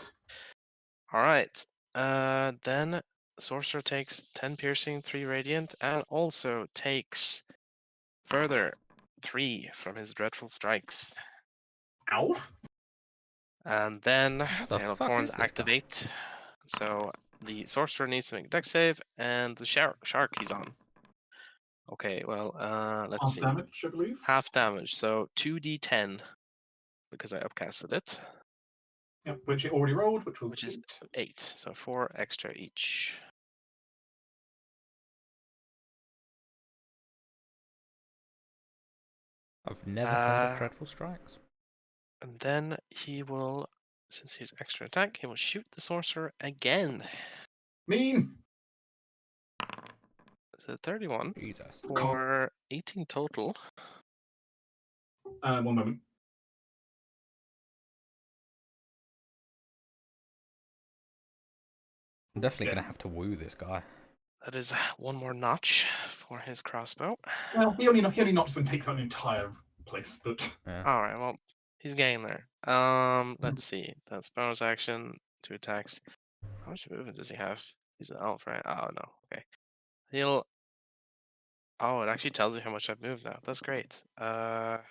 All right. Then sorcerer takes 10 piercing, 3 radiant, and also takes further 3 from his dreadful strikes. Ow. And then What the the Hail of fuck Thorns is this guy? activate. So the sorcerer needs to make a dex save, and the shark he's on. Okay, well, let's Half see. damage, I believe. Half damage, so 2d10 because I upcasted it. Yep, which it already rolled, which was which is 8. 8. So 4 extra each. I've never heard of dreadful strikes. And then he will, since he's extra attack, he will shoot the sorcerer again. Mean! So 31 Jesus. for 18 total. 1 moment. I'm definitely Yeah. gonna have to woo this guy. That is one more notch for his crossbow. Well, he only knocks when takes out an entire place, but Yeah. All right, well, he's getting there. Let's see. That's bonus action, 2 attacks. How much movement does he have? He's an elf, right? Oh no. Okay. He'll. Oh, it actually tells you how much I've moved now. That's great. yeah,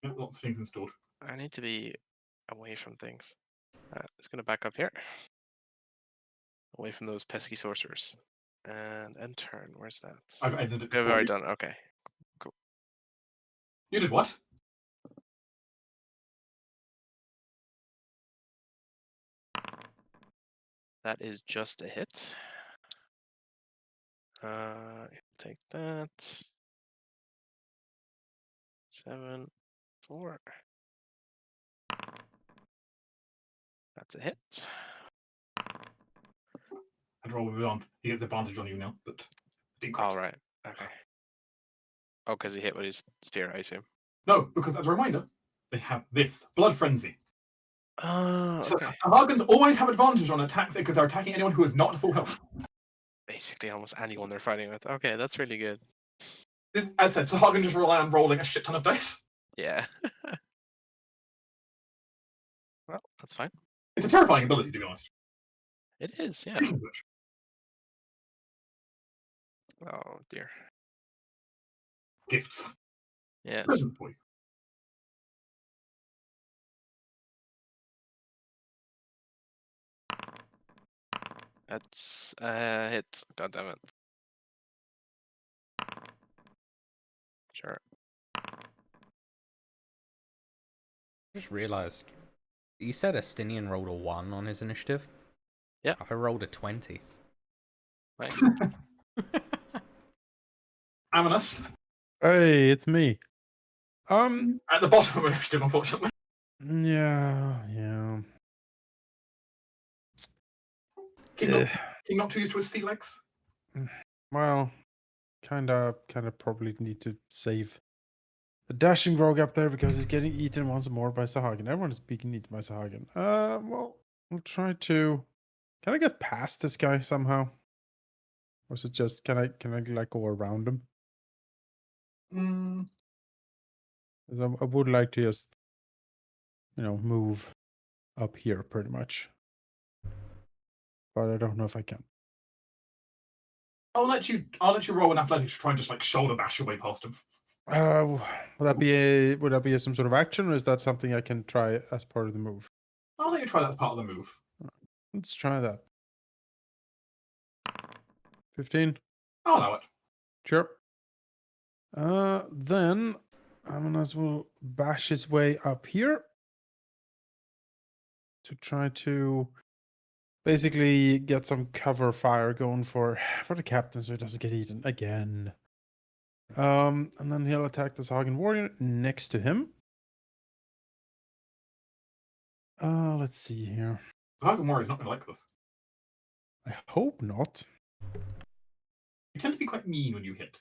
lots of things installed. I need to be away from things. It's gonna back up here. Away from those pesky sorcerers. And end turn. Where's that? I've ended it We've for already you. done. Okay. You did what? That is just a hit. Take that. 7, 4. That's a hit. I'd roll with it on. He gets advantage on you now, but didn't crit. All right. Okay. Oh, because he hit with his spear, I assume. No, because as a reminder, they have this Blood Frenzy. Oh, So okay. Hargans always have advantage on attacks because they're attacking anyone who is not full health. Basically, almost anyone they're fighting with. Okay, that's really good. As I said, Sahagin just rely on rolling a shit ton of dice. Yeah. Well, that's fine. It's a terrifying ability, to be honest. It is, yeah. Speaking of which, Oh dear. gifts. Yes. Presents for you. That's hit. God damn it. Sure. I just realised you said Estinian rolled a 1 on his initiative. Yeah. I rolled a 20. Nice. Amonis. Hey, it's me. At the bottom of initiative, unfortunately. Yeah. King not too used to his sea legs. Well, kind of probably need to save the dashing rogue up there because he's getting eaten once more by Sahagin. Everyone is being eaten by Sahagin. Well, we'll try to. Can I get past this guy somehow? Or is it just can I like go around him? 'Cause I would like to just move up here pretty much, but I don't know if I can. I'll let you roll an athletics to try and just like shoulder bash your way past him. Would that be some sort of action, or is that something I can try as part of the move? I'll let you try that as part of the move. Let's try that. 15. I'll allow it. Sure. Then Amanas will bash his way up here to try to basically get some cover fire going for the captain so he doesn't get eaten again. And then he'll attack the Sahagin warrior next to him. Let's see here. The Hagen Warrior's not going to like this. I hope not. You tend to be quite mean when you hit.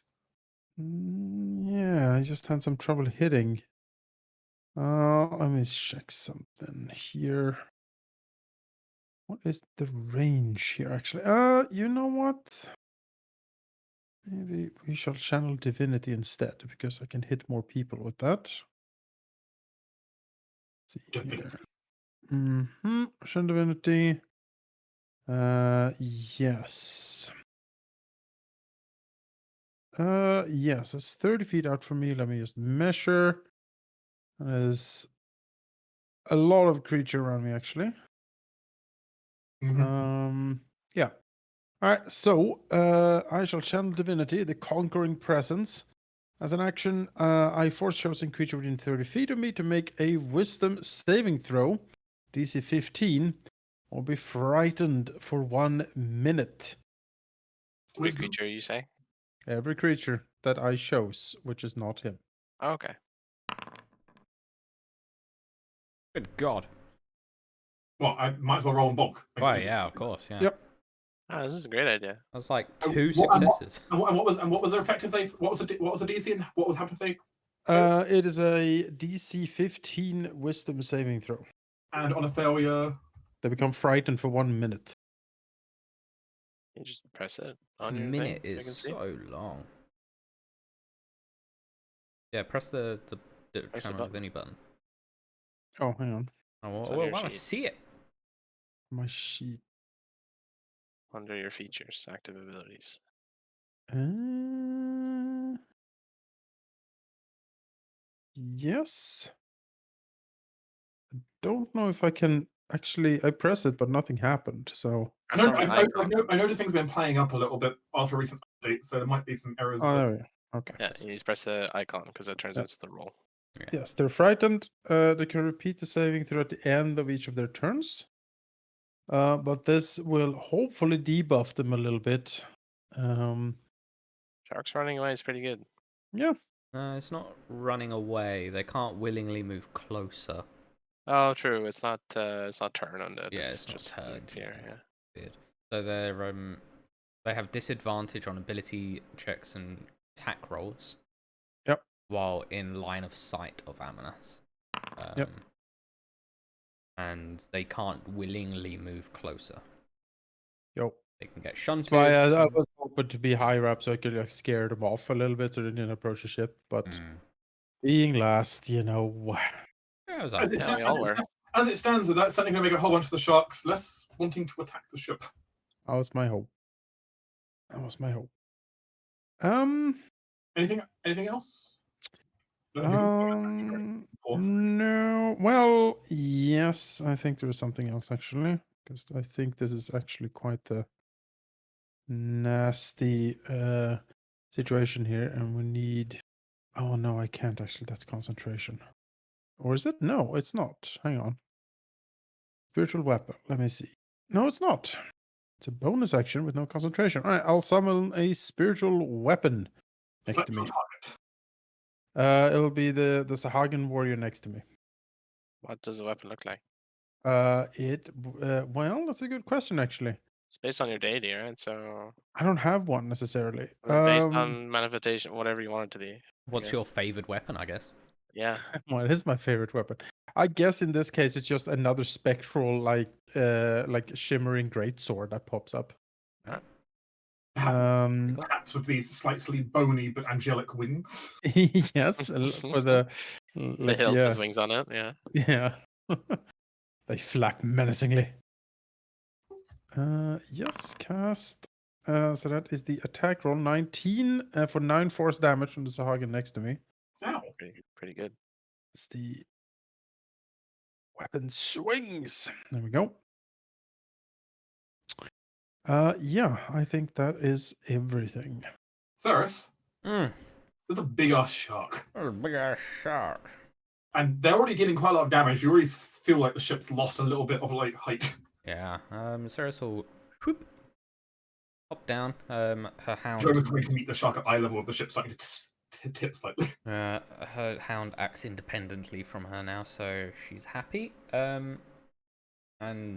Yeah, I just had some trouble hitting. Let me check something here. What is the range here, actually? You know what? Maybe we shall channel divinity instead, because I can hit more people with that. Let's see Divinity. here. Channel divinity. Yes. Yes, it's 30 feet out from me. Let me just measure. There's a lot of creature around me, actually. Yeah. All right, so I shall channel divinity, the conquering presence. As an action, I force chosen creature within 30 feet of me to make a wisdom saving throw. DC 15 will be frightened for 1 minute. Every Wisdom. creature, you say? Every creature that I chose, which is not him. Oh, okay. Good God. Well, I might as well roll and bulk. Oh, yeah, of course, yeah. Yep. Oh, this is a great idea. That was like And 2 what- and what- successes. And what was their effective save? What was the DC and what was happened to things? It is a DC 15 wisdom saving throw. And on a failure, They become frightened for 1 minute. You just press it A on your minute thing so you is can see. so long. Yeah, press the Press the channel of any button. Oh, hang on. Oh, It's well, on I your want to sheet. see it. My sheet. Under your features, active abilities. Yes. I don't know if I can actually. I press it, but nothing happened. So. Press on the icon. I noticed things have been playing up a little bit after recent updates, so there might be some errors. Oh, there we go. Okay. Yeah, you just press the icon because it turns Yeah. into the roll. Yes, they're frightened. They can repeat the saving throw at the end of each of their turns. But this will hopefully debuff them a little bit. Sharks running away is pretty good. Yeah. It's not running away. They can't willingly move closer. Oh, true. It's not turn undead. Yeah, it's it's not just turn, fear. yeah. Yeah. Weird. So they have disadvantage on ability checks and attack rolls. Yep. While in line of sight of Amanas. Yep. And they can't willingly move closer. Yo. They can get shunted. That's why I was hoping to be higher up so I could like scare them off a little bit so they didn't approach the ship. But being last, Yeah, it was As it, Yeah, we all were. as it stands, that's certainly going to make a whole bunch of the sharks less wanting to attack the ship. that was my hope. That was my hope. Anything else? Don't know if you got- No. Well, yes, I think there was something else actually, because I think this is actually quite a nasty situation here, and we need. Oh no, I can't actually. That's concentration, or is it? No, it's not. Hang on. Spiritual weapon. Let me see. No, it's not. It's a bonus action with no concentration. All right, I'll summon a spiritual weapon next to me. Select your target. It'll be the Sahagan warrior next to me. What does the weapon look like? Well, that's a good question actually. It's based on your deity, right? So I don't have one necessarily. based on manifestation, whatever you want it to be. What's your favorite weapon, I guess? Yeah. Well, it is my favorite weapon. I guess in this case it's just another spectral like shimmering greatsword that pops up. Perhaps with these slightly bony but angelic wings. Yes, for the The hilt has wings on it. Yeah. Yeah. They flap menacingly. Yes, cast. So that is the attack roll 19 for 9 force damage from the Sahagan next to me. Ow. Pretty good. It's the weapon swings. There we go. Yeah, I think that is everything. Ceres, Mm. there's a big ass shark. A big ass shark. And they're already dealing quite a lot of damage. You already feel like the ship's lost a little bit of like height. Yeah. Ceres will whoop, hop down. Her hound. Joe was going to meet the shark at eye level as the ship's starting to tip slightly. Her hound acts independently from her now, so she's happy. And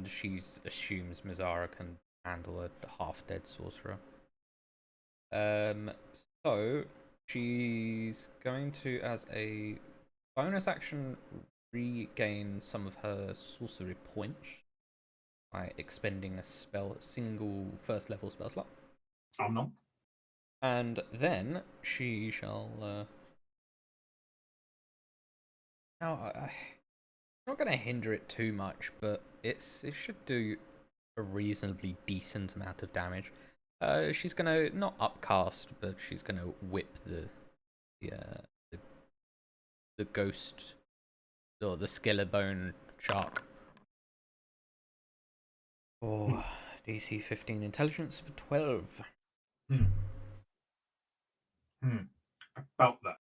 she assumes Mizara can handle a half-dead sorcerer. So she's going to, as a bonus action, regain some of her sorcery points by expending a single first level spell slot. Oh no. And then she shall. Now, I'm not going to hinder it too much, but it should do a reasonably decent amount of damage. She's going to not upcast, but she's going to whip the ghost or the skeleton shark. Oh, DC 15 intelligence for 12. About that.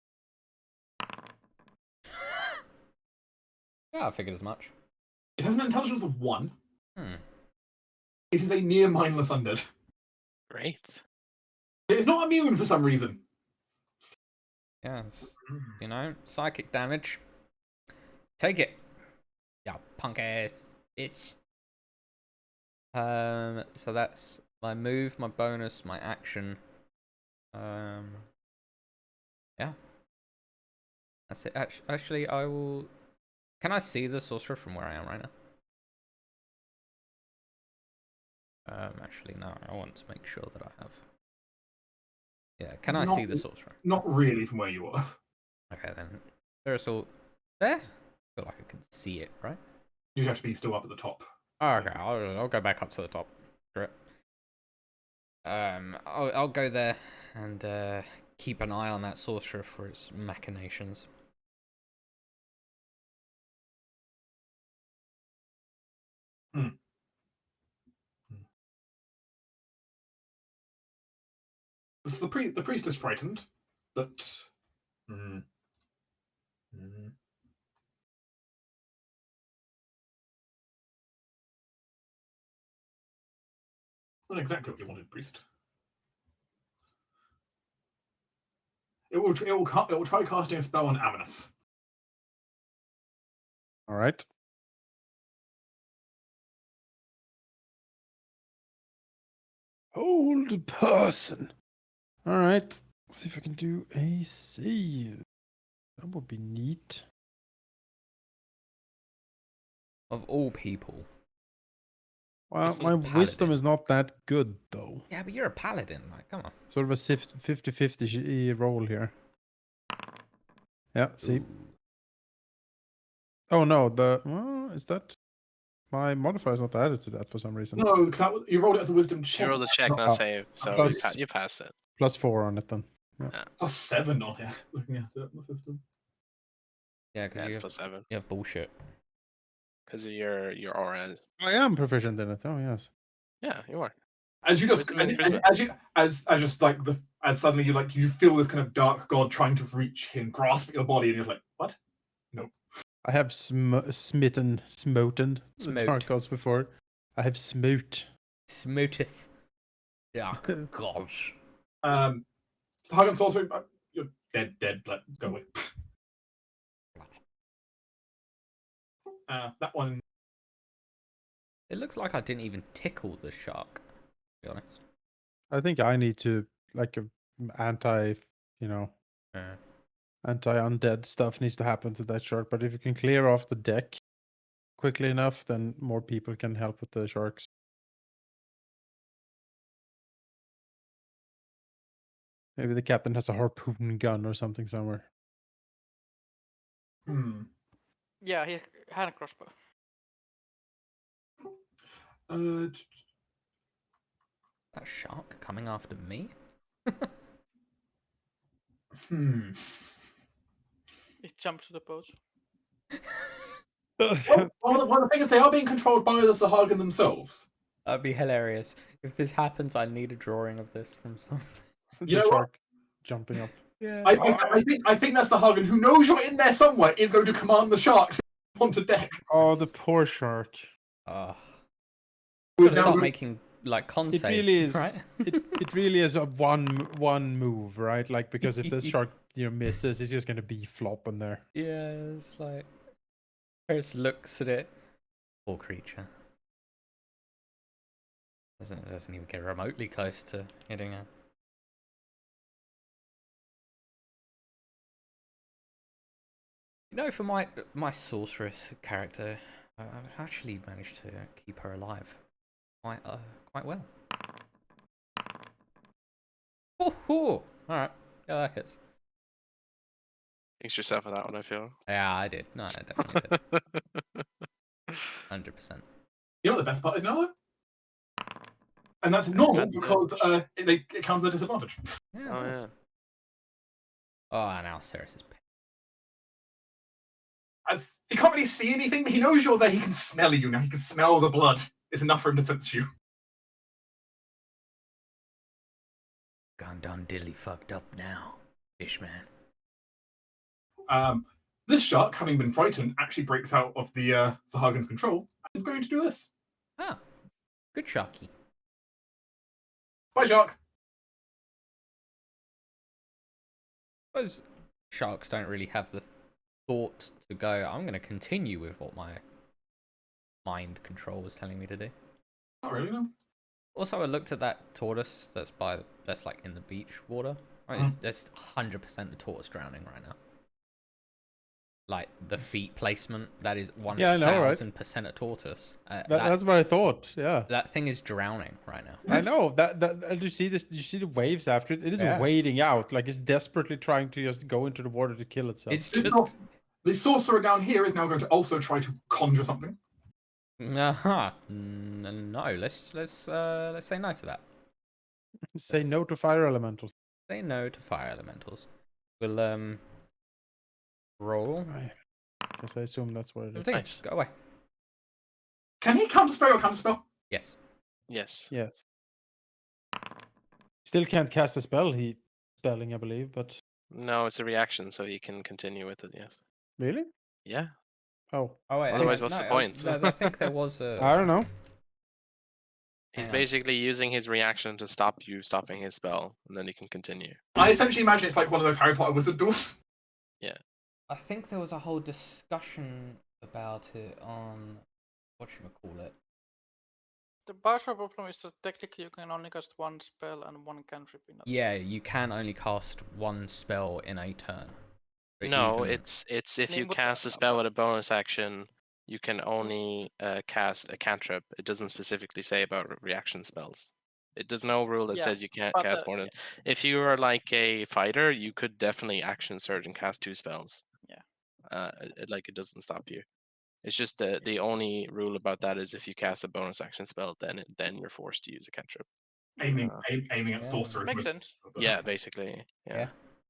Yeah, I figured as much. It has an intelligence of 1. Hmm. It is a near mindless undead. Great. It is not immune for some reason. Yes. You know, psychic damage. Take it. Yeah, punk ass bitch. So that's my move, my bonus, my action. Yeah. That's it. Actually, I will. Can I see the sorcerer from where I am right now? Actually, no. I want to make sure that I have. Yeah. Can I see the sorcerer? Not really from where you are. Okay, then. There's all there. I feel like I can see it, right? You'd have to be still up at the top. Oh, okay, I'll go back up to the top. Great. I'll go there and keep an eye on that sorcerer for its machinations. So the priest is frightened, but not exactly what you wanted, priest. It will try casting a spell on Aminus. All right. Hold person. All right. Let's see if I can do a save. That would be neat. Of all people. Well, This was my wisdom paladin. is not that good, though. Yeah, but you're a paladin. Like, come on. Sort of a 50-50 roll here. Yeah, see. Ooh. Oh, no. Is that... My modifier is not added to that for some reason. No, because you rolled it as a wisdom You check. rolled a check, not not Oh, save, so plus- you pass it. +4 on it, then. Yeah. Plus 7 on here. Looking at it in the system. Yeah, Yeah, because it's you +7 have bullshit. because of your aura. I am proficient in it. Oh, yes. Yeah, you are. As you just Wisdom and charisma. as suddenly you feel this kind of dark god trying to reach and grasp at your body, and you're like, what? No. I have smoten the Smote. dark gods before. I have smote. Smootheth. Yeah, gosh. So Hagen Sorcery, you're dead. Like, go away. That one. It looks like I didn't even tickle the shark, to be honest. I think I need to, like, anti undead stuff needs to happen to that shark. But if you can clear off the deck quickly enough, then more people can help with the sharks. Maybe the captain has a harpoon gun or something somewhere. Yeah, he had a crossbow. That shark coming after me? It jumped to the boat. Well, the thing is, they are being controlled by the Sahagin themselves. That'd be hilarious. If this happens, I need a drawing of this from something. You know the what? shark jumping up. Yeah. I think that's the Hagen who knows you're in there somewhere is going to command the shark to onto deck. Oh, the poor shark. Who is Start now making like con It saves, really is. right? it really is a one move, right? Like, because if this shark misses, it's just gonna be flopping there. Yeah, it's like Chris looks at it. Poor creature. Doesn't even get remotely close to hitting her. You know, for my sorceress character, I've actually managed to keep her alive quite well. All right, yeah, that hits. Jinxed yourself with that one, I feel. Yeah, I did. No, I definitely did. 100%. You know what the best part is now, though? And that's normal because it counts as a disadvantage. Yeah, Oh, nice. yeah. Oh, now Ceres is. He can't really see anything, but he knows you're there. He can smell you now. He can smell the blood. It's enough for him to sense you. Gone done dilly fucked up now, Fishman. The This shark, having been frightened, actually breaks out of the Sahagan's control and is going to do this. Ah, good Sharky. Bye, shark. I suppose sharks don't really have the thought to go, I'm going to continue with what my mind control was telling me to do. Not really, no. Also, I looked at that tortoise that's like in the beach water. Right, that's 100% the tortoise drowning right now. Like the feet placement, that is 1000% Yeah, I know, right? a tortoise. That's what I thought. Yeah. That thing is drowning right now. I know that. You see this? You see the waves after it? It is Yeah. wading out, like it's desperately trying to just go into the water to kill itself. It's It's just not- the sorcerer down here is now going to also try to conjure something. no. Let's say no to that. Say no to fire elementals. Say no to fire elementals. We'll roll. I guess I assume that's what it is. Nice. Go away. Can he counterspell your counterspell? Yes. Yes. Yes. Still can't cast a spell. He spelling, I believe, but No, it's a reaction, so he can continue with it. Yes. really? Yeah. Oh, Oh wait. Otherwise, no, what's the no, point? No, I think there was a. I don't know. He's Hang on. basically using his reaction to stop you stopping his spell, and then he can continue. I essentially imagine it's like one of those Harry Potter wizard doors. I think there was a whole discussion about it on whatchamacallit. The partial problem is that technically you can only cast one spell and one cantrip in a Yeah, you can only cast one spell in a turn. Or No, even- it's if I mean, you what- cast a spell with a bonus action, you can only cast a cantrip. It doesn't specifically say about reaction spells. There's no rule that Yeah, says you can't but, cast more than. If you are like a fighter, you could definitely action surge and cast 2 spells. Yeah. It doesn't stop you. It's just the only rule about that is if you cast a bonus action spell, then you're forced to use a cantrip. Aiming Uh, aiming at yeah. sorcerers. Makes sense. Yeah, basically. Yeah.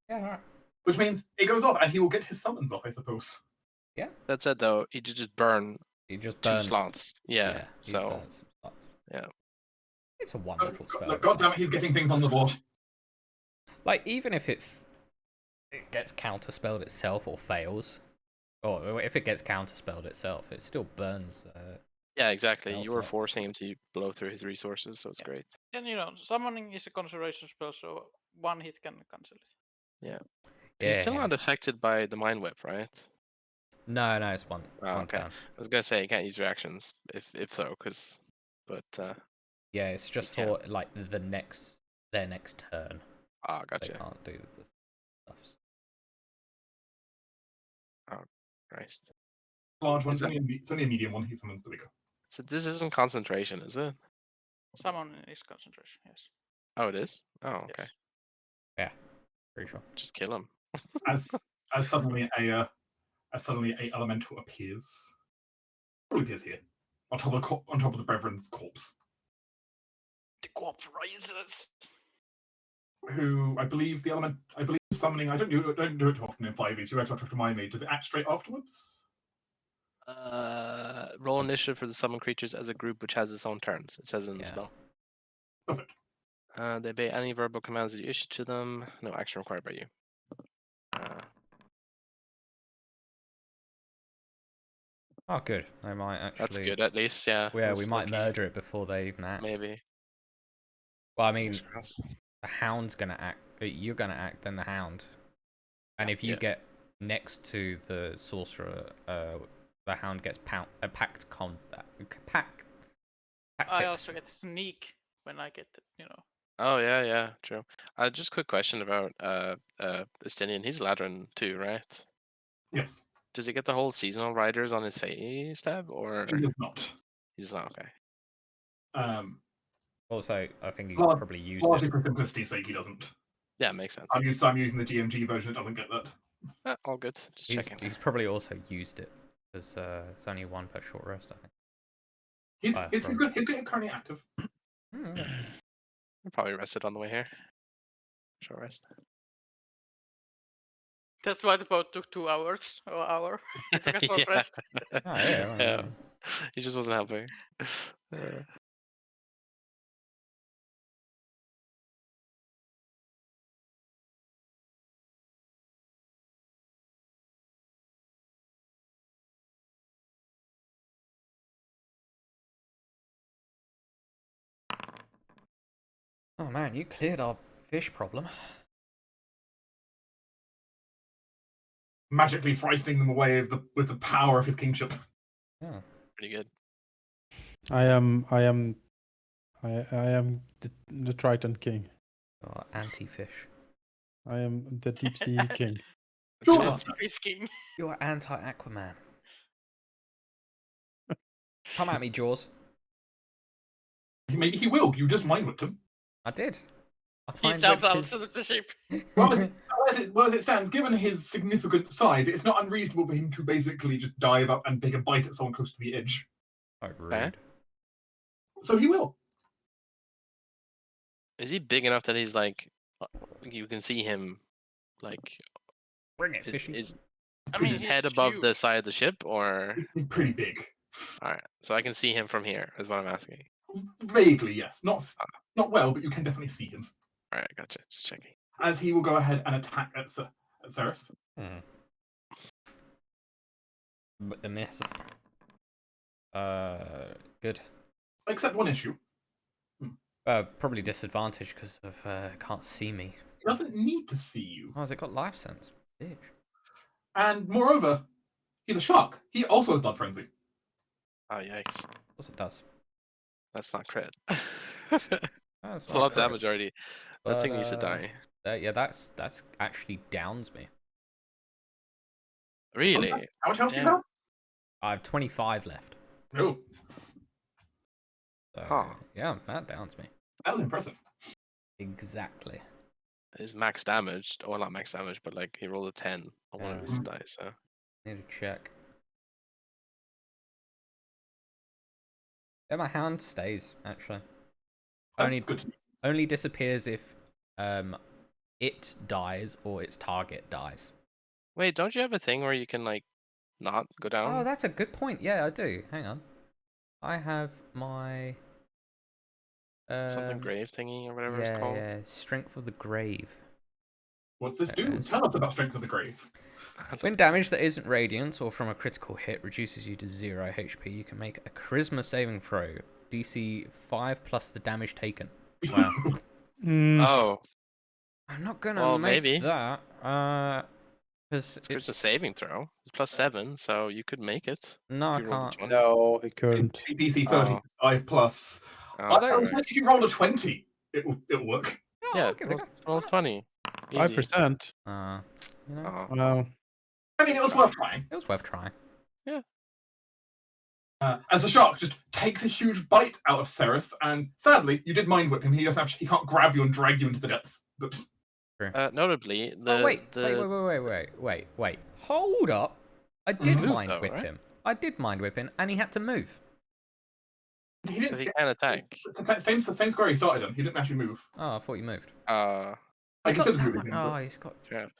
Yeah, alright. Which means it goes off and he will get his summons off, I suppose. That said, though, he did just burn You just 2 burn. slots. Yeah. he So burns some spots. yeah. It's a wonderful spell. Look, God damn it, he's getting things on the board. Like, even if it gets counterspelled itself or fails, or if it gets counterspelled itself, it still burns. Yeah, exactly. Spell You were slot. forcing him to blow through his resources, so it's Yeah. great. And summoning is a concentration spell, so one hit can cancel it. He's still Yeah. not affected by the mind whip, right? No, it's one Oh, okay. turn. I was gonna say you can't use reactions if so, but Yeah, it's just You for like their next turn. They gotcha. can't do the stuff. Christ. Large one, Is it's only a medium one he summons. There we go. So this isn't concentration, is it? Summon is concentration, yes. Oh, it is. Oh, okay. Yes. Pretty sure. Just kill him. As suddenly a elemental appears. Probably appears here. On top of the Brethren's corpse. The corpse rises. Who I believe summoning, I don't do it often in 5e, you guys have to remind me, does it act straight afterwards? Roll initiative for the summon creatures as a group which has its own turns. It says in the Yeah. spell. Perfect. They obey any verbal commands that you issue to them. No action required by you. Oh, good. They might actually. That's good, at least. Yeah. Yeah, That's we might lucky. murder it before they even act. Maybe. Well, I mean, Fingers crossed. the hound's gonna act. You're gonna act, then the hound. And if you Yeah. get next to the sorcerer, the hound gets packed combat. I also get sneak when I get it, Oh yeah, true. Just quick question about Estinian. He's Ladrin too, right? Yes. Does he get the whole seasonal riders on his face tab, or He does not. he's not? Okay. Also, I think he Well, probably used Largely it. for simplicity's sake, he doesn't. Yeah, makes sense. I'm using the GMG version, it doesn't get that. All good. Just checking. He's probably also used it because it's only one per short rest, I think. He's good. He's currently active. Okay. We're probably rested on the way here. Short rest. That's why the boat took 2 hours or hour. We took a short rest. Oh, yeah, Yeah. He just wasn't helping. Oh man, you cleared our fish problem. magically frightening them away with the power of his kingship. Yeah. Pretty good. I am the Triton King. Oh, anti-fish. I am the deep sea king. Jordan, Fish King. You're anti-Aquaman. Come at me, Jaws. maybe he will. You just mind whipped him. I did. I He mind jumped whipped out his- of the ship. Well, as it stands, given his significant size, it's not unreasonable for him to basically just dive up and take a bite at someone close to the edge. Oh, rude. So he will. Is he big enough that he's like, you can see him, like, Bring it, is fishy. is, I is mean, his he's head above the huge. side of the ship, or? He's pretty big. All right, so I can see him from here. Is what I'm asking. Vaguely, yes. Not well, but you can definitely see him. All right, gotcha. Just checking. As he will go ahead and attack at Ceres. But the miss. Good. Except one issue. Probably disadvantage because of can't see me. He doesn't need to see you. Oh, has it got life sense? Bitch. And moreover, he's a shark. He also has blood frenzy. Oh yikes! Of course it does. That's not crit. That's It's a not lot of crit. damage already. That But, thing needs to die. Yeah, that's actually downs me. Really? How much health do you Damn. have? I have 25 left. No, So, Huh. yeah, that downs me. that was impressive. Exactly. His max damage, well not max damage, but like he rolled a 10 on one of his Mhm. dice. So Need to check. Yeah, my hound stays actually. Only That's good to know. only disappears if it dies or its target dies. wait, don't you have a thing where you can like not go down? Oh, that's a good point. Yeah, I do. Hang on. I have my Something grave thingy or whatever yeah, it's called. yeah, Strength of the Grave. What's this There it do? is. Tell us about Strength of the Grave. When damage that isn't radiant or from a critical hit reduces you to 0 HP, you can make a charisma saving throw. DC 5 plus the damage taken. Wow. Mm, Oh, I'm not gonna Well, make maybe. that. Because it's a saving throw. It's +7, so you could make it. No, if I you rolled a can't. 20. no, he couldn't. DC 30 Oh. 5 plus. Oh, I would true. say if you roll a 20, it'll work. No, Yeah, I'll give it a go. roll 20. Easy. 5%. You know, Oh. Wow. I mean, it was worth trying. it was worth trying. As the shark just takes a huge bite out of Ceres, and sadly, you did mind whip him. He doesn't have. He can't grab you and drag you into the depths. But Notably, Oh wait. Hold up. I did Mhm. mind Move, though, whip right? him. I did mind whip him, and he had to move. he so didn't. he can attack. It's the same square he started on. He didn't actually move. Oh, I thought you moved. I He's got considered that moving much- him. Oh, But he's got. Fair.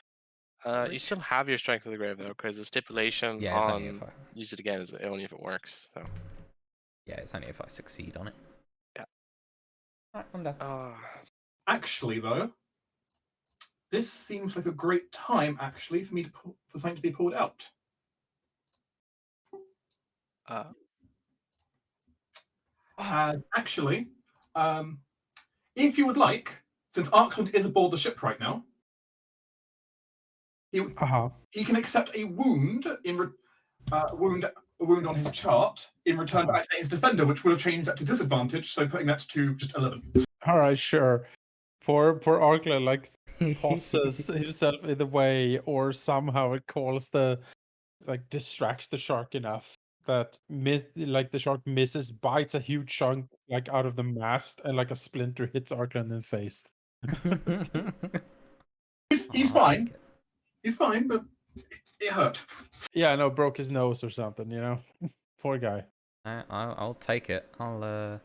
You still have your Strength of the Grave though, because the stipulation Yeah, it's only on if I. use it again is only if it works. So Yeah, it's only if I succeed on it. Yeah. Alright, I'm done. actually, though, this seems like a great time actually for me to for something to be pulled out. Actually, if you would like, since Arkland is aboard the ship right now, he can accept a wound a wound on his chart in return for activating his defender, which would have changed that to disadvantage, so putting that to just 11. All right, sure. Poor Arkla like tosses himself in the way, or somehow it calls distracts the shark enough that the shark misses, bites a huge chunk like out of the mast, and like a splinter hits Arkla in the face. He's I'll fine. take it. He's fine, but it hurt. Yeah, no, broke his nose or something, you know. Poor guy. I'll take it. I'll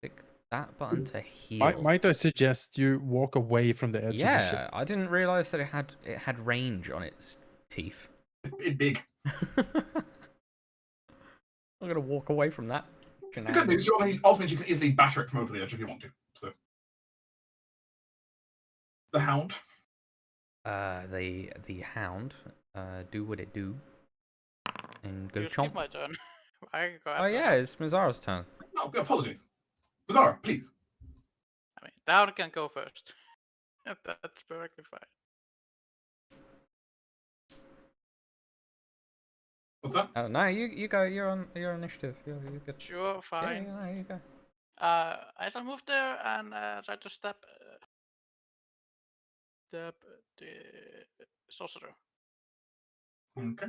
click that button to heal. Might I suggest you walk away from the edge of the ship? Yeah, I didn't realize that it had range on its teeth. It's big. I'm gonna walk away from that. The good news, ultimately you can easily batter it from over the edge if you want to. So, the hound. The hound, do what it do, and go You skip chomp. my turn. I go Oh after yeah, her. it's Mazara's turn. No, apologies. Bizarre, please. I mean, The hound can go first. That's perfectly fine. What's that? Oh no, you go. You're on initiative. You're good. Sure, Yeah, fine. no, you go. I shall move there and try to stab the sorcerer. Okay.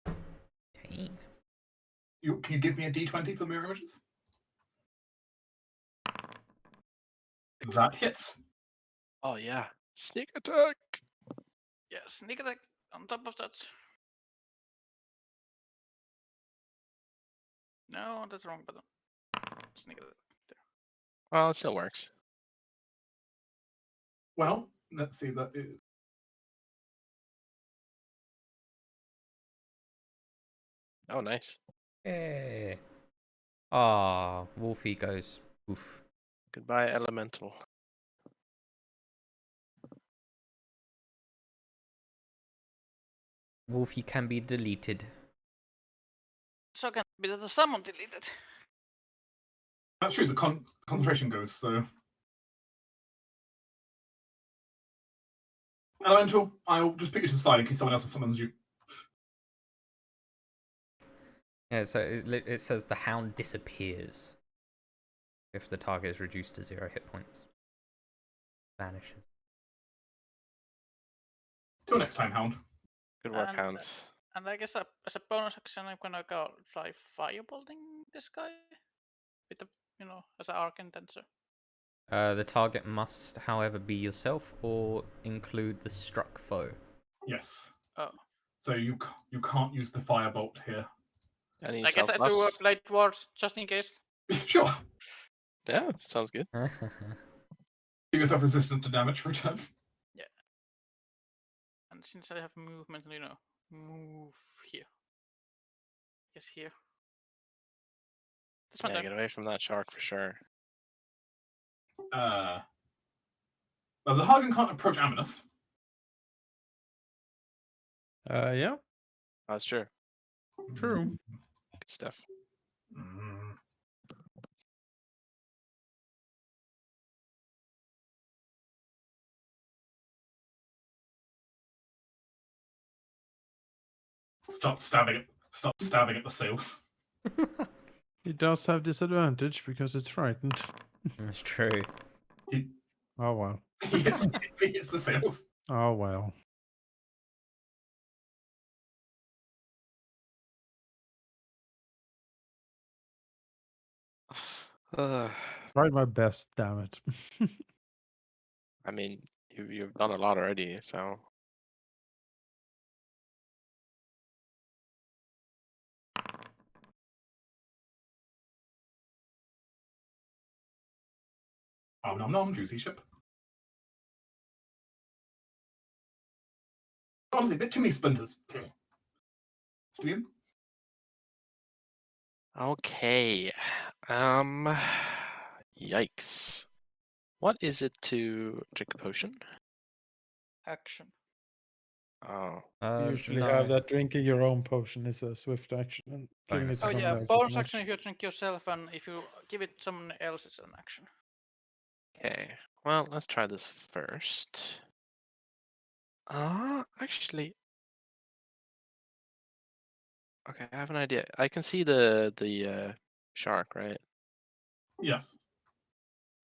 Dang. Can you give me a d20 for mirror images? That hits. Oh yeah, sneak attack. Yeah, sneak attack on top of that. No, that's the wrong button. Sneak attack. There. Well, it still works. Well, let's see. That is Oh, nice. Yeah. Ah, Wolfie goes. Oof. Goodbye, elemental. Wolfie can be deleted. So can be that the summon deleted. that's true. The concentration goes. So elemental. I'll just pick you to the side in case someone else summons you. Yeah, so it says the hound disappears if the target is reduced to 0 hit points. Vanishes. Till next time, Hound. Good work, And, hounds. And I guess as a bonus action, I'm gonna go try firebolting this guy with the as an arc intenser. The target must, however, be yourself or include the struck foe. Yes. Oh. So you can't use the firebolt here. Any I guess self I do a buffs? blade ward just in case. Sure. Yeah, sounds good. Give yourself resistance to damage for a turn. Yeah. And since I have movement, move here. Yes, here. That's my Yeah, turn. get away from that shark for sure. Well, the Hagen can't approach Aminus. Yeah, That's true. true. Good stuff. Mm. Start stabbing at the sails. He does have disadvantage because it's frightened. That's true. He Oh well. hits the sails. Oh well. Tried my best, damn it. I mean, you've done a lot already, so Nom nom nom, juicy ship. Honestly, a bit too many splinters. Stillion? okay. Yikes. What is it to drink a potion? Action. Oh, You usually no. have that drinking your own potion is a swift action, and giving Bonus it to Oh action. someone yeah, else is bonus an action if you drink yourself, and if you give it someone else, it's an action. okay. Well, let's try this first. Actually, okay, I have an idea. I can see the shark, right? Yes.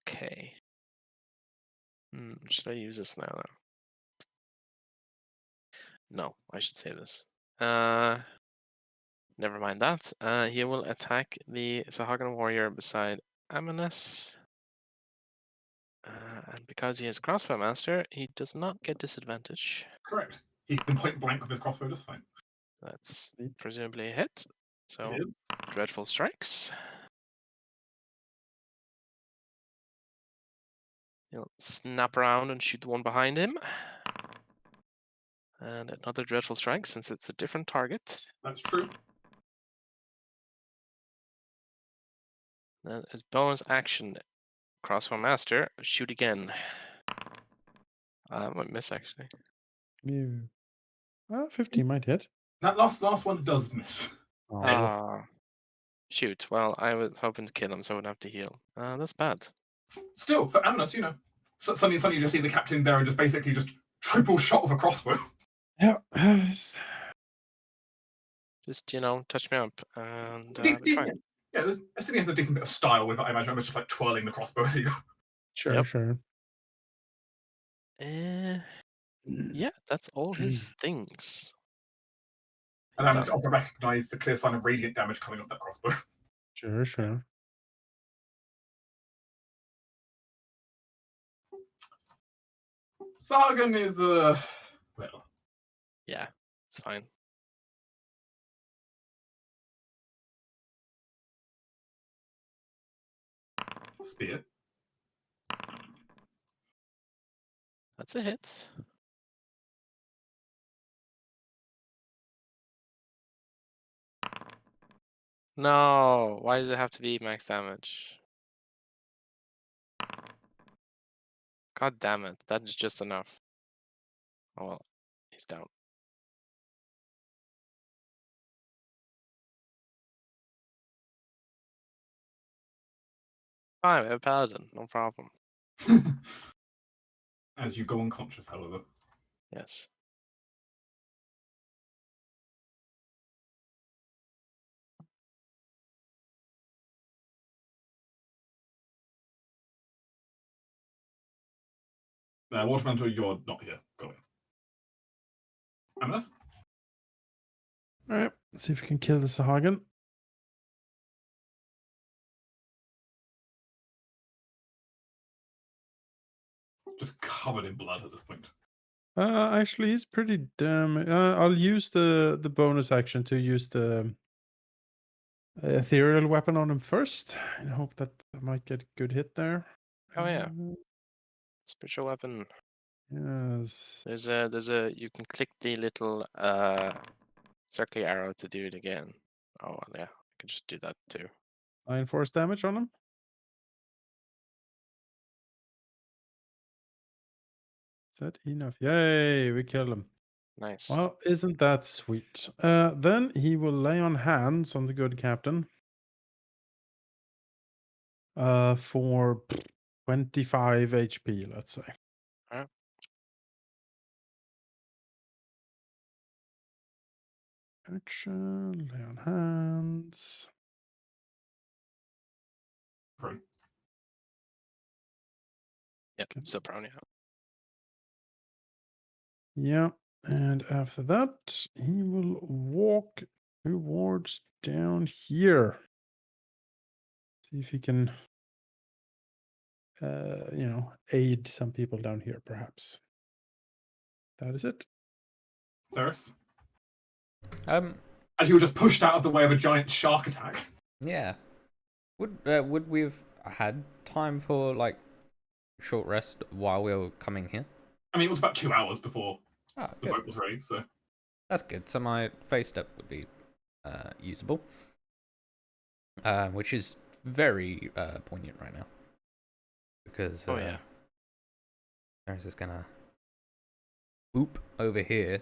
Okay. Should I use this now, though? No, I should say this. Never mind that. He will attack the Sahagin warrior beside Aminus. And because he is crossbow master, he does not get disadvantage. Correct. He can point blank with his crossbow just fine. That's presumably a hit. So, It is. dreadful strikes. He'll snap around and shoot the one behind him. And another dreadful strike since it's a different target. That's true. Then as bonus action, crossbow master, shoot again. I might miss actually. You. 15 might hit. That last one does miss. Oh, Ah, Shoot. Well, I was hoping to kill him, so I would have to heal. That's bad. Still, for Amnos, suddenly you just see the captain there and just basically just triple shot with a crossbow. Yeah. Just touch me up, and Yeah, be fine. Estinian has a decent bit of style with it, I imagine. It's just like twirling the crossbow as you go. Sure, Yep. sure. Yeah, that's all his things. And Amnos Done. also recognize the clear sign of radiant damage coming off that crossbow. Sure, sure. Sargon is, well, Yeah, it's fine. spear. That's a hit. No, why does it have to be max damage? God damn it, that's just enough. Oh well, he's down. Fine, we have a paladin, no problem. As you go unconscious, however. Yes. Watermantle, you're not here. Go away. Amnos? Alright, let's see if we can kill the Sahagin. Just covered in blood at this point. Actually, he's pretty damn. I'll use the bonus action to use the ethereal weapon on him first, and hope that I might get a good hit there. Oh yeah. Spiritual weapon. Yes. There's a you can click the little circular arrow to do it again. Oh well, yeah, I can just do that too. 9 force damage on him. Is that enough? Yay, we killed him. Nice. Well, isn't that sweet? Then he will lay on hands on the good captain. For 25 HP, let's say. Alright. Action, lay on hands. Prone. Yep, Okay. still prone, yeah. Yeah, and after that, he will walk towards down here. See if he can, aid some people down here, perhaps. That is it. Ceres? Um, As you were just pushed out of the way of a giant shark attack. yeah. Would we have had time for like short rest while we were coming here? I mean, it was about 2 hours before Oh, the good. boat was ready, so. That's good. So my phase step would be usable, which is very poignant right now because Oh yeah. Ceres is gonna boop over here,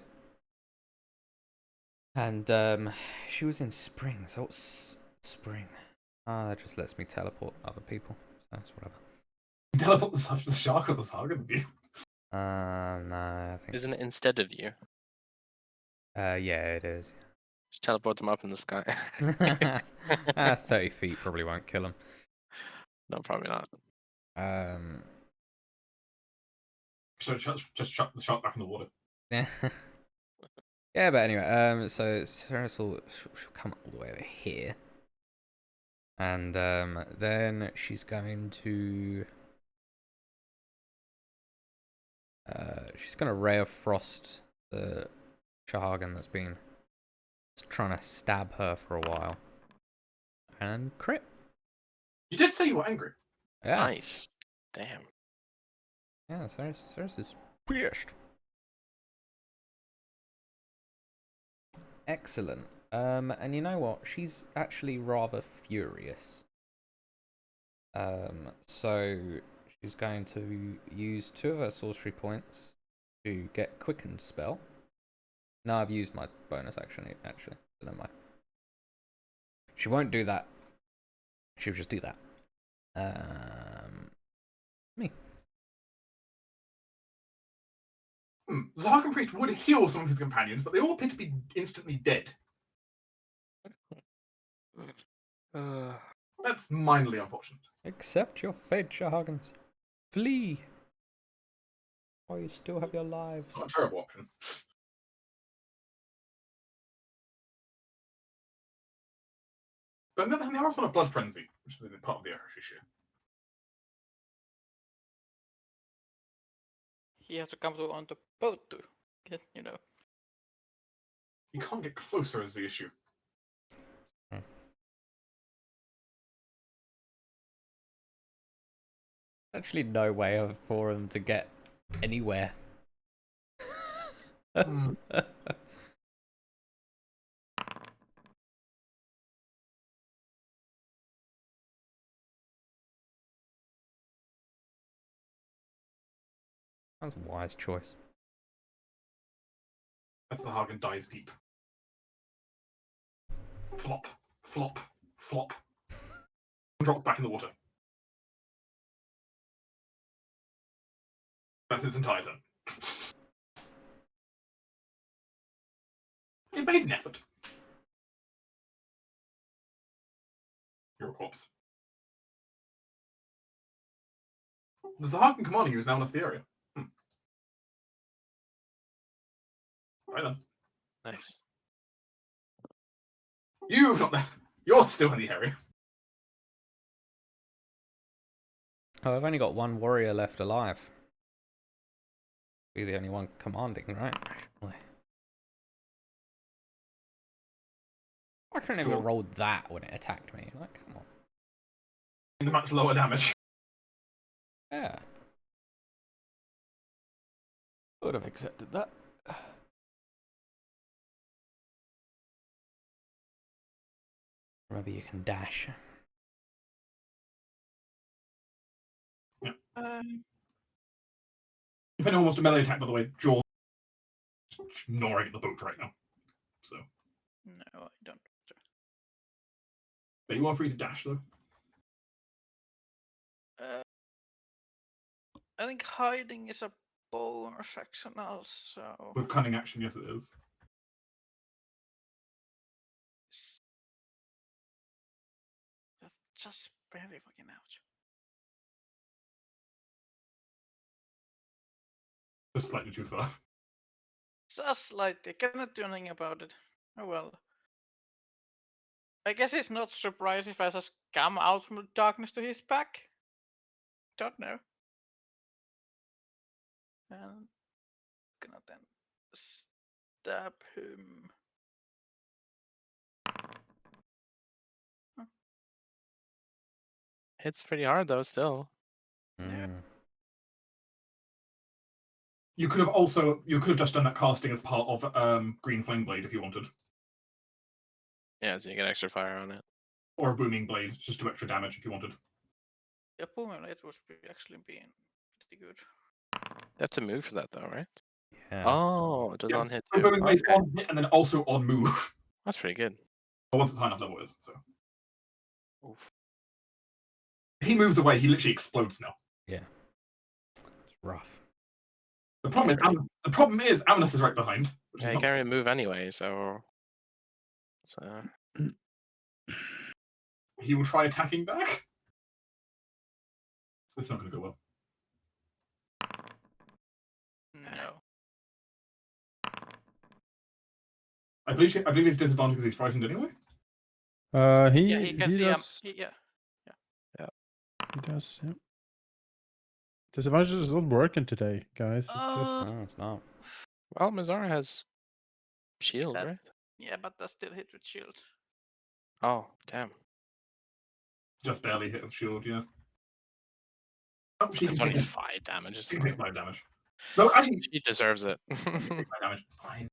and she was in spring. So what's spring? That just lets me teleport other people. So that's whatever. Teleport the shark or the Sargon view. No, I think. Isn't it instead of you? Yeah, it is. Just teleport them up in the sky. 30 feet probably won't kill him. No, probably not. So just chuck the shark back in the water. Yeah. Yeah, but anyway, so Ceres will she'll come all the way over here. And then she's going to Ray of Frost the Shahagan that's been trying to stab her for a while. And crit. You did say you were angry. Yeah. Nice. Damn. Yeah, Ceres is pissed. Excellent. And you know what? She's actually rather furious. So she's going to use 2 of her sorcery points to get quickened spell. No, I've used my bonus action actually. So never mind. She won't do that She'll just do that. Me. The Harkin Priest would heal some of his companions, but they all appear to be instantly dead. That's minorly unfortunate. Accept your fate, Shahagans. Flee. While you still have your lives. Not a terrible option. But on the other hand, they are also on a blood frenzy, which is part of the Irish issue. He has to come on the boat to get, You can't get closer is the issue. Actually, no way for them to get anywhere. That's a wise choice. As the Hagen dies deep. Flop, flop, flop. And drops back in the water. That's his entire turn. He made an effort. You're a corpse. The Zahagan commanding you is now left the area. Right then. Nice. You've not left. You're still in the area. Oh, I've only got one warrior left alive. Be the only one commanding, right? Surely. I couldn't even roll that when it attacked me. Like, come on. The much lower damage. Yeah. Would have accepted that. Maybe you can dash. Yeah. If anyone wants to melee attack, by the way, Jaws gnawing at the boat right now. So. No, I don't. But you are free to dash, though. I think hiding is a bonus action also. With cunning action, yes, it is. That's just barely fucking out. Just slightly too far. Just slightly. Cannot do anything about it. Oh well. I guess it's not surprised if I just come out from the darkness to his back. Don't know. And gonna then stab him. Hits pretty hard though, still. You could have just done that casting as part of Green Flame Blade if you wanted. Yeah, so you get extra fire on it. Or a Booming Blade, just 2 extra damage if you wanted. Yeah, booming it was actually being pretty good. You have to move for that though, right? Yeah. Oh, it does on hit too. Booming Blade's Okay. on hit and then also on move. That's pretty good. But once it's high enough level, it is. So. Oof. If he moves away, he literally explodes now. Yeah. It's rough. The problem is Amnus is right behind. Which Yeah, is you not... can't really move anyway, so. He will try attacking back. It's not going to go well. No. I believe he's disadvantaged because he's frightened anyway. He can see does. him. He does. Yeah. Disadvantage is not working today, guys. It's just. No, it's not. Well, Mizara has shield, That- right? Yeah, but that's still hit with shield. Oh, damn. Just barely hit with shield, yeah. Oh, she It's can only take 5 damage. It's 5 damage. No, actually, She deserves it. 5 damage. It's fine.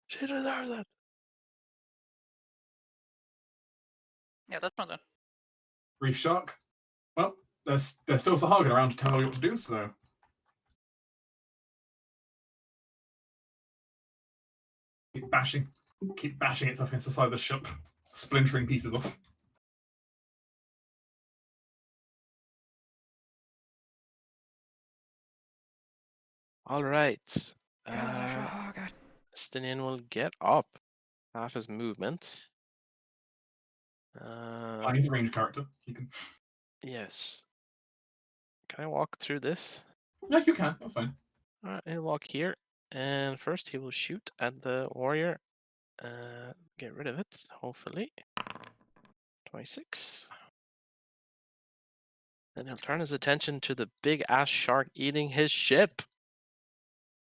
She deserves it. Yeah, that's not done. Reef Shark. Well, there's still Sahagin around to tell you what to do, so. Keep bashing itself against the side of the ship, splintering pieces off. All right. Kill the shark. Stinian will get up. Half his movement. He's a ranged character. You can. Yes. Can I walk through this? No, you can. That's fine. All right, he'll walk here. And first he will shoot at the warrior. Get rid of it, hopefully. 26. Then he'll turn his attention to the big ass shark eating his ship.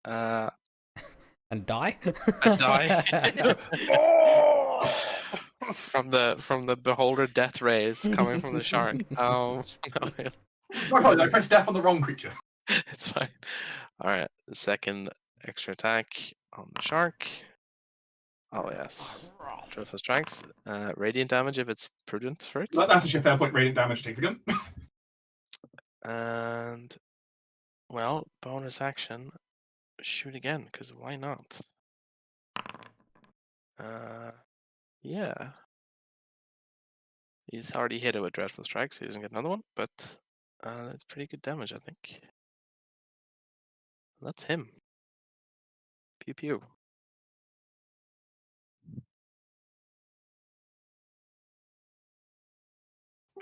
And die? And die. from the beholder death rays coming from the shark. No, I pressed death on the wrong creature. it's fine. All right, the second extra attack on the shark. Oh yes, triple strikes. Radiant damage if it's prudent for it. That's actually a fair point. Radiant damage takes again. And well, bonus action, shoot again, because why not? Yeah. He's already hit it with dreadful strike, so he doesn't get another one, but it's pretty good damage, I think. That's him. Pew pew.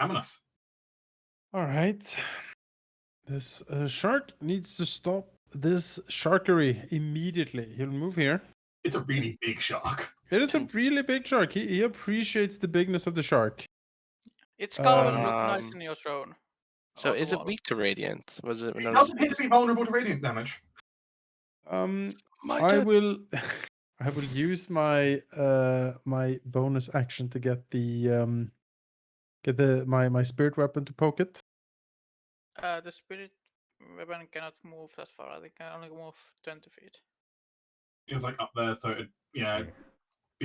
Ominous. All right. This shark needs to stop this sharkery immediately. He'll move here. It's a really big shark. It is a really big shark. He appreciates the bigness of the shark. Its skull will look Um, nice in your throne. So on the is it wall. weak to radiant? Was it? It does appear to be vulnerable to radiant damage. I will I will use my my bonus action to get the my spirit weapon to poke it. The spirit weapon cannot move as far. I think can only move 20 feet. It was like up there, so be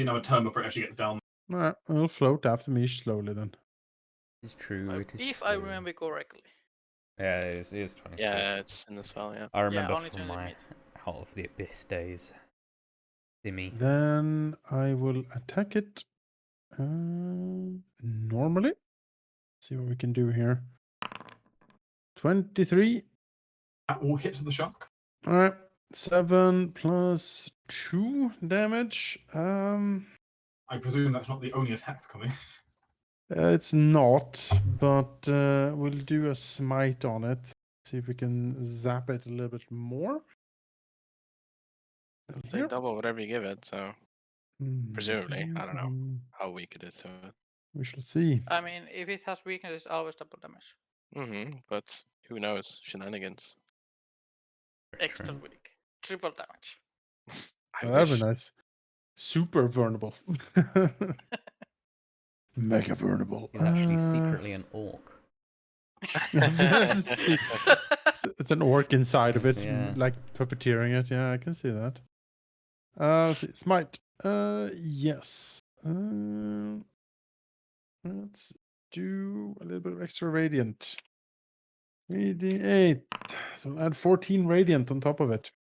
another turn before it actually gets down. Alright, it'll float after me slowly then. It's true. It is If I slow. remember correctly. Yeah, it is 24. Yeah, it's in the spell. Yeah. I remember only from 20 my feet. Out of the Abyss days. Simmy. Then I will attack it normally. See what we can do here. 23. That will hit the shark. Alright. 7 plus 2 damage. I presume that's not the only attack coming. It's not, but we'll do a smite on it. See if we can zap it a little bit more. Take Here. double whatever you give it. So presumably, I don't know Mhm. how weak it is to it. We shall see. I mean, if it has weakness, it's always double damage. But who knows? Shenanigans. Extra True. weak. Triple damage. I Oh, that'd wish. be nice. Super vulnerable. Mega vulnerable. He's actually secretly an orc. It's an orc inside of it, Yeah. like puppeteering it. Yeah, I can see that. Let's see. Smite. Yes. Let's do a little bit of extra radiant. 3d8. So we'll add 14 radiant on top of it.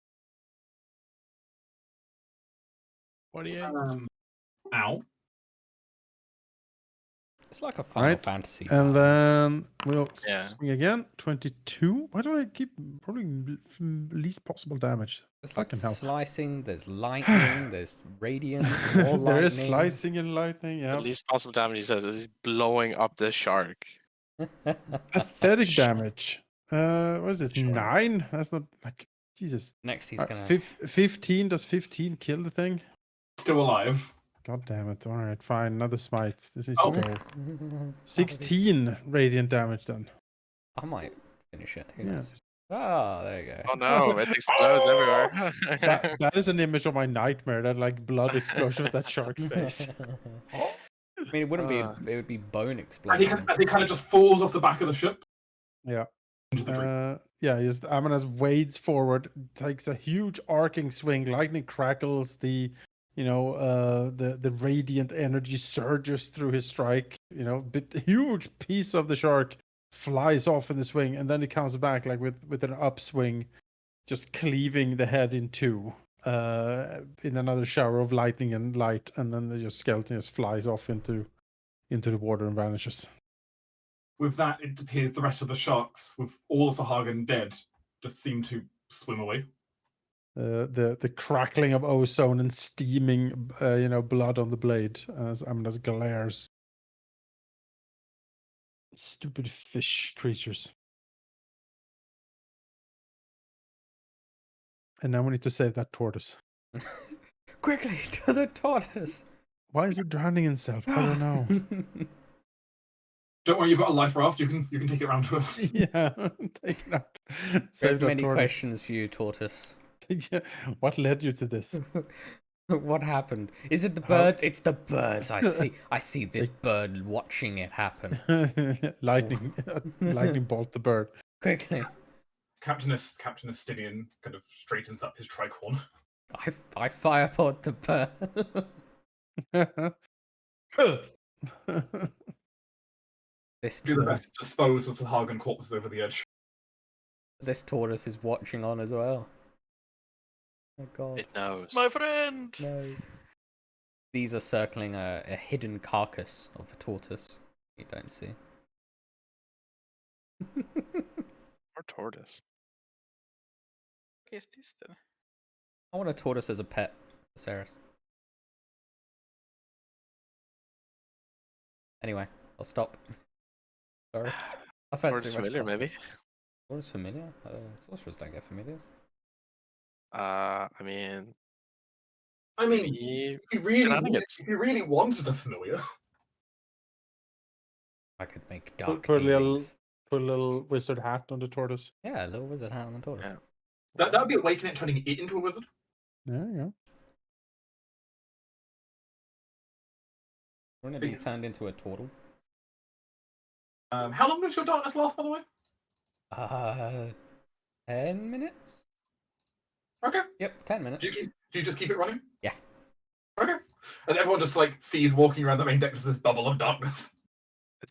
48. Ow. It's like a Final Right, Fantasy. And battle. then we'll Yeah. swing again. 22. Why do I keep rolling least possible damage? There's like fucking hell. slicing, there's lightning, there's radiant, more lightning. There is slicing and lightning. The Yeah. least possible damage he says is blowing up the shark. Pathetic damage. What is it? Sure. 9? That's not like Jesus. Next, he's Alright, gonna. 15. Does 15 kill the thing? Still alive. God damn it. All right, fine. Another smite. This is Oh. go. 16 radiant damage then. I might finish it. Who Yeah. knows? Ah, there you go. Oh no, it explodes everywhere. That is an image of my nightmare. That like blood explosion with that shark face. I mean, it wouldn't be. It would be bone As explosion. he kind of just falls off the back of the ship Yeah. into the tree. Yeah, just Amanas wades forward, takes a huge arcing swing, lightning crackles, the radiant energy surges through his strike, huge piece of the shark flies off in the swing, and then it comes back like with an upswing, just cleaving the head in two, in another shower of lightning and light, and then the skeleton just flies off into the water and vanishes. With that, it appears the rest of the sharks, with all the Sahagan dead, just seem to swim away. the crackling of ozone and steaming, blood on the blade as Amanas glares. Stupid fish creatures. And now we need to save that tortoise. Quickly to the tortoise. Why is it drowning itself? I don't know. Don't worry, you've got a life raft. You can take it around to us. Yeah, take it out. I Save have that many tortoise. questions for you, tortoise. Yeah. What led you to this? What happened? Is it the How- birds? It's the birds. I see this bird watching it happen. lightning bolt the bird. Quickly. Captain Estinian kind of straightens up his tricorn. I fireport the bird. This Do the best to dispose of the Hagen corpses over the edge. this tortoise is watching on as well. Oh god. It knows. My friend! Knows. These are circling a hidden carcass of a tortoise you don't see. Or tortoise. What is this then? I want a tortoise as a pet for Ceres. Anyway, I'll stop. Sorry. I've had Tortoise too much familiar, coffee. maybe. Tortoise familiar? Sorcerers don't get familiars. I mean, I mean, maybe if you really wanted a familiar, I could make dark Put a dealings. little wizard hat on the tortoise. Yeah, a little wizard hat on the tortoise. Yeah. that would be Awaken It turning it into a wizard. There you go. Wouldn't it be Yes. turned into a turtle? How long does your darkness last, by the way? 10 minutes? Okay. Yep, 10 minutes. Do you just keep it running? Yeah. Okay. And everyone just sees walking around the main deck just this bubble of darkness. I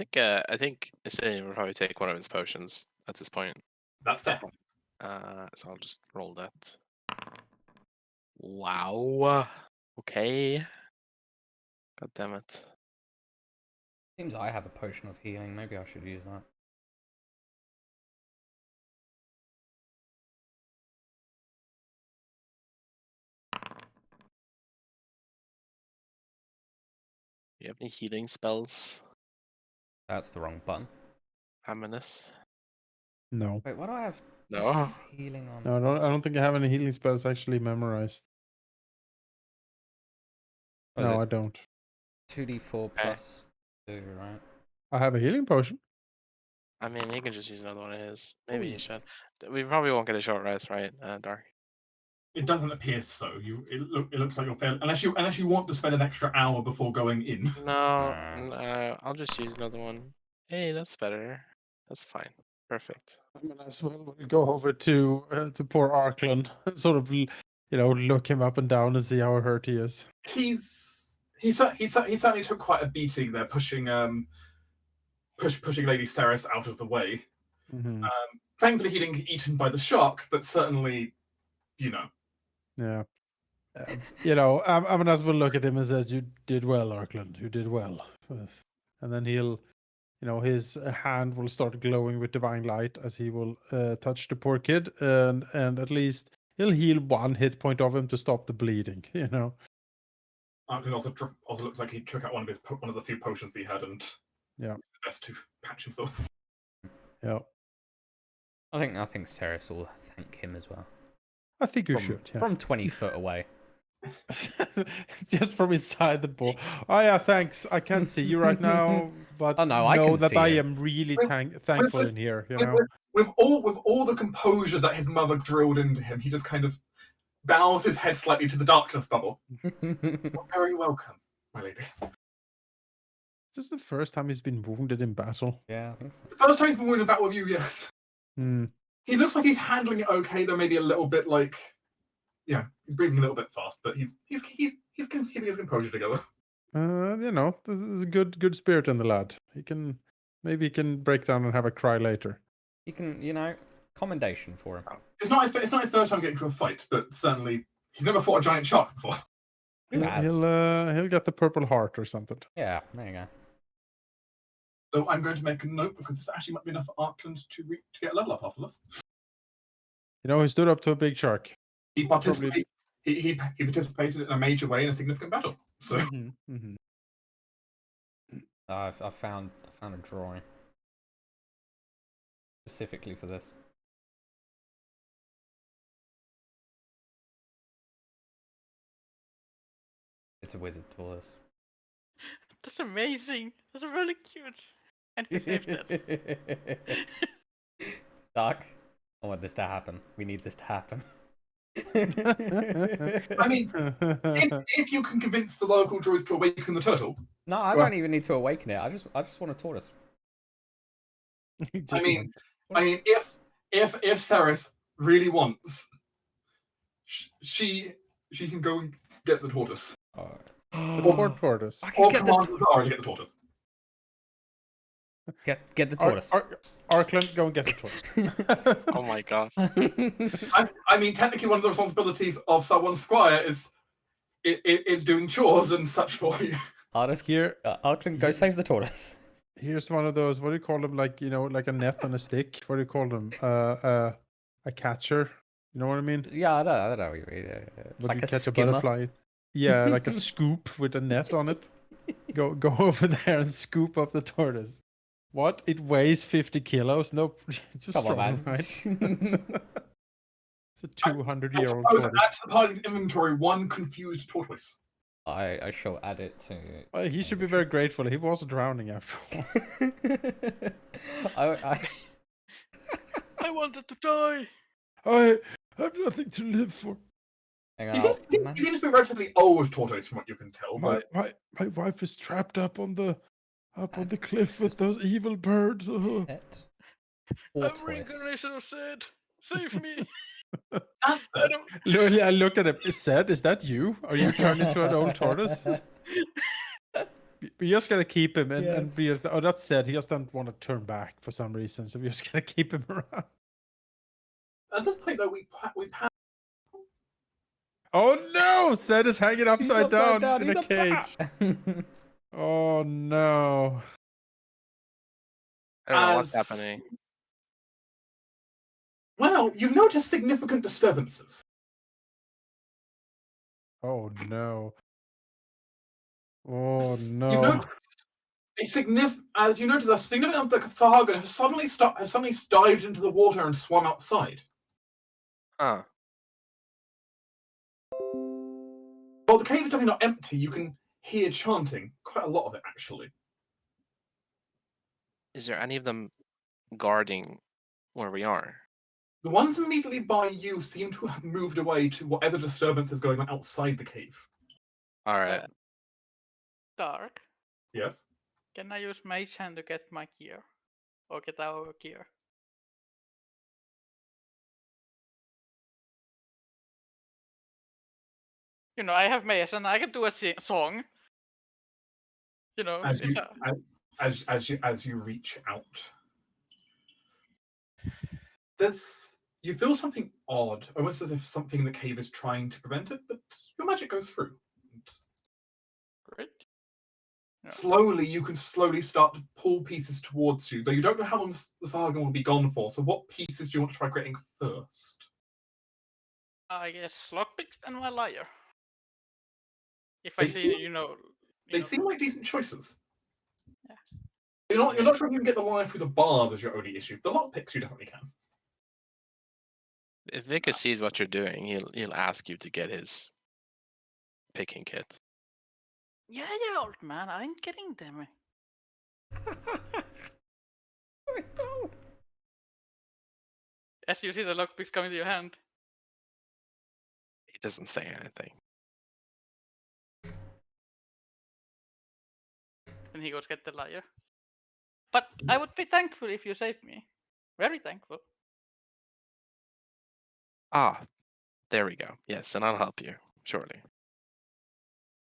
think Estinian will probably take one of his potions at this point. That's fair. So I'll just roll that. Wow. Okay. God damn it. Seems I have a potion of healing. Maybe I should use that. Do you have any healing spells? That's the wrong button. Ominous? No. Wait, what do I have? No. Healing on. No, I don't think I have any healing spells actually memorized. Oh, is No, it I don't. 2d4 plus 2, right? I have a healing potion. I mean, you can just use another one of his. Maybe Ooh. you should. We probably won't get a short rest, right, Dark? It doesn't appear so. It looks like you're fair unless you want to spend an extra hour before going in. No, Nah. I'll just use another one. Hey, that's better. That's fine. Perfect. I mean, as well, we'll go over to poor Arkland, sort of, look him up and down and see how hurt he is. He certainly took quite a beating there, pushing Lady Ceres out of the way. Mm-hmm. Thankfully, he didn't get eaten by the shark, but certainly, Yeah. Amanas will look at him and says, "You did well, Arkland. You did well." And then he'll, his hand will start glowing with divine light as he will touch the poor kid, and at least he'll heal one hit point of him to stop the bleeding. Arklin also looks like he took out one of the few potions that he had, and Yeah. best to patch himself. Yeah. I think Ceres will thank him as well. I think you From, should. Yeah. from 20 foot away. Just from inside the ball. Oh yeah, thanks. I can't see you right now, but Oh, no, I can that see I him. am really thankful in here. With all the composure that his mother drilled into him, he just kind of bows his head slightly to the darkness bubble. You're very welcome, my lady. This is the first time he's been wounded in battle. Yeah, I think so. The first time he's been in a battle with you, yes. Hmm. He looks like he's handling it okay, though maybe a little bit he's breathing a little bit fast, but he's keeping his composure together. There's a good spirit in the lad. He can break down and have a cry later. You can, commendation for him. It's not his first time getting to a fight, but certainly he's never fought a giant shark before. Who has? He'll get the Purple Heart or something. Yeah, there you go. So I'm going to make a note because this actually might be enough for Arkland to get a level up after this. He stood up to a big shark. He participated. He participated in a major way in a significant battle. So I found a drawing specifically for this. It's a wizard tortoise. That's amazing. That's really cute. And he saved it. Doc, I want this to happen. We need this to happen. I mean, if you can convince the local druids to awaken the turtle. No, I don't even need to awaken it. I just want a tortoise. I mean, if Ceres really wants, she can go and get the tortoise. Poor tortoise. Or command Zara to get the tortoise. Get the tortoise. Arkland, go and get the tortoise. Oh my god. I mean, technically, one of the responsibilities of someone's squire is doing chores and such for you. Arkland, go save the tortoise. Here's one of those. What do you call them? Like like a net on a stick. What do you call them? A catcher. You know what I mean? Yeah, I know what you mean. It's But like you a catch skimmer. a butterfly. Yeah, like a scoop with a net on it. Go over there and scoop up the tortoise. What? It weighs 50 kilos? Nope. Just Come on, strong, man. right? It's a 200-year-old I suppose tortoise. add to the party's inventory one confused tortoise. I shall add it to. Well, he should be very grateful. He was drowning after all. I wanted to die. I have nothing to live for. Hang He on, seems to be a relatively old tortoise, from what you can tell. My But wife is trapped up on the cliff with those evil birds. Oh. pet I'm tortoise. reincarnation of Sid. Save me. that's I it. don't. I look at him. Is that you? Are you turned into an old tortoise? We just gotta keep him and be. Oh, that's said. He just don't want to turn back for some reason, so we just gotta keep him around. At this point, though, we've had. Oh no! Zed is hanging He's upside down in He's a cage. Oh no! I don't know what's As- happening. Well, you've noticed significant disturbances. Oh no! Oh You've no! noticed a significant number of Sahagin have suddenly dived into the water and swum outside. Huh. Well, the cave is definitely not empty. You can hear chanting, quite a lot of it actually. Is there any of them guarding where we are? The ones immediately by you seem to have moved away to whatever disturbance is going on outside the cave. Alright. Dark. Yes. Can I use Mage Hand to get my gear? Or get our gear? You know, I have Mage and I can do a song. You know, As you reach out, you feel something odd, almost as if something in the cave is trying to prevent it, but your magic goes through. Great. Yeah. Slowly, you can start to pull pieces towards you, though you don't know how long the Sahagin will be gone for. So, what pieces do you want to try creating first? I guess lockpicks and my lyre. If They I see, seem- They seem like decent choices. Yeah. You're not sure if you can get the line through the bars as your only issue. The lockpicks you definitely can. If Vika sees what you're doing, he'll ask you to get his picking kit. Yeah, old man, I'm getting them. As you see the lockpicks coming to your hand. He doesn't say anything. Then he goes get the lyre. But I would be thankful if you saved me. Very thankful. Ah, there we go. Yes, and I'll help you, surely.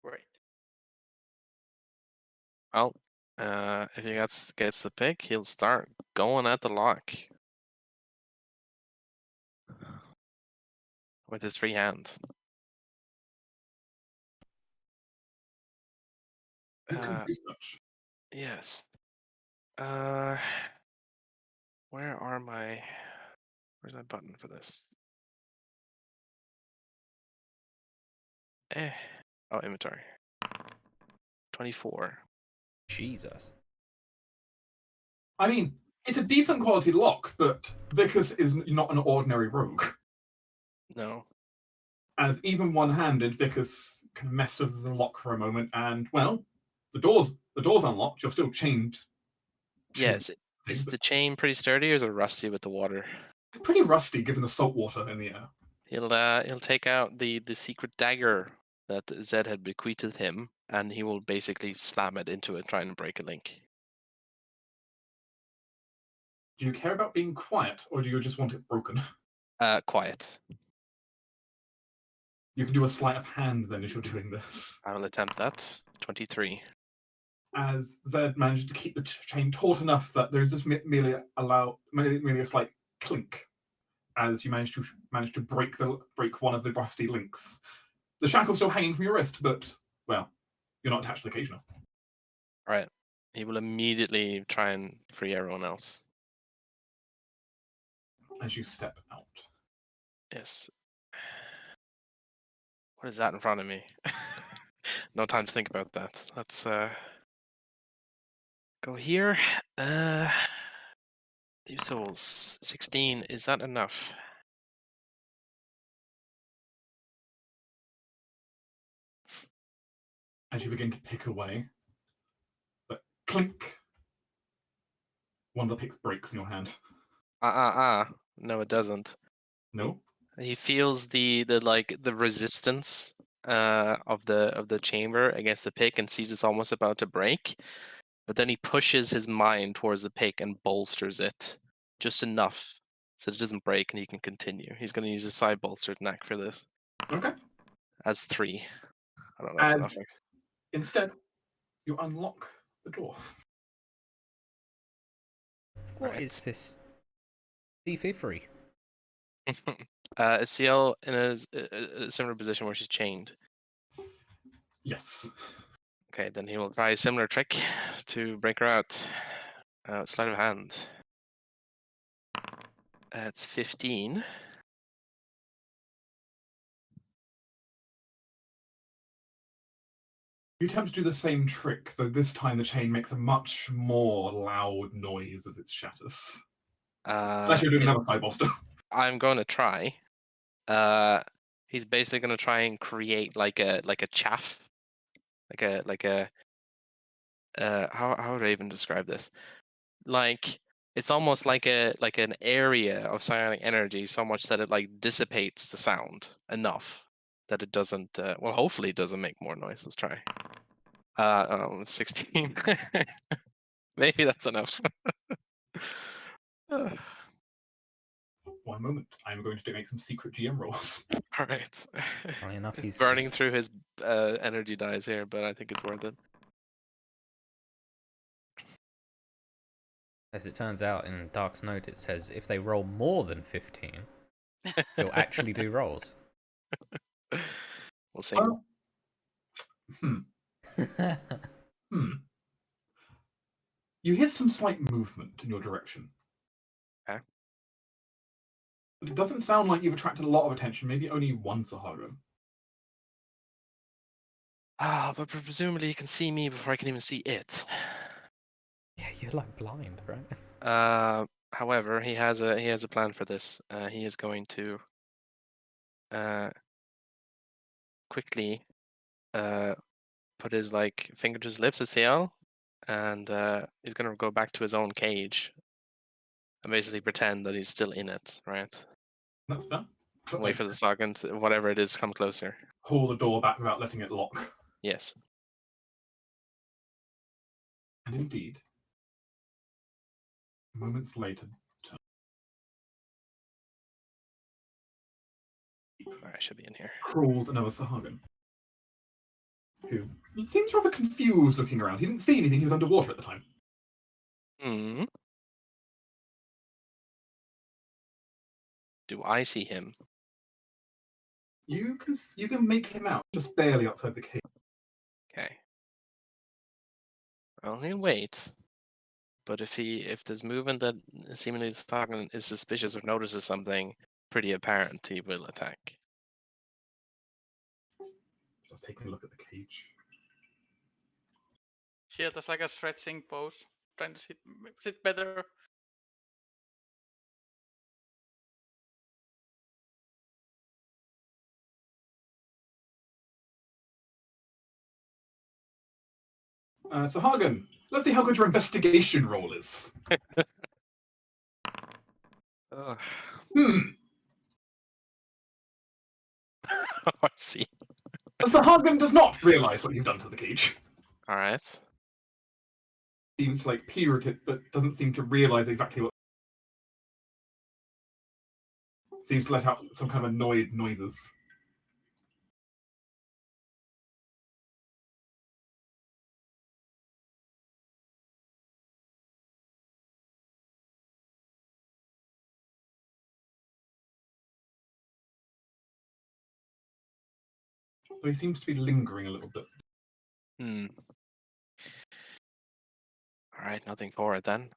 Great. Well, if he gets the pick, he'll start going at the lock. With his free hand. You can do such. Yes. Where's my button for this? Oh, inventory. 24. Jesus. I mean, it's a decent quality lock, but Vickers is not an ordinary rogue. No. As even one-handed, Vickers kind of messed with the lock for a moment, and well, the door's unlocked. You're still chained. Yes. Is the chain pretty sturdy, or is it rusty with the water? It's pretty rusty given the salt water in the air. He'll take out the secret dagger that Zed had bequeathed him, and he will basically slam it into it, trying to break a link. Do you care about being quiet, or do you just want it broken? Quiet. You can do a sleight of hand then if you're doing this. I will attempt that. 23. As Zed manages to keep the chain taut enough that there's just merely a slight clink as you manage to break one of the rusty links. The shackle's still hanging from your wrist, but well, you're not attached to the cage now. All right. He will immediately try and free everyone else. As you step out. Yes. What is that in front of me? No time to think about that. Let's go here. These souls. 16. Is that enough? As you begin to pick away, but clink. One of the picks breaks in your hand. No, it doesn't. No? He feels the resistance of the chamber against the pick and sees it's almost about to break. But then he pushes his mind towards the pick and bolsters it just enough so that it doesn't break and he can continue. He's going to use a side bolstered neck for this. Okay. As 3. I don't know. That's enough. Instead, you unlock the door. What Right. is this thievery? Is CL in a similar position where she's chained? Yes. Okay, then he will try a similar trick to break her out. Sleight of hand. It's 15. You attempt to do the same trick, though this time the chain makes a much more loud noise as it shatters. Unless you're doing another side bolster. I'm going to try. He's basically going to try and create like a chaff, how would I even describe this? Like it's almost like an area of psionic energy, so much that it like dissipates the sound enough that it doesn't. Well, hopefully, it doesn't make more noise. Let's try. 16. Maybe that's enough. One moment. I'm going to make some secret GM rolls. All right. Funny enough, he's Burning through his energy dies here, but I think it's worth it. As it turns out, in Dark's note, it says if they roll more than 15, he'll actually do rolls. We'll see. You hear some slight movement in your direction. Okay. But it doesn't sound like you've attracted a lot of attention, maybe only one Sahara. But presumably you can see me before I can even see it. Yeah, you're like blind, right? However, he has a plan for this. He is going to quickly put his finger to his lips at CL, and he's gonna go back to his own cage and basically pretend that he's still in it, right? That's fair. Wait for the Sagan to, whatever it is, come closer. Pull the door back without letting it lock. Yes. And indeed, moments later, I should be in here. crawls another Sahagan, who seems rather confused looking around. He didn't see anything, he was underwater at the time. Hmm. Do I see him? You can make him out, just barely outside the cave. Okay. Only wait. But if there's movement that seemingly is suspicious or notices something pretty apparent, he will attack. just taking a look at the cage. She does like a stretching pose, trying to sit better. So Hagen, let's see how good your investigation roll is. Ugh. I see. So Hagen does not realize what you've done to the cage. All right. Seems like peer at it, but doesn't seem to realize exactly what. Seems to let out some kind of annoyed noises. But he seems to be lingering a little bit. Hmm. All right, nothing for it then.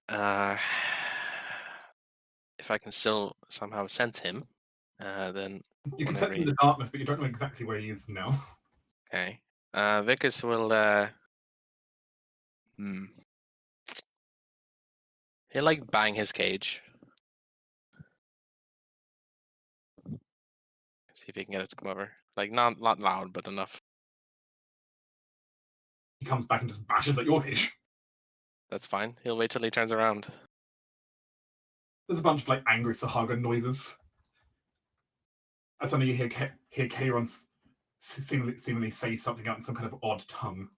If I can still somehow sense him, then You can whenever sense him in the darkness, but you don't know exactly where he is now. okay. Vicus will he'll like bang his cage. See if he can get it to come over. Like not loud, but enough. He comes back and just bashes at your cage. That's fine. He'll wait till he turns around. There's a bunch of like angry Sahaga noises. And suddenly you hear Kairon seemingly say something out in some kind of odd tongue.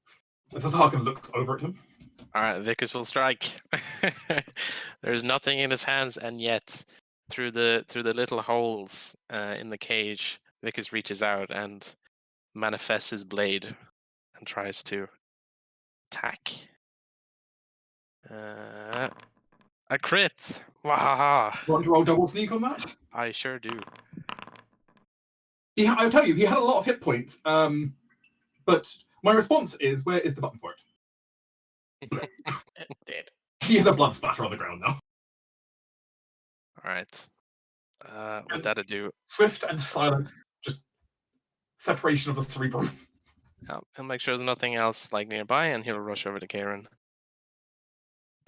And Sahaga looks over at him. All right, Vicus will strike. There's nothing in his hands, and yet through the little holes in the cage, Vicus reaches out and manifests his blade and tries to attack. A crit! Wahaha! You want to roll double sneak on that? I sure do. I'll tell you, he had a lot of hit points. But my response is, where is the button for it? Dead. He has a blood splatter on the ground now. All right. With that ado, Swift and silent, just separation of the cerebrum. he'll make sure there's nothing else like nearby, and he'll rush over to Karen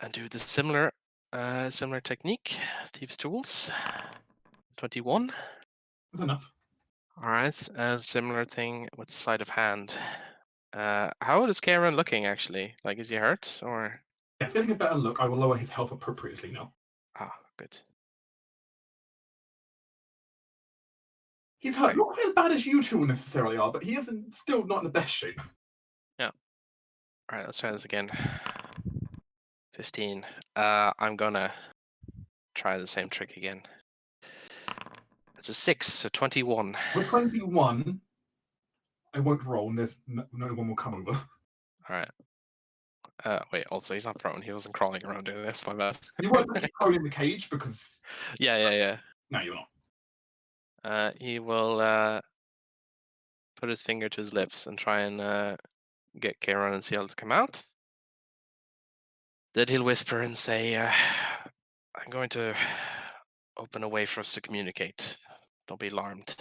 and do the similar technique. Thieves' tools. 21. That's enough. All right. Similar thing with sleight of hand. How is Karen looking actually? Like, is he hurt or? Yeah, it's getting a better look. I will lower his health appropriately now. Ah, good. He's hurt, not quite as bad as you two necessarily are, but he isn't still not in the best shape. Yeah. All right, let's try this again. 15. I'm gonna try the same trick again. It's a 6, so 21. With 21, I won't roll, and there's no one will come over. All right. Wait, also, he's not prone. He wasn't crawling around doing this. My bad. You won't keep prone in the cage because. Yeah. No, you're not. He will put his finger to his lips and try and get Karen and Seal to come out. Then he'll whisper and say, I'm going to open a way for us to communicate. Don't be alarmed.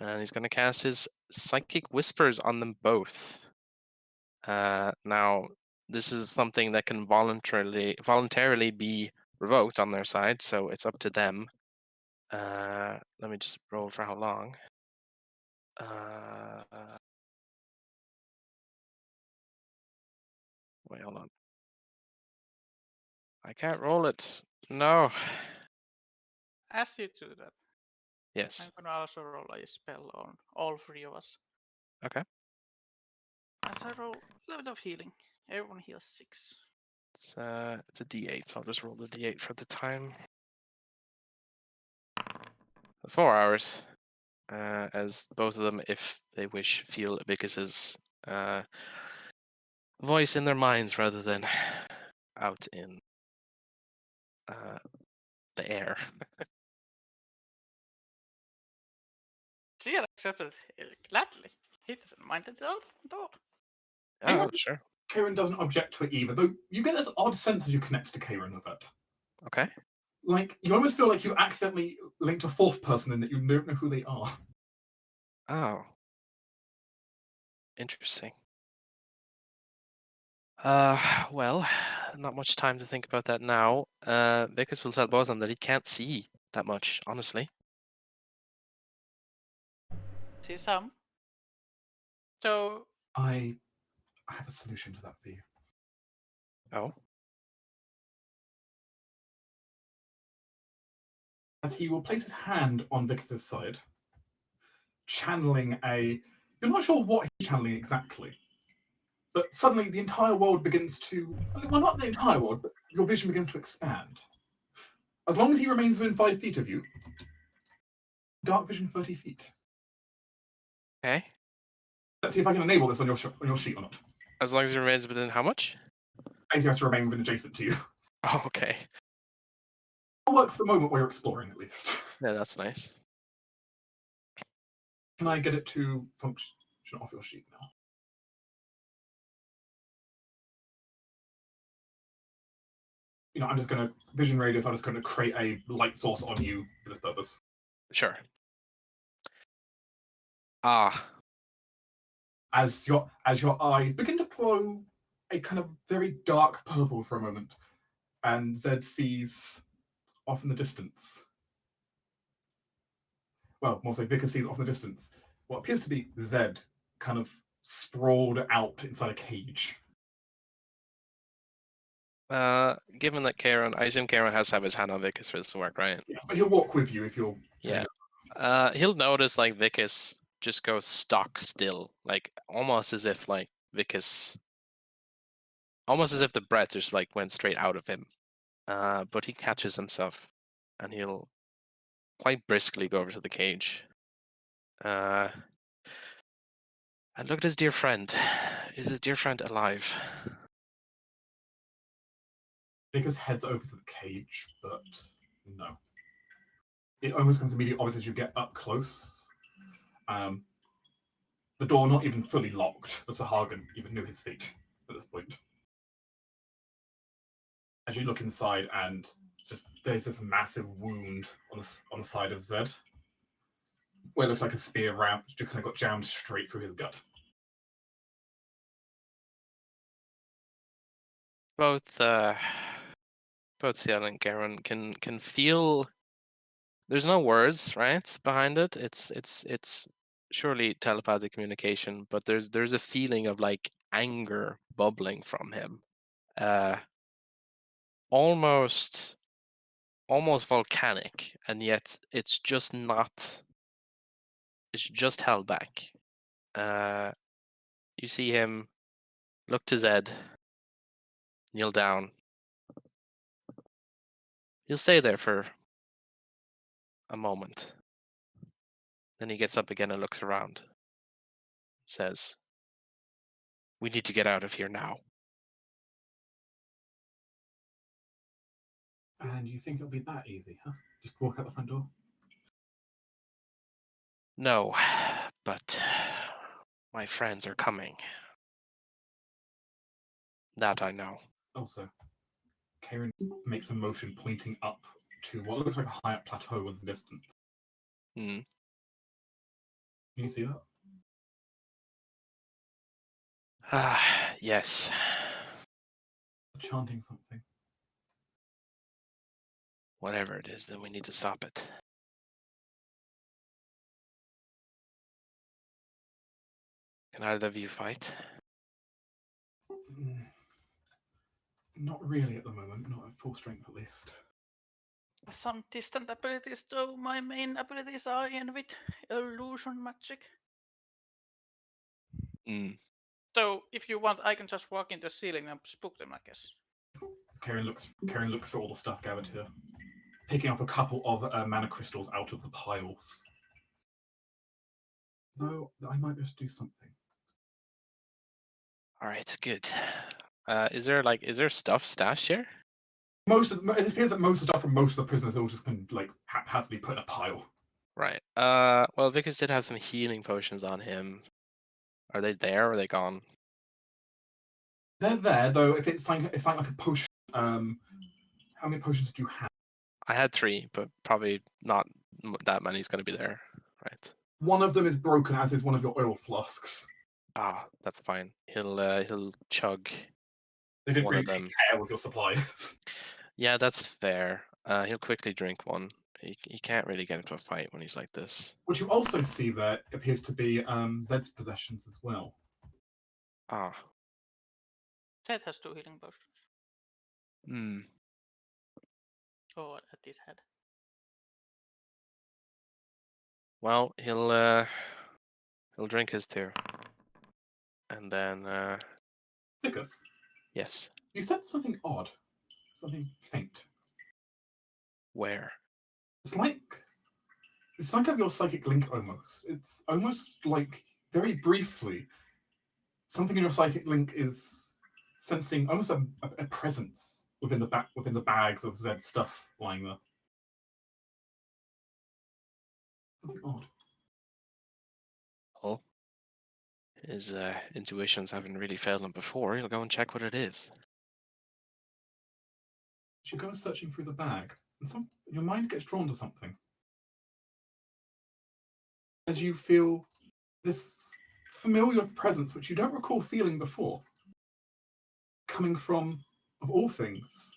And he's going to cast his Psychic Whispers on them both. Now, this is something that can voluntarily be revoked on their side, so it's up to them. Let me just roll for how long. Wait, hold on. I can't roll it. No. As you do that, Yes. I'm gonna also roll a spell on all three of us. Okay. As I roll a little bit of healing, everyone heals 6. It's a D8, so I'll just roll the D8 for the time. 4 hours. As both of them, if they wish, feel Vicus's voice in their minds rather than out in the air. Seal accepted gladly. He doesn't mind it at all. Oh, sure. Karen doesn't object to it either, though you get this odd sense as you connect to Karen with it. Okay. Like, you almost feel like you accidentally linked a fourth person in that you don't know who they are. Oh. Interesting. Well, not much time to think about that now. Vickers will tell both of them that he can't see that much, honestly. See some. So I have a solution to that for you. Oh, As he will place his hand on Vicus's side, channeling a... You're not sure what he's channeling exactly, but suddenly the entire world begins to... Well, not the entire world, but your vision begins to expand. As long as he remains within 5 feet of you, dark vision 30 feet. okay. Let's see if I can enable this on your sheet or not. As long as he remains within how much? I think he has to remain within adjacent to you. Oh, okay. It'll work for the moment where you're exploring, at least. Yeah, that's nice. Can I get it to function off your sheet now? I'm just going to... Vision radius, I'm just going to create a light source on you for this purpose. Sure. Ah, As your eyes begin to glow a kind of very dark purple for a moment, and Zed sees off in the distance. Well, more so, Vickers sees off in the distance what appears to be Zed kind of sprawled out inside a cage. given that Karen, I assume Karen has to have his hand on Vickers for this to work, right? Yes, but he'll walk with you if you're... Yeah. He'll notice like Vickers just goes stock still, like almost as if like Vickers, almost as if the breath just like went straight out of him. But he catches himself, and he'll quite briskly go over to the cage. And look at his dear friend. Is his dear friend alive? Vickers heads over to the cage, but no. It almost becomes immediately obvious as you get up close. The door not even fully locked. The Sahagin even knew his fate at this point. As you look inside, and just there's this massive wound on the side of Zed, where it looks like a spear just kind of got jammed straight through his gut. Both Ciel and Karen can feel. There's no words, right, behind it. It's surely telepathic communication, but there's a feeling of like anger bubbling from him. Almost volcanic, and yet it's just not. It's just held back. You see him look to Zed, kneel down. He'll stay there for a moment. Then he gets up again and looks around. Says, "We need to get out of here now." And you think it'll be that easy, huh? Just walk out the front door? No, but my friends are coming. That I know. Also, Karen makes a motion pointing up to what looks like a high up plateau in the distance. Hmm. Can you see that? Yes. Chanting something. Whatever it is, then we need to stop it. Can either of you fight? Not really at the moment, not at full strength at least. some distant abilities, though my main abilities are in with illusion magic. Hmm. So if you want, I can just walk in the ceiling and spook them, I guess. Karen looks through all the stuff gathered here, picking up a couple of mana crystals out of the piles. Though I might just do something. All right, good. Is there stuff stashed here? It appears that most of the stuff from most of the prisoners all just been like haphazardly put in a pile. Right. Well, Vickers did have some healing potions on him. Are they there or are they gone? They're there though. If it's like a potion. How many potions do you have? I had 3, but probably not that many's going to be there, right? One of them is broken, as is one of your oil flasks. Ah, that's fine. He'll chug. They didn't One really of take them. care with your supplies. Yeah, that's fair. He'll quickly drink one. He can't really get into a fight when he's like this. What you also see there appears to be Zed's possessions as well. Ah. Zed has 2 healing potions. Hmm. Oh, at his head. Well, he'll drink his too. And then Ficus, yes. you said something odd, something faint. Where? It's like of your psychic link almost. It's almost like very briefly, something in your psychic link is sensing almost a presence within the bags of Zed stuff lying there. Something odd. Oh. His intuitions haven't really failed him before. He'll go and check what it is. You go searching through the bag, and your mind gets drawn to something. As you feel this familiar presence, which you don't recall feeling before, coming from, of all things,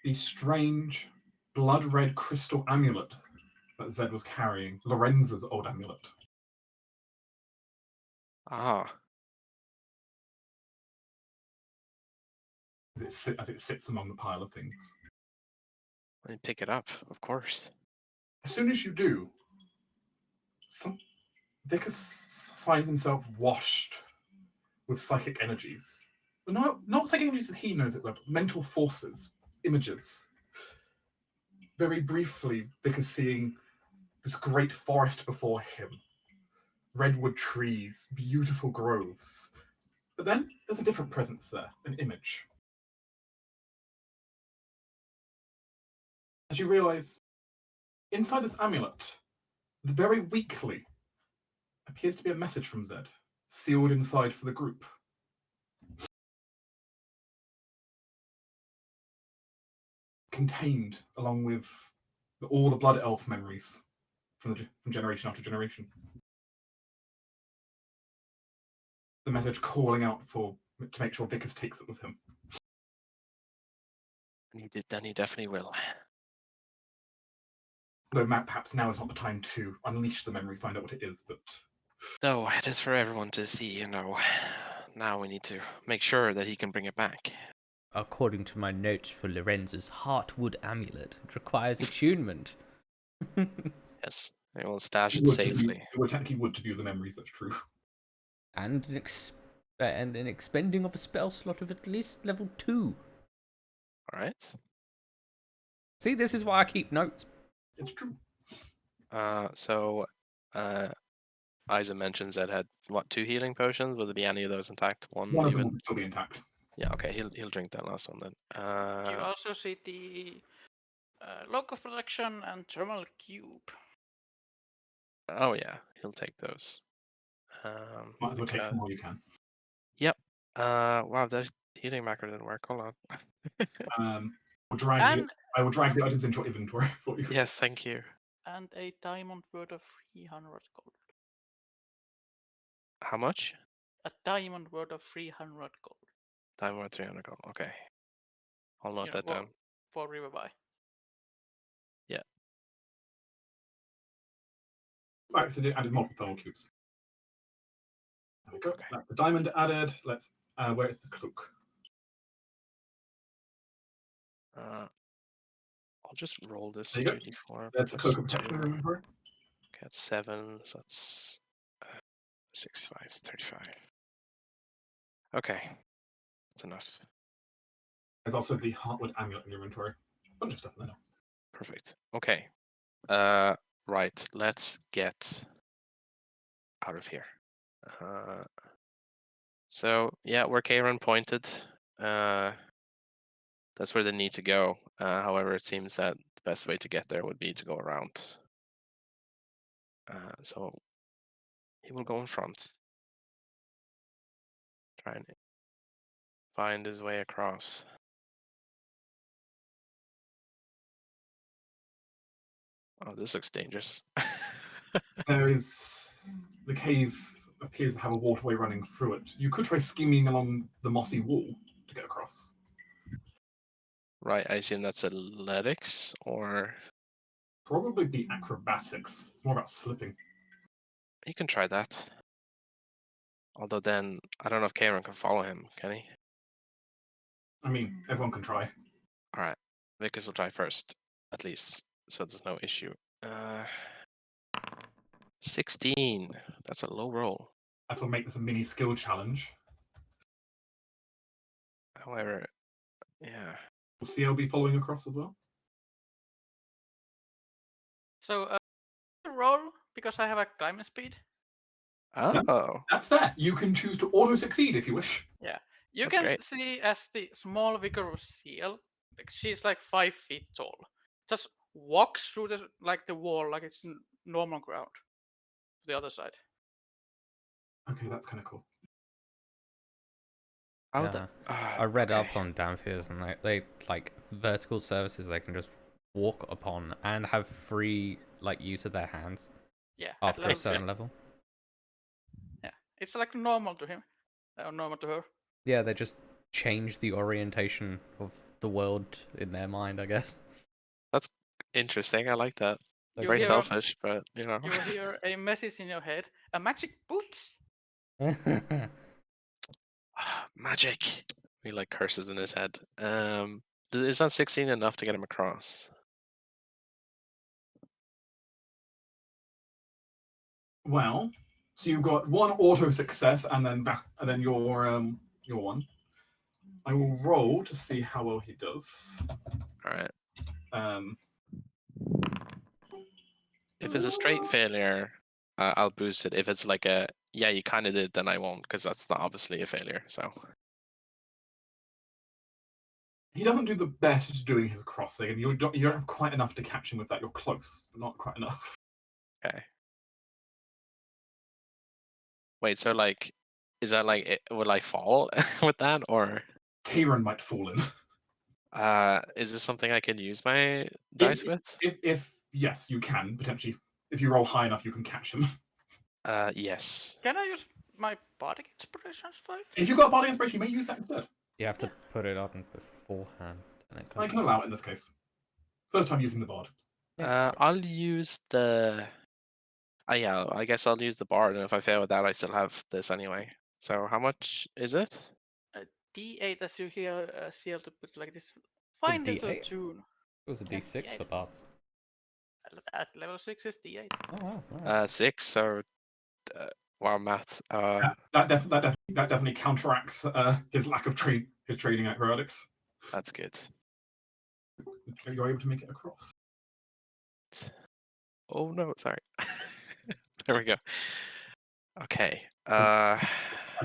the strange blood-red crystal amulet that Zed was carrying, Lorenza's old amulet. Ah. As it sits among the pile of things. I pick it up, of course. As soon as you do, Vicus finds himself washed with psychic energies. But not psychic energies that he knows it, but mental forces, images. Very briefly, Vicus seeing this great forest before him, redwood trees, beautiful groves. But then there's a different presence there, an image. As you realize, inside this amulet, very weakly, appears to be a message from Zed, sealed inside for the group. Contained along with all the Blood Elf memories from generation after generation. The message calling out to make sure Vicus takes it with him. Then he definitely will. Though perhaps now is not the time to unleash the memory, find out what it is, but... No, it is for everyone to see, you know. Now we need to make sure that he can bring it back. According to my notes for Lorenza's Heartwood amulet, it requires attunement. Yes, they will stash it safely. It would technically would to view the memories, that's true. And an expending of a spell slot of at least level 2. Alright. See, this is why I keep notes. It's true. So Isa mentions that had 2 healing potions? Will there be any of those intact? One of them will still be intact. Yeah, okay, he'll drink that last one then. You also see the local protection and thermal cube. Oh yeah, he'll take those. Might as well take them all you can. Yep. Wow, that healing macro didn't work. Hold on. I will drag the items into your inventory for you. Yes, thank you. And a diamond worth of 300 gold. How much? A diamond worth of 300 gold. Diamond worth 300 gold. Okay. I'll note that down. For River Buy. Yeah. Right, so they added multiple thermal cubes. There we go. Okay. That's the diamond added. Let's where is the cloak? I'll just roll this There you go. 2d4. That's the plus cloak of protection 2. in your inventory. Okay, that's 7, so that's 6, 5, 35. Okay, that's enough. There's also the Heartwood amulet in your inventory. A bunch of stuff in there. Perfect. Okay. Right. Let's get out of here. So yeah, where Karen pointed, that's where they need to go. However, it seems that the best way to get there would be to go around. So he will go in front, try and find his way across. Oh, this looks dangerous. There is the cave appears to have a waterway running through it. You could try skimming along the mossy wall to get across. Right, I assume that's athletics or Probably be acrobatics. It's more about slipping. you can try that. Although then I don't know if Cameron can follow him, can he? I mean, everyone can try. Alright. Vickers will try first, at least. So there's no issue. 16. That's a low roll. That's what makes this a mini skill challenge. However, yeah. Will CL be following across as well? So roll because I have a climbing speed. Oh, That's that. You can choose to auto succeed if you wish. Yeah, you That's can great. see as the small vigorous seal. Like she's like 5 feet tall. Just walks through the wall like it's normal ground. To the other side. Okay, that's kind of cool. how Yeah. the. I read okay. up on downfields and they like vertical surfaces they can just walk upon and have free like use of their hands Yeah, after a level certain 3. level. Yeah, it's like normal to him, or normal to her. Yeah, they just change the orientation of the world in their mind, I guess. That's interesting. I like that. Like, You Very hear selfish, but you know. you hear a message in your head. A magic boots. Magic. He like curses in his head. Is that 16 enough to get him across? Well, so you've got one auto success and then your one. I will roll to see how well he does. All right. Um, If it's a straight failure, I'll boost it. If it's like a yeah, you kind of did, then I won't because that's not obviously a failure. So he doesn't do the best at doing his crossing, and you don't have quite enough to catch him with that. You're close, but not quite enough. okay. Wait, so like, is that like, will I fall with that, or Kieran might fall in. is this something I can use my dice with? If yes, you can potentially. If you roll high enough, you can catch him. Yes. Can I use my body inspirations 5? If you've got body inspiration, you may use that instead. You have to put it on beforehand. I can allow it in this case. First time using the bard. I'll use the. Yeah, I guess I'll use the bar, and if I fail with that, I still have this anyway. So how much is it? A D8 as you hear seal to put like this fine little D8? tune. It was a Yeah, D6 D8. for bards. At level 6 is D8. Oh wow. Alright. 6. So, wow, math. That definitely counteracts his lack of his training in acrobatics. That's good. You're able to make it across. Oh no, sorry. There we go. Okay. As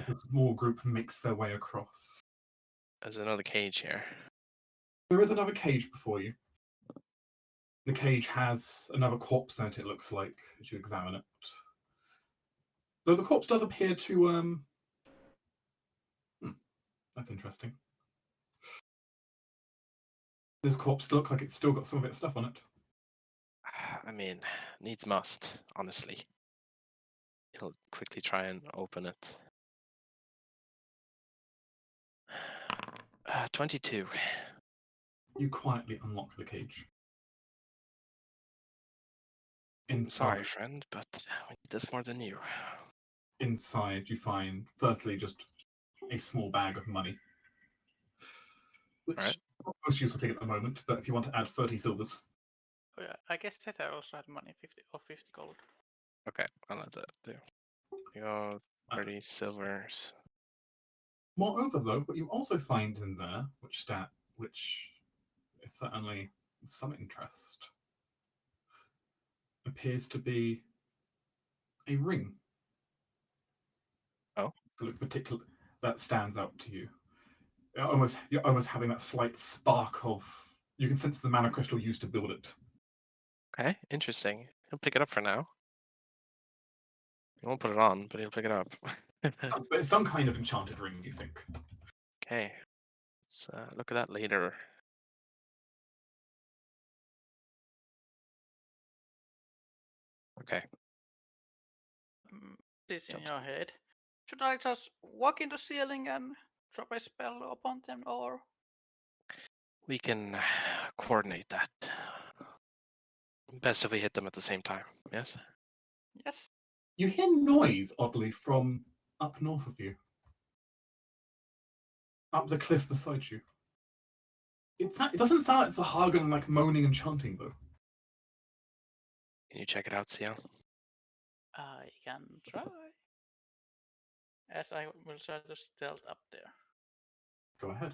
the small group makes their way across. There's another cage here. There is another cage before you. The cage has another corpse in it, it looks like, as you examine it. Though the corpse does appear to that's interesting. This corpse looks like it's still got some of its stuff on it. I mean, needs must, honestly. He'll quickly try and open it. 22. You quietly unlock the cage. Sorry, friend, but we need this more than you. Inside, you find, firstly, just a small bag of money. Which Right. is not the most useful thing at the moment, but if you want to add 30 silvers. Oh yeah, I guess that I also had money, 50 gold. Okay, I'll let that do. You got 30 silvers. Moreover, though, what you also find in there, which is certainly of some interest, appears to be a ring. Oh. That stands out to you. You're almost having that slight spark of. You can sense the mana crystal used to build it. Okay, interesting. He'll pick it up for now. He won't put it on, but he'll pick it up. But it's some kind of enchanted ring, you think? Okay, let's look at that later. Okay. this in your head. Should I just walk in the ceiling and drop a spell upon them, or? We can coordinate that. Best if we hit them at the same time, yes? Yes. You hear noise, oddly, from up north of you. Up the cliff beside you. It doesn't sound like it's a Hagen like moaning and chanting, though. Can you check it out, Ciel? I can try. As I will try to stealth up there. Go ahead.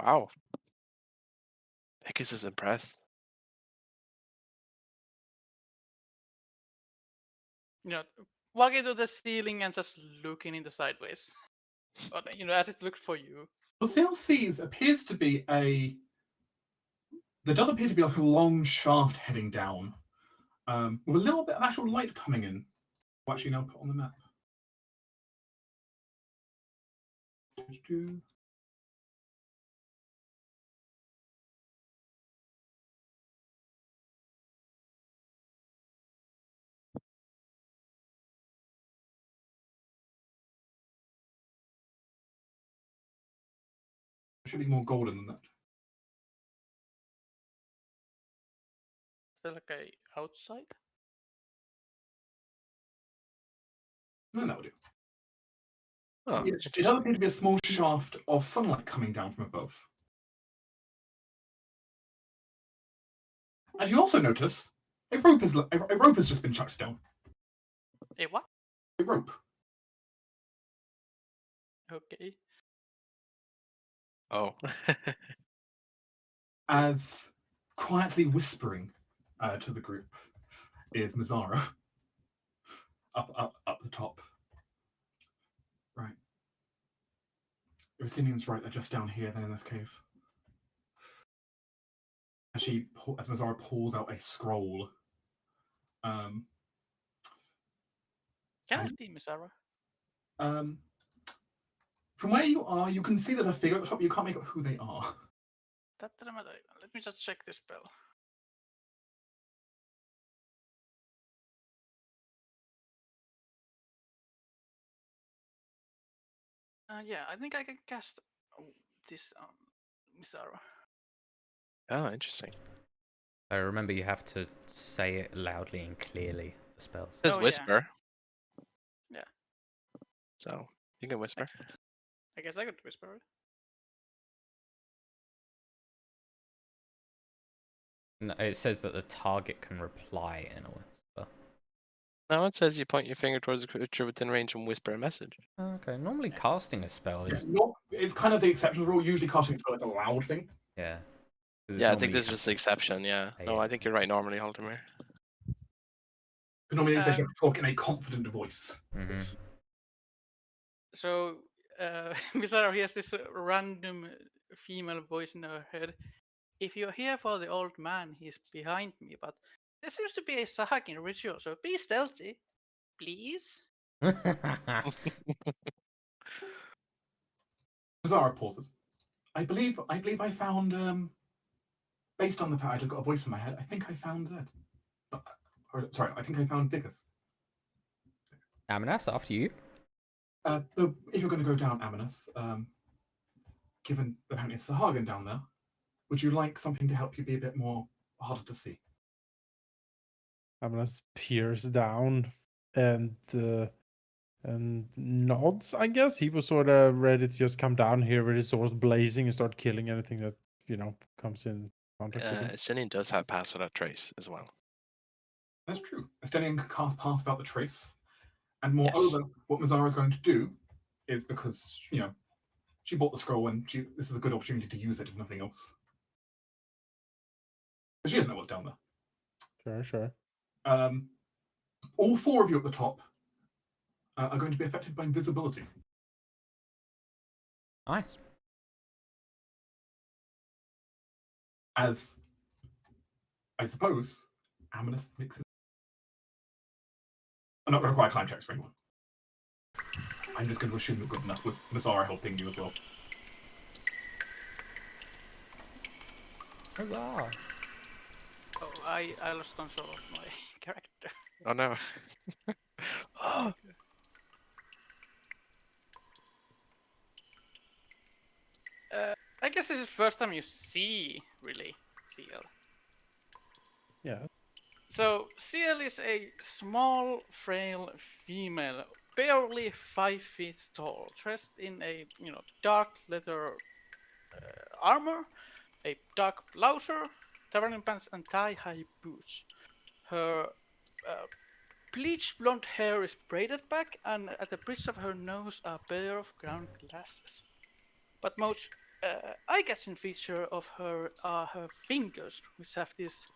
Wow. Vegas is impressed. You know, walking to the ceiling and just looking in the sideways. Or, you know, as it looks for you. What Ciel sees appears to be there does appear to be like a long shaft heading down, with a little bit of actual light coming in. We'll actually now put on the map. It should be more golden than that. Is that like a outside? No, that would do. Oh, It does interesting. appear to be a small shaft of sunlight coming down from above. And you also notice a rope has just been chucked down. A what? A rope. Okay. Oh. As quietly whispering to the group is Mazzara. Up the top. Right. Justinian's right, they're just down here, then in this cave. As Mazzara pulls out a scroll. Can I see Miss Sarah? From where you are, you can see there's a figure at the top, but you can't make out who they are. That doesn't matter. Let me just check this spell. Yeah, I think I can cast this on Miss Sarah. Oh, interesting. I remember you have to say it loudly and clearly for spells. It says Oh, yeah. whisper. Yeah. So you can whisper. I guess I could whisper it. No, it says that the target can reply in a whisper. No, it says you point your finger towards a creature within range and whisper a message. Oh, okay, normally casting a spell is It's kind of the exception rule. Usually casting a spell is a loud thing. yeah. 'Cause it's Yeah, I think normally this is you just have the exception, yeah. say No, it. I think you're right normally, Halldamir. Because normally it says you have to talk in a confident voice. Mhm. So, Miss Sarah hears this random female voice in her head. If you're here for the old man, he's behind me, but there seems to be a Sahakin ritual, so be stealthy, please. Mazzara pauses. I believe I found based on the fact I just got a voice in my head, I think I found Zed. Sorry, I think I found Vickers. Aminas, after you. If you're going to go down Aminus, given apparently it's the Hagen down there, would you like something to help you be a bit more harder to see? I'm gonna peers down and nods. I guess he was sort of ready to just come down here with his sword blazing and start killing anything that comes in contact with him. Ascending does have pass without trace as well. That's true. Estenian can cast Pass Without the Trace. And moreover, Yes. what Mazzara is going to do is because, she bought the scroll and this is a good opportunity to use it, if nothing else. But she doesn't know what's down there. Sure. All four of you at the top are going to be affected by invisibility. Nice. As, I suppose, Aminus makes it. I'm not going to require climb checks for anyone. I'm just going to assume you're good enough with Mazzara helping you as well. Huzzah. Oh, I lost control of my character. Oh no. I guess this is the first time you see, really, CL. Yeah. So, CL is a small, frail female, barely 5 feet tall, dressed in a, dark leather armor, a dark blouser, traveling pants, and thigh-high boots. Her bleached blonde hair is braided back, and at the bridge of her nose are a pair of ground glasses. But most eye-catching feature of her are her fingers, which have this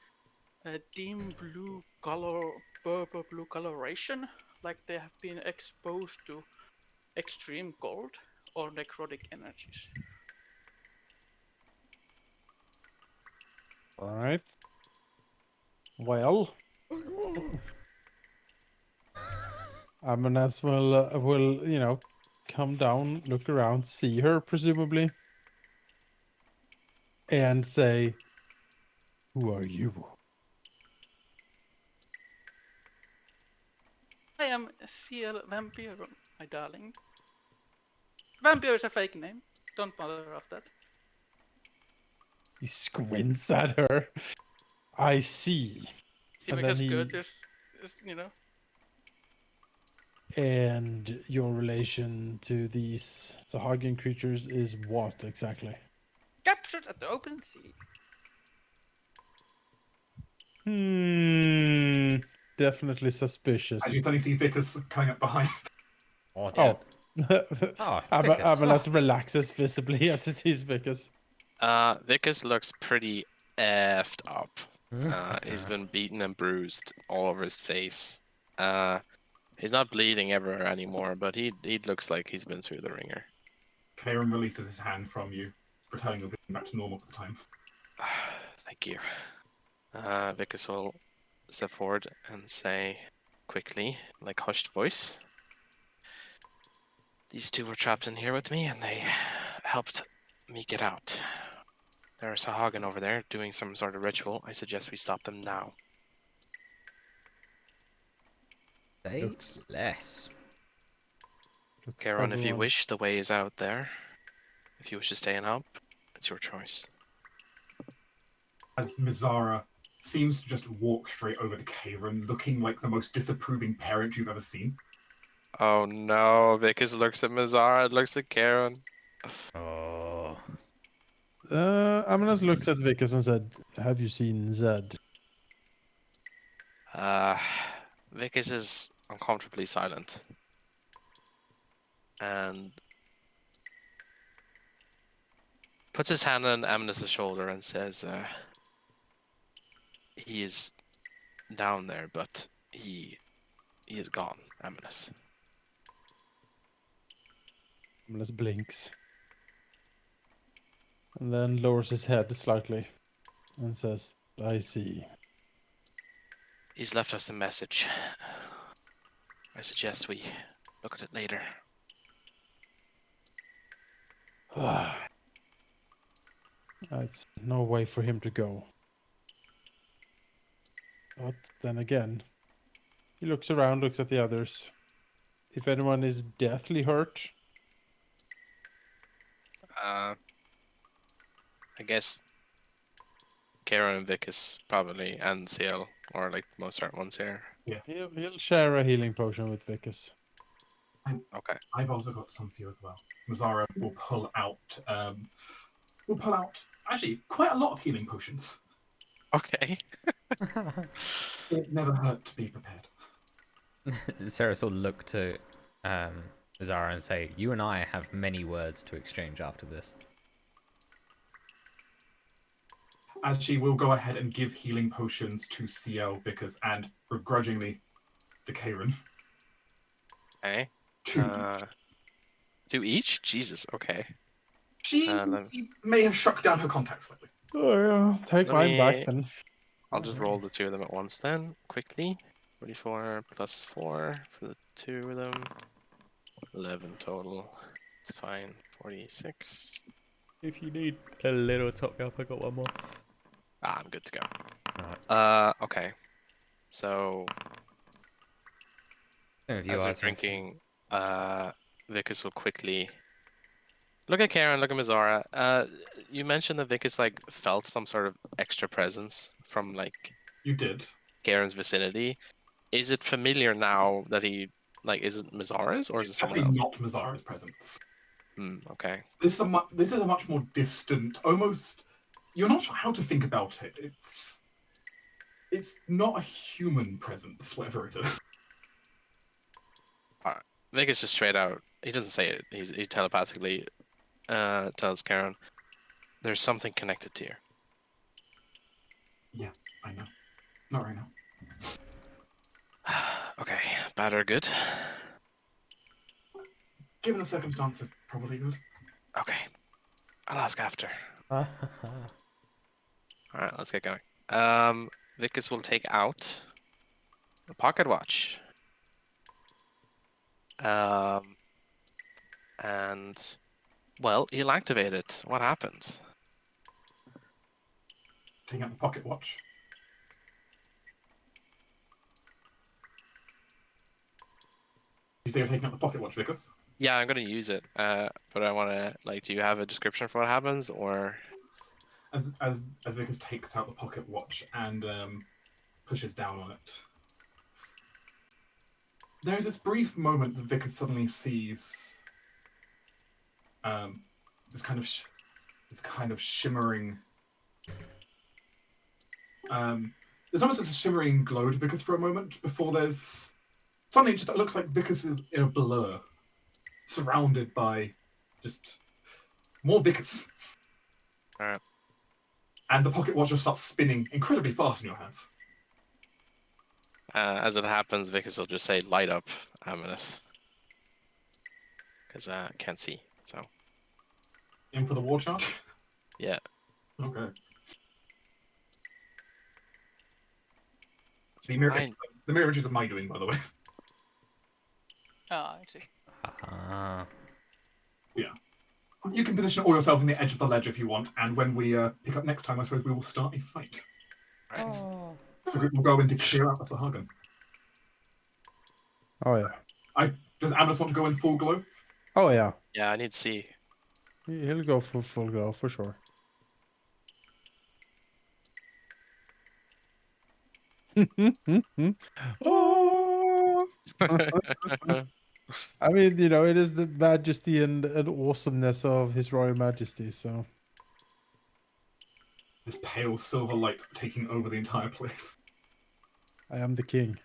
dim blue color, purple blue coloration, like they have been exposed to extreme cold or necrotic energies. All right. Well, Amanas will come down, look around, see her presumably, and say, "Who are you?" I am CL Vampire, my darling. Vampire is a fake name. Don't bother of that. He squints at her. I see. See, And then because he Curtis is, and your relation to these Sahagian creatures is what exactly? captured at the open sea. Definitely suspicious. As you suddenly see Vickers coming up behind. Oh, Oh. Vickers. Amalas relaxes visibly as he sees Vickers. Vickers looks pretty effed up. He's been beaten and bruised all over his face. He's not bleeding ever anymore, but he looks like he's been through the ringer. Karen releases his hand from you, returning your vision back to normal for the time. Thank you. Vickers will step forward and say quickly, like hushed voice, "These two were trapped in here with me, and they helped me get out. There are Sahagan over there doing some sort of ritual. I suggest we stop them now." Say Looks- less. Karen, if you everyone- wish, the way is out there. If you wish to stay and help, it's your choice. As Mizara seems to just walk straight over to Karen, looking like the most disapproving parent you've ever seen. Oh no, Vickers looks at Mizara, looks at Karen. Oh. Amanas looks at Vickers and said, "Have you seen Zed?" Vickers is uncomfortably silent. And puts his hand on Amnes's shoulder and says, he is down there, but he is gone, Amnes. Amanas blinks. And then lowers his head slightly and says, "I see." He's left us a message. I suggest we look at it later. It's no way for him to go. But then again, he looks around, looks at the others. If anyone is deathly hurt, I guess Karen and Vickers probably, and CL, or like the most hurt ones here. he'll share a healing potion with Vickers. Okay. I've also got some for you as well. Mizara will pull out actually quite a lot of healing potions. Okay. It never hurt to be prepared. Sarah will look to Zara and say, "You and I have many words to exchange after this." As she will go ahead and give healing potions to CL, Vickers, and begrudgingly to Karen. Okay. Two. Two each? Jesus, okay. She may have struck down her contact slightly. Oh, yeah. Take Let mine back me- then. I'll just roll the two of them at once then, quickly. 44 plus 4 for the two of them. 11 total. It's fine. 46. If you need a little top up, I got one more. I'm good to go. Alright. Okay. So Same with you, As they're Arthur. drinking, Vickers will quickly look at Karen, look at Mizara. You mentioned that Vickers like felt some sort of extra presence from like You did. Karen's vicinity. Is it familiar now that he like is it Mizara's or is it someone Definitely else? not Mazara's presence. Okay. This is a much more distant, almost. You're not sure how to think about it. It's not a human presence, whatever it is. Vickers just straight out. He doesn't say it. He telepathically tells Karen, "There's something connected to you." Yeah, I know. Not right now. Okay, bad or good? Given the circumstances, probably good. Okay, I'll ask after. All right, let's get going. Vickers will take out a pocket watch. And well, he'll activate it. What happens? Taking out the pocket watch. You say you're taking out the pocket watch, Vickers? Yeah, I'm gonna use it. But I want to like. Do you have a description for what happens, or? As Vickers takes out the pocket watch and pushes down on it, there's this brief moment that Vickers suddenly sees this kind of shimmering. There's almost a shimmering glow to Vickers for a moment before there's suddenly it looks like Vickers is in a blur, surrounded by just more Vickers. All right. And the pocket watch just starts spinning incredibly fast in your hands. As it happens, Vickers will just say, "Light up, ominous," because I can't see. So In for the war charge? yeah. Okay. So The mirror is of my doing, by the way. Ah, I see. Ah. You can position all yourselves on the edge of the ledge if you want, and when we pick up next time, I suppose we will start a fight. Right. Oh. So we'll go in to clear out the Sahagan. Oh yeah. Does Amnes want to go in full glow? Oh yeah. Yeah, I need to see. He'll go for full glow for sure. Oh! I mean, you know, it is the majesty and awesomeness of His Royal Majesty. So This pale silver light taking over the entire place. I am the king.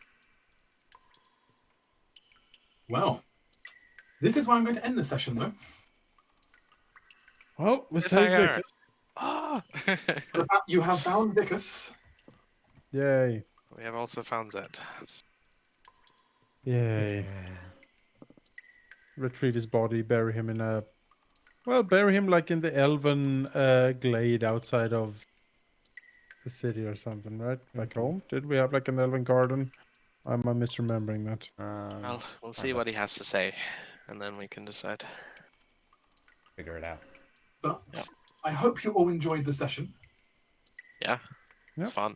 Well, this is where I'm going to end this session, though. Well, we saved Cliffhanger. Vickers. Ah! You have found Vickers. Yay! We have also found Zed. Yay! Retrieve his body, bury him in a. Well, bury him like in the elven glade outside of the city or something, right? Back home? Did we have like an elven garden? Am I misremembering that? Well, we'll see what he has to say, and then we can decide. Figure it out. But Yeah. I hope you all enjoyed the session. Yeah, Yeah. it's fun.